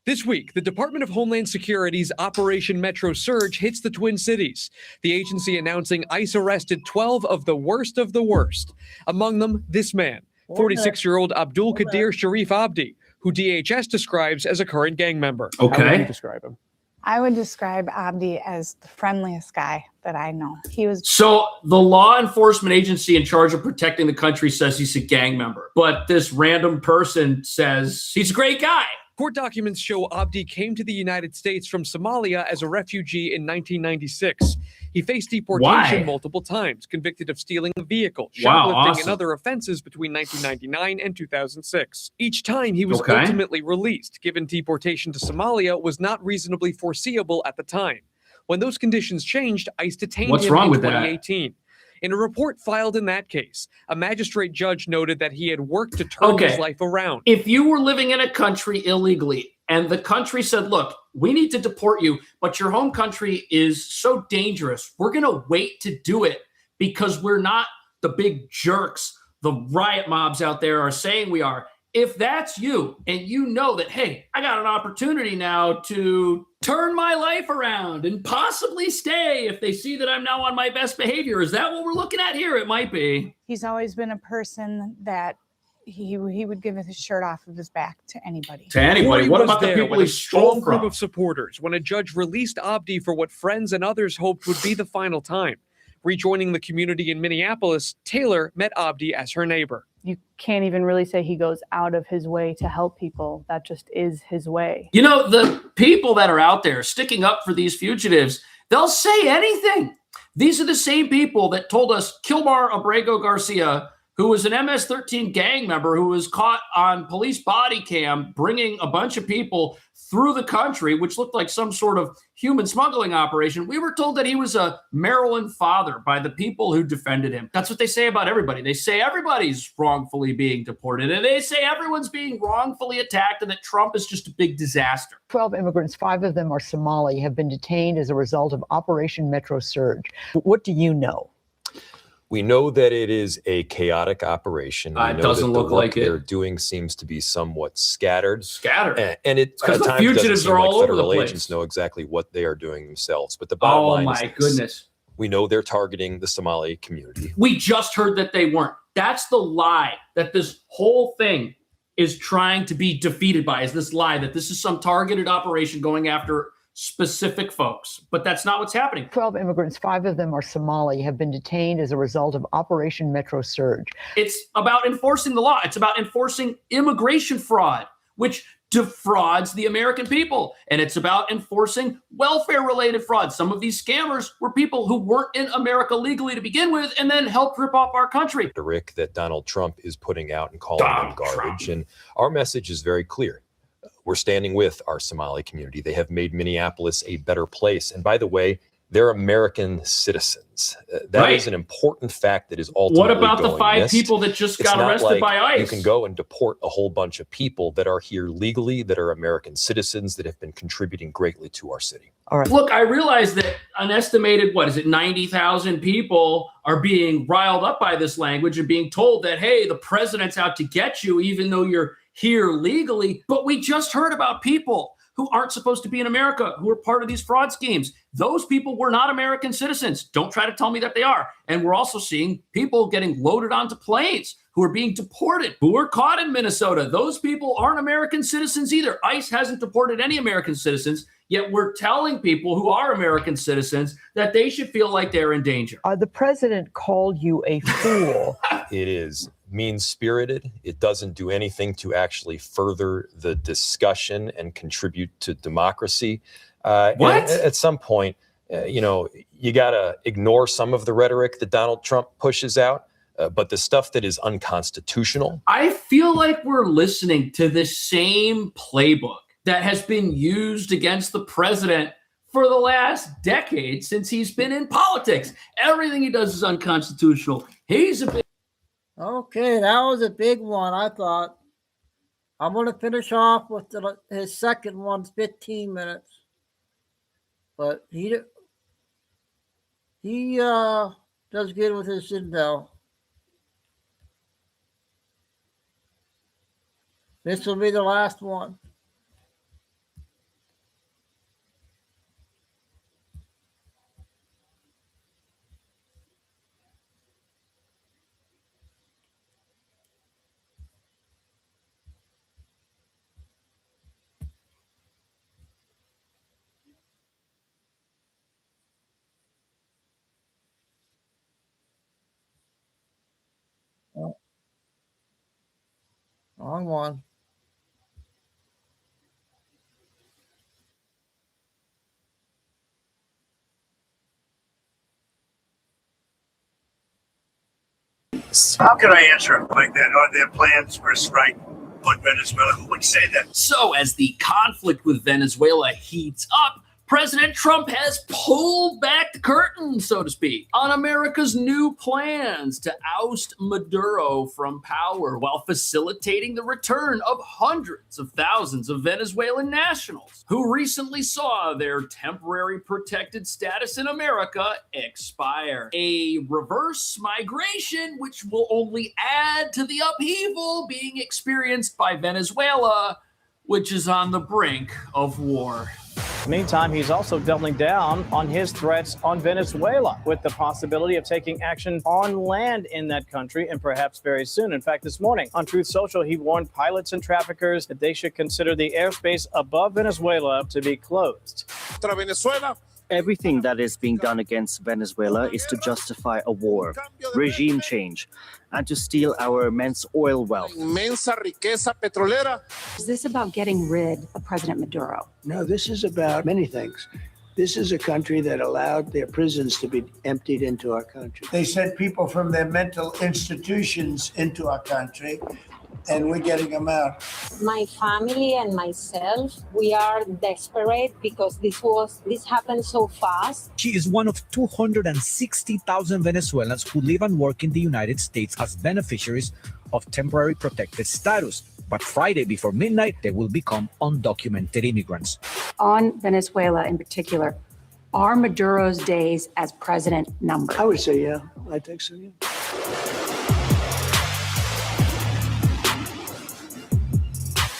This week, the Department of Homeland Security's Operation Metro Surge hits the Twin Cities. The agency announcing ICE arrested 12 of the worst of the worst. Among them, this man, 46-year-old Abdul Qadir Sharif Abdi, who DHS describes as a current gang member. Okay. How would you describe him? I would describe Abdi as the friendliest guy that I know. He was So the law enforcement agency in charge of protecting the country says he's a gang member, but this random person says he's a great guy. Court documents show Abdi came to the United States from Somalia as a refugee in 1996. He faced deportation multiple times, convicted of stealing a vehicle, shoplifting, and other offenses between 1999 and 2006. Each time he was ultimately released, given deportation to Somalia was not reasonably foreseeable at the time. When those conditions changed, ICE detained him in 2018. In a report filed in that case, a magistrate judge noted that he had worked to turn his life around. If you were living in a country illegally and the country said, look, we need to deport you, but your home country is so dangerous, we're going to wait to do it because we're not the big jerks the riot mobs out there are saying we are. If that's you and you know that, hey, I got an opportunity now to turn my life around and possibly stay if they see that I'm now on my best behavior. Is that what we're looking at here? It might be. He's always been a person that he would give his shirt off of his back to anybody. To anybody. What about the people he stole group from? of supporters when a judge released Abdi for what friends and others hoped would be the final time. Rejoining the community in Minneapolis, Taylor met Abdi as her neighbor. You can't even really say he goes out of his way to help people. That just is his way. You know, the people that are out there sticking up for these fugitives, they'll say anything. These are the same people that told us Kilmar Abrego Garcia, who was an MS-13 gang member who was caught on police body cam bringing a bunch of people through the country, which looked like some sort of human smuggling operation. We were told that he was a Maryland father by the people who defended him. That's what they say about everybody. They say everybody's wrongfully being deported, and they say everyone's being wrongfully attacked and that Trump is just a big disaster. 12 immigrants, 5 of them are Somali, have been detained as a result of Operation Metro Surge. What do you know? We know that it is a chaotic operation. We It know doesn't that the look work like it. they're doing seems to be somewhat scattered. And it Because at the times fugitives doesn't seem are like all over the federal place. agents know exactly what they are doing themselves. But the bottom Oh line my is this. goodness. We know they're targeting the Somali community. We just heard that they weren't. That's the lie that this whole thing is trying to be defeated by, is this lie that this is some targeted operation going after specific folks. But that's not what's happening. 12 immigrants, 5 of them are Somali, have been detained as a result of Operation Metro Surge. It's about enforcing the law. It's about enforcing immigration fraud, which defrauds the American people. And it's about enforcing welfare-related fraud. Some of these scammers were people who weren't in America legally to begin with and then helped rip off our country. Rhetoric that Donald Trump is putting out and calling them garbage. And our message is very clear. We're standing with our Somali community. They have made Minneapolis a better place. And by the way, they're American citizens. That is an important fact that is ultimately What about the 5 missed. people that just It's got not arrested like by ICE? You can go and deport a whole bunch of people that are here legally, that are American citizens, that have been contributing greatly to our city. All right. Look, I realize that an estimated, 90,000 people are being riled up by this language and being told that, hey, the president's out to get you, even though you're here legally. But we just heard about people who aren't supposed to be in America, who are part of these fraud schemes. Those people were not American citizens. Don't try to tell me that they are. And we're also seeing people getting loaded onto planes who are being deported, who were caught in Minnesota. Those people aren't American citizens either. ICE hasn't deported any American citizens, yet we're telling people who are American citizens that they should feel like they're in danger. The president called you a fool. It is mean-spirited. It doesn't do anything to actually further the discussion and contribute to democracy. At some point, you got to ignore some of the rhetoric that Donald Trump pushes out, but the stuff that is unconstitutional. I feel like we're listening to the same playbook that has been used against the president for the last decade since he's been in politics. Everything he does is unconstitutional. He's a big... Okay, that was a big one, I thought. I'm going to finish off with his second one, 15 minutes. But he does good with his intel. This will be the last one. Wrong one. How can I answer like that? Are their plans were strike on Venezuela? Who would say that? So as the conflict with Venezuela heats up, President Trump has pulled back the curtain, so to speak, on America's new plans to oust Maduro from power while facilitating the return of hundreds of thousands of Venezuelan nationals who recently saw their temporary protected status in America expire. A reverse migration which will only add to the upheaval being experienced by Venezuela, which is on the brink of war. Meantime, he's also doubling down on his threats on Venezuela, with the possibility of taking action on land in that country and perhaps very soon. In fact, this morning on Truth Social, he warned pilots and traffickers that they should consider the airspace above Venezuela to be closed. Everything that is being done against Venezuela is to justify a war, regime change, and to steal our immense oil wealth. Is this about getting rid of President Maduro? No, this is about many things. This is a country that allowed their prisons to be emptied into our country. They sent people from their mental institutions into our country, and we're getting them out. My family and myself, we are desperate because this happened so fast. She is one of 260,000 Venezuelans who live and work in the United States as beneficiaries of temporary protected status. But Friday before midnight, they will become undocumented immigrants. On Venezuela in particular, are Maduro's days as president numbered? I would say, yeah. I think so, yeah.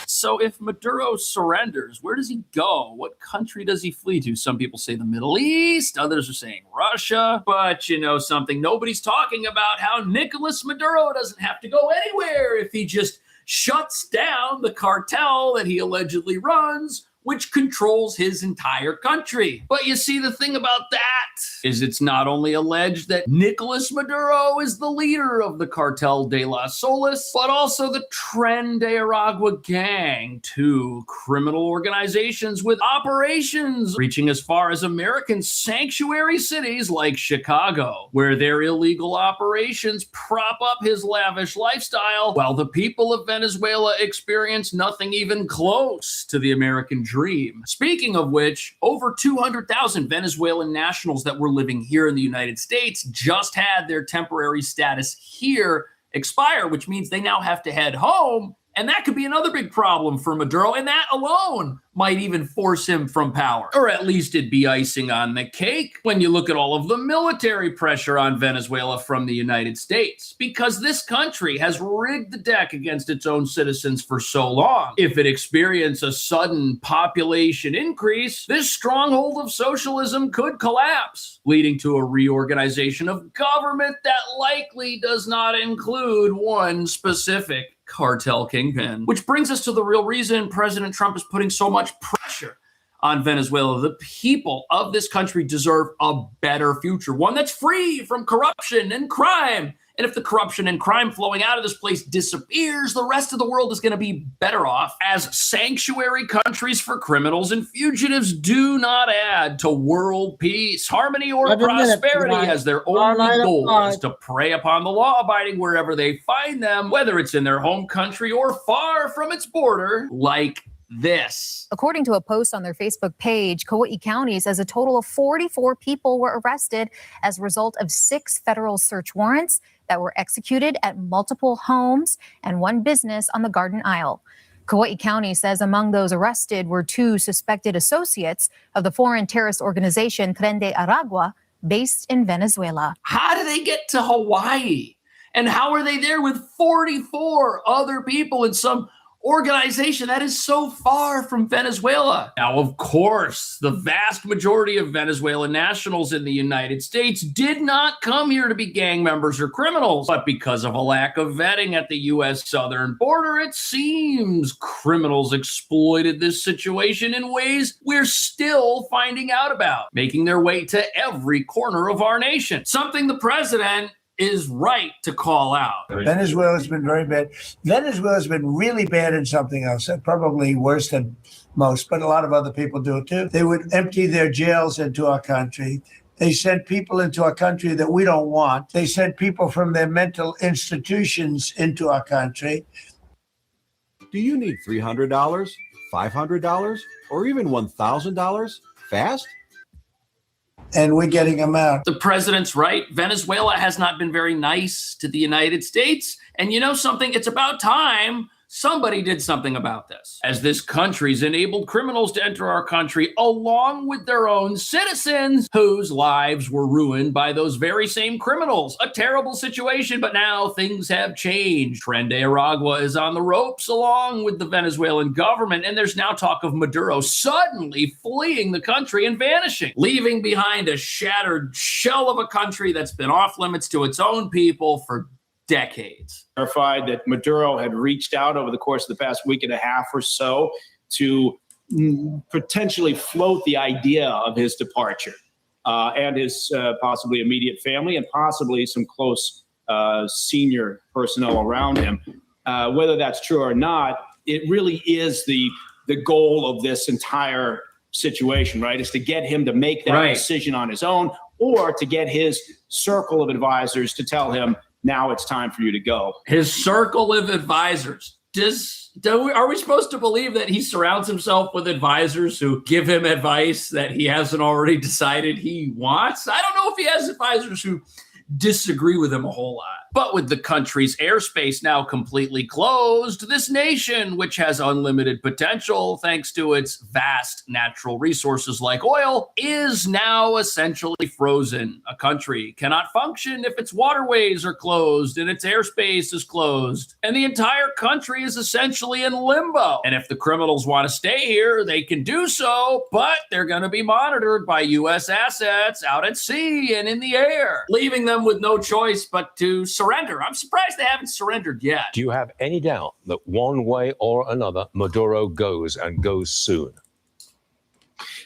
So if Maduro surrenders, where does he go? What country does he flee to? Some people say the Middle East. Others are saying Russia. But you know something? Nobody's talking about how Nicolas Maduro doesn't have to go anywhere if he just shuts down the cartel that he allegedly runs which controls his entire country. But you see, the thing about that is it's not only alleged that Nicolas Maduro is the leader of the Cartel de las Solas, but also the Tren de Aragua gang, two criminal organizations with operations reaching as far as American sanctuary cities like Chicago, where their illegal operations prop up his lavish lifestyle, while the people of Venezuela experience nothing even close to the American dream. Speaking of which, over 200,000 Venezuelan nationals that were living here in the United States just had their temporary status here expire, which means they now have to head home. And that could be another big problem for Maduro, and that alone might even force him from power. Or at least it'd be icing on the cake when you look at all of the military pressure on Venezuela from the United States, because this country has rigged the deck against its own citizens for so long. If it experiences a sudden population increase, this stronghold of socialism could collapse, leading to a reorganization of government that likely does not include one specific cartel kingpin. Which brings us to the real reason President Trump is putting so much pressure on Venezuela. The people of this country deserve a better future, one that's free from corruption and crime. And if the corruption and crime flowing out of this place disappears, the rest of the world is going to be better off, as sanctuary countries for criminals and fugitives do not add to world peace, harmony, or prosperity, as their only goal is to prey upon the law-abiding wherever they find them, whether it's in their home country or far from its border, like this. According to a post on their Facebook page, Kauai County says a total of 44 people were arrested as a result of 6 federal search warrants that were executed at multiple homes and one business on the Garden Isle. Kauai County says among those arrested were 2 suspected associates of the foreign terrorist organization Tren de Aragua, based in Venezuela. How did they get to Hawaii? And how are they there with 44 other people in some organization that is so far from Venezuela? Now, of course, the vast majority of Venezuelan nationals in the United States did not come here to be gang members or criminals, but because of a lack of vetting at the U.S. southern border, it seems criminals exploited this situation in ways we're still finding out about, making their way to every corner of our nation. Something the president is right to call out. Venezuela's been very bad. Venezuela's been really bad in something else, probably worse than most, but a lot of other people do it too. They would empty their jails into our country. They sent people into our country that we don't want. They sent people from their mental institutions into our country. Do you need $300, $500, or even $1,000 fast? And we're getting them out. The president's right. Venezuela has not been very nice to the United States. And you know something? It's about time somebody did something about this, as this country's enabled criminals to enter our country along with their own citizens whose lives were ruined by those very same criminals. A terrible situation, but now things have changed. Tren de Aragua is on the ropes along with the Venezuelan government, and there's now talk of Maduro suddenly fleeing the country and vanishing, leaving behind a shattered shell of a country that's been off limits to its own people for decades. Verified that Maduro had reached out over the course of the past week and a half or so to potentially float the idea of his departure and his possibly immediate family and possibly some close senior personnel around him. Whether that's true or not, it really is the goal of this entire situation, right? Is to get him to make that decision on his own, or to get his circle of advisors to tell him, now it's time for you to go. His circle of advisors. Are we supposed to believe that he surrounds himself with advisors who give him advice that he hasn't already decided he wants? I don't know if he has advisors who disagree with him a whole lot. But with the country's airspace now completely closed, this nation, which has unlimited potential thanks to its vast natural resources like oil, is now essentially frozen. A country cannot function if its waterways are closed and its airspace is closed. And the entire country is essentially in limbo. And if the criminals want to stay here, they can do so, but they're going to be monitored by U.S. assets out at sea and in the air, leaving them with no choice but to surrender. I'm surprised they haven't surrendered yet. Do you have any doubt that one way or another, Maduro goes and goes soon?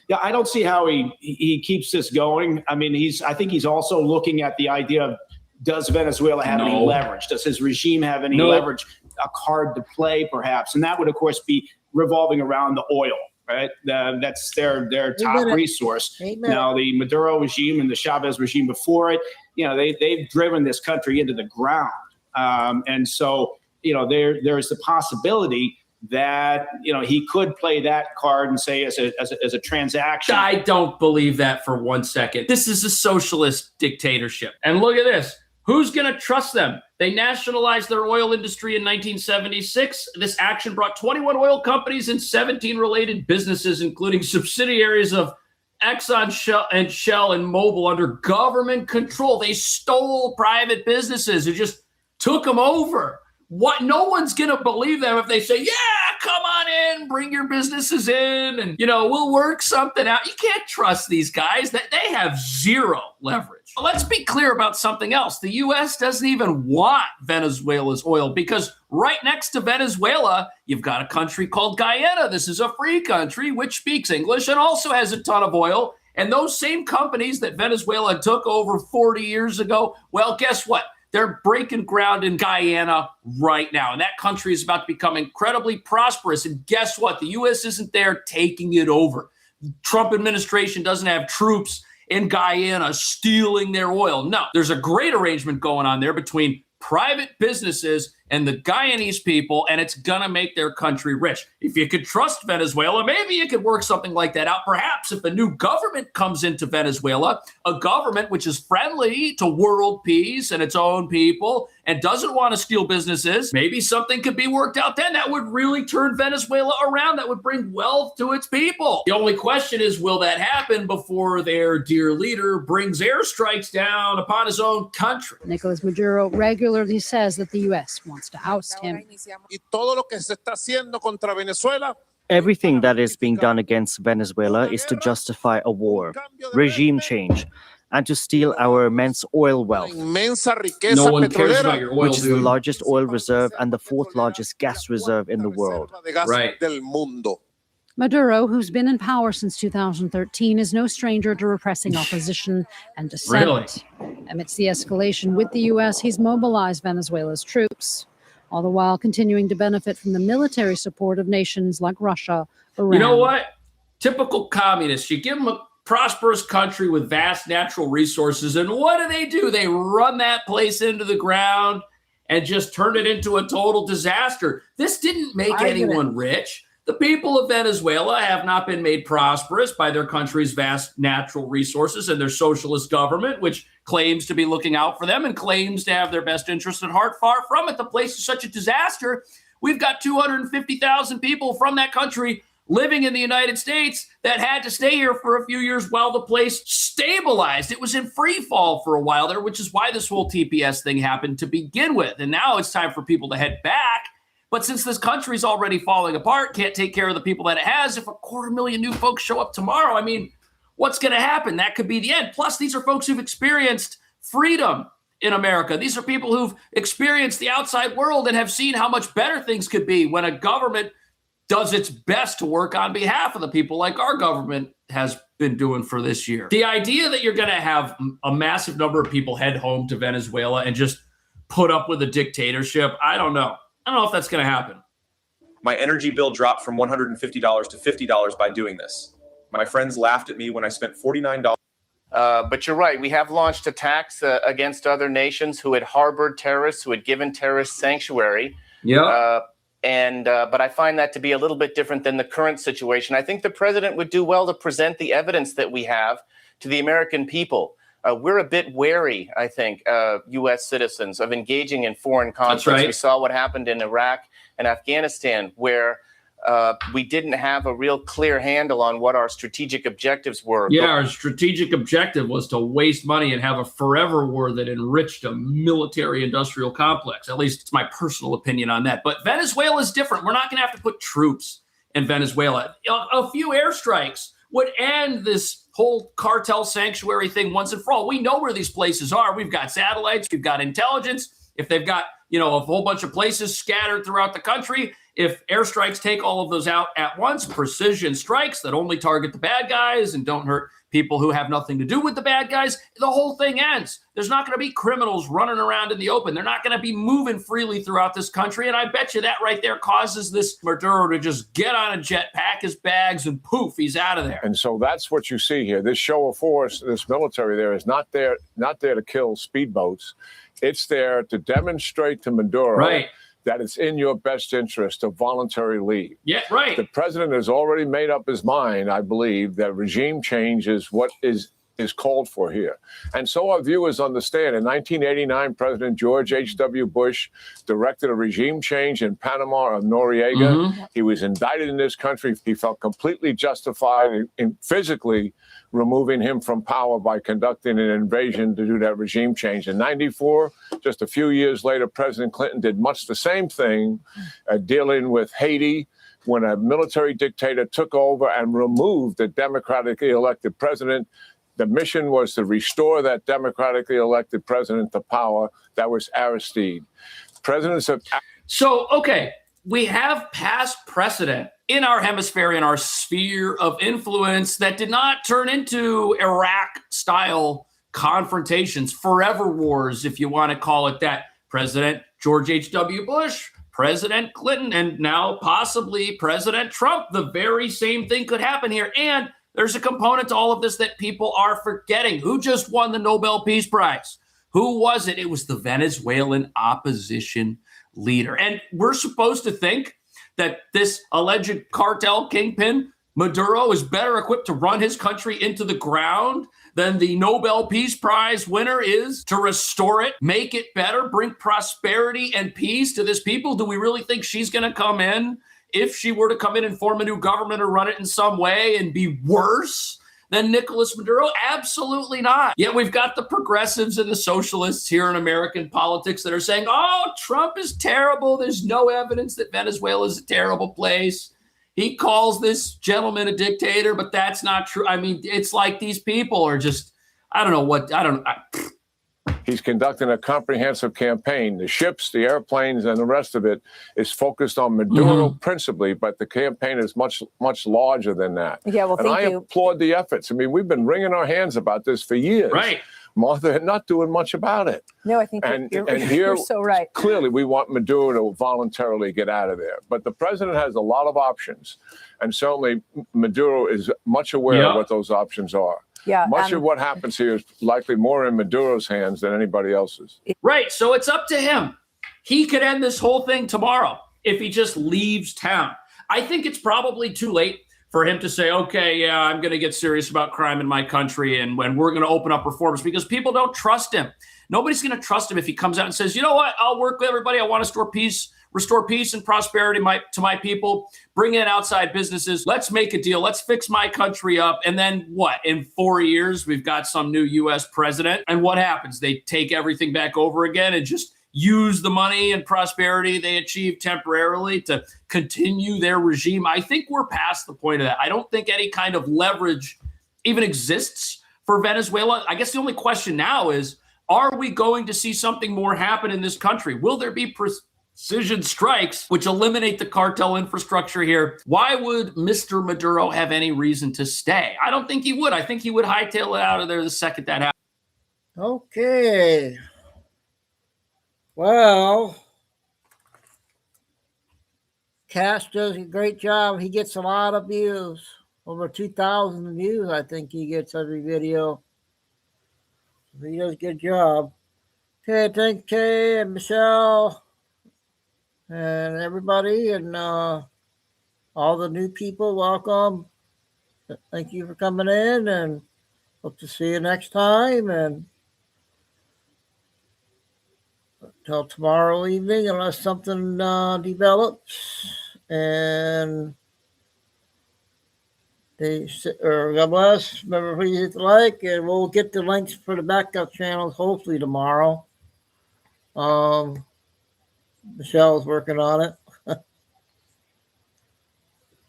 Yeah, I don't see how he keeps this going. I mean, I think he's also looking at the idea of, does Venezuela have any leverage? Does his regime have any leverage? A card to play, perhaps, and that would, of course, be revolving around the oil. Right, that's their top resource. Now, the Maduro regime and the Chavez regime before it, they've driven this country into the ground, and so there's the possibility that he could play that card and say as a transaction. I don't believe that for 1 second. This is a socialist dictatorship, and look at this. Who's going to trust them? They nationalized their oil industry in 1976. This action brought 21 oil companies and 17 related businesses, including subsidiaries of Exxon, Shell, and Mobil, under government control. They stole private businesses who just took them over. What? No one's going to believe them if they say, yeah, come on in, bring your businesses in, and, we'll work something out. You can't trust these guys. They have zero leverage. Let's be clear about something else. The U.S. doesn't even want Venezuela's oil because right next to Venezuela, you've got a country called Guyana. This is a free country which speaks English and also has a ton of oil. And those same companies that Venezuela took over 40 years ago, well, guess what? They're breaking ground in Guyana right now. And that country is about to become incredibly prosperous. And guess what? The U.S. isn't there taking it over. The Trump administration doesn't have troops in Guyana stealing their oil. No, there's a great arrangement going on there between private businesses and the Guyanese people, and it's going to make their country rich. If you could trust Venezuela, maybe you could work something like that out. Perhaps if a new government comes into Venezuela, a government which is friendly to world peace and its own people and doesn't want to steal businesses, maybe something could be worked out then that would really turn Venezuela around, that would bring wealth to its people. The only question is, will that happen before their dear leader brings airstrikes down upon his own country? Nicolas Maduro regularly says that the U.S. wants to oust him. Everything that is being done against Venezuela is to justify a war, regime change, and to steal our immense oil wealth, No one cares about your oil, which is the dude. largest oil reserve and the fourth largest gas reserve in the world. Right. Maduro, who's been in power since 2013, is no stranger to repressing opposition and dissent. Amidst the escalation with the U.S., he's mobilized Venezuela's troops, all the while continuing to benefit from the military support of nations like Russia, Iran. You know what? Typical communists. You give them a prosperous country with vast natural resources, and what do? They run that place into the ground and just turn it into a total disaster. This didn't make anyone rich. The people of Venezuela have not been made prosperous by their country's vast natural resources and their socialist government, which claims to be looking out for them and claims to have their best interests at heart. Far from it. The place is such a disaster. We've got 250,000 people from that country living in the United States that had to stay here for a few years while the place stabilized. It was in free fall for a while there, which is why this whole TPS thing happened to begin with. And now it's time for people to head back. But since this country's already falling apart, can't take care of the people that it has, if 250,000 new folks show up tomorrow, I mean, what's going to happen? That could be the end. Plus, these are folks who've experienced freedom in America. These are people who've experienced the outside world and have seen how much better things could be when a government does its best to work on behalf of the people, like our government has been doing for this year. The idea that you're going to have a massive number of people head home to Venezuela and just put up with a dictatorship, I don't know. I don't know if that's going to happen. My energy bill dropped from $150 to $50 by doing this. My friends laughed at me when I spent $49. But you're right. We have launched attacks against other nations who had harbored terrorists, who had given terrorists sanctuary. Yeah. But I find that to be a little bit different than the current situation. I think the president would do well to present the evidence that we have to the American people. We're a bit wary, I think, U.S. citizens, of engaging in foreign conflicts. That's right. We saw what happened in Iraq and Afghanistan, where we didn't have a real clear handle on what our strategic objectives were. Yeah, our strategic objective was to waste money and have a forever war that enriched a military-industrial complex. At least it's my personal opinion on that. But Venezuela is different. We're not going to have to put troops in Venezuela. A few airstrikes would end this whole cartel sanctuary thing once and for all. We know where these places are. We've got satellites. We've got intelligence. If they've got, a whole bunch of places scattered throughout the country, if airstrikes take all of those out at once, precision strikes that only target the bad guys and don't hurt people who have nothing to do with the bad guys, the whole thing ends. There's not going to be criminals running around in the open. They're not going to be moving freely throughout this country. And I bet you that right there causes this Maduro to just get on a jet, pack his bags, and poof, he's out of there. And so that's what you see here. This show of force, this military there is not there to kill speedboats. It's there to demonstrate to Maduro that it's in your best interest to voluntarily leave. Yeah, right. The president has already made up his mind, I believe, that regime change is what is called for here. And so our viewers understand. In 1989, President George H.W. Bush directed a regime change in Panama of Noriega. He was indicted in this country. He felt completely justified in physically removing him from power by conducting an invasion to do that regime change. In 94, just a few years later, President Clinton did much the same thing, dealing with Haiti, when a military dictator took over and removed the democratically elected president. The mission was to restore that democratically elected president to power. That was Aristide. Presidents of... So, okay, we have past precedent in our hemisphere, in our sphere of influence, that did not turn into Iraq-style confrontations, forever wars, if you want to call it that. President George H.W. Bush, President Clinton, and now possibly President Trump. The very same thing could happen here. And there's a component to all of this that people are forgetting. Who just won the Nobel Peace Prize? Who was it? It was the Venezuelan opposition leader. And we're supposed to think that this alleged cartel kingpin, Maduro, is better equipped to run his country into the ground than the Nobel Peace Prize winner is to restore it, make it better, bring prosperity and peace to this people? Do we really think she's going to come in, if she were to come in and form a new government or run it in some way, and be worse than Nicolas Maduro? Absolutely not. Yet we've got the progressives and the socialists here in American politics that are saying, oh, Trump is terrible. There's no evidence that Venezuela is a terrible place. He calls this gentleman a dictator, but that's not true. I mean, it's like these people are just, He's conducting a comprehensive campaign. The ships, the airplanes, and the rest of it is focused on Maduro principally, but the campaign is much, much larger than that. Yeah, well, and thank I you. applaud the efforts. I mean, we've been wringing our hands about this for years. Right. Martha, not doing much about it. No, I think you're so right. Clearly, we want Maduro to voluntarily get out of there. But the president has a lot of options. And certainly, Maduro is much aware of what those options are. Yeah, much of what happens here is likely more in Maduro's hands than anybody else's. Right. So it's up to him. He could end this whole thing tomorrow if he just leaves town. I think it's probably too late for him to say, okay, yeah, I'm going to get serious about crime in my country and when we're going to open up reforms, because people don't trust him. Nobody's going to trust him if he comes out and says, you know what, I'll work with everybody. I want to restore peace and prosperity to my people, bring in outside businesses. Let's make a deal. Let's fix my country up. And then what? In 4 years, we've got some new U.S. president. And what happens? They take everything back over again and just use the money and prosperity they achieved temporarily to continue their regime. I think we're past the point of that. I don't think any kind of leverage even exists for Venezuela. I guess the only question now is, are we going to see something more happen in this country? Will there be precision strikes which eliminate the cartel infrastructure here? Why would Mr. Maduro have any reason to stay? I don't think he would. I think he would hightail it out of there the second that happens. Okay. Well, Cash does a great job. He gets a lot of views. Over 2,000 views, I think he gets every video. He does a good job. Okay, thank Kay and Michelle and everybody and all the new people. Welcome. Thank you for coming in and hope to see you next time. And until tomorrow evening, unless something develops. And God bless. Remember, please hit the like, and we'll get the links for the backup channels hopefully tomorrow. Michelle's working on it.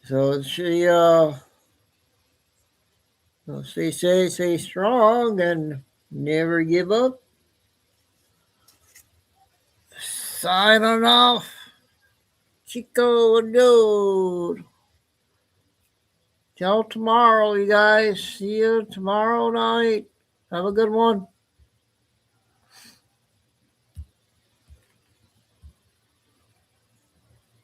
So she stay safe, stay strong, and never give up. Signing off. Chico and ndws. Till tomorrow, you guys. See you tomorrow night. Have a good one.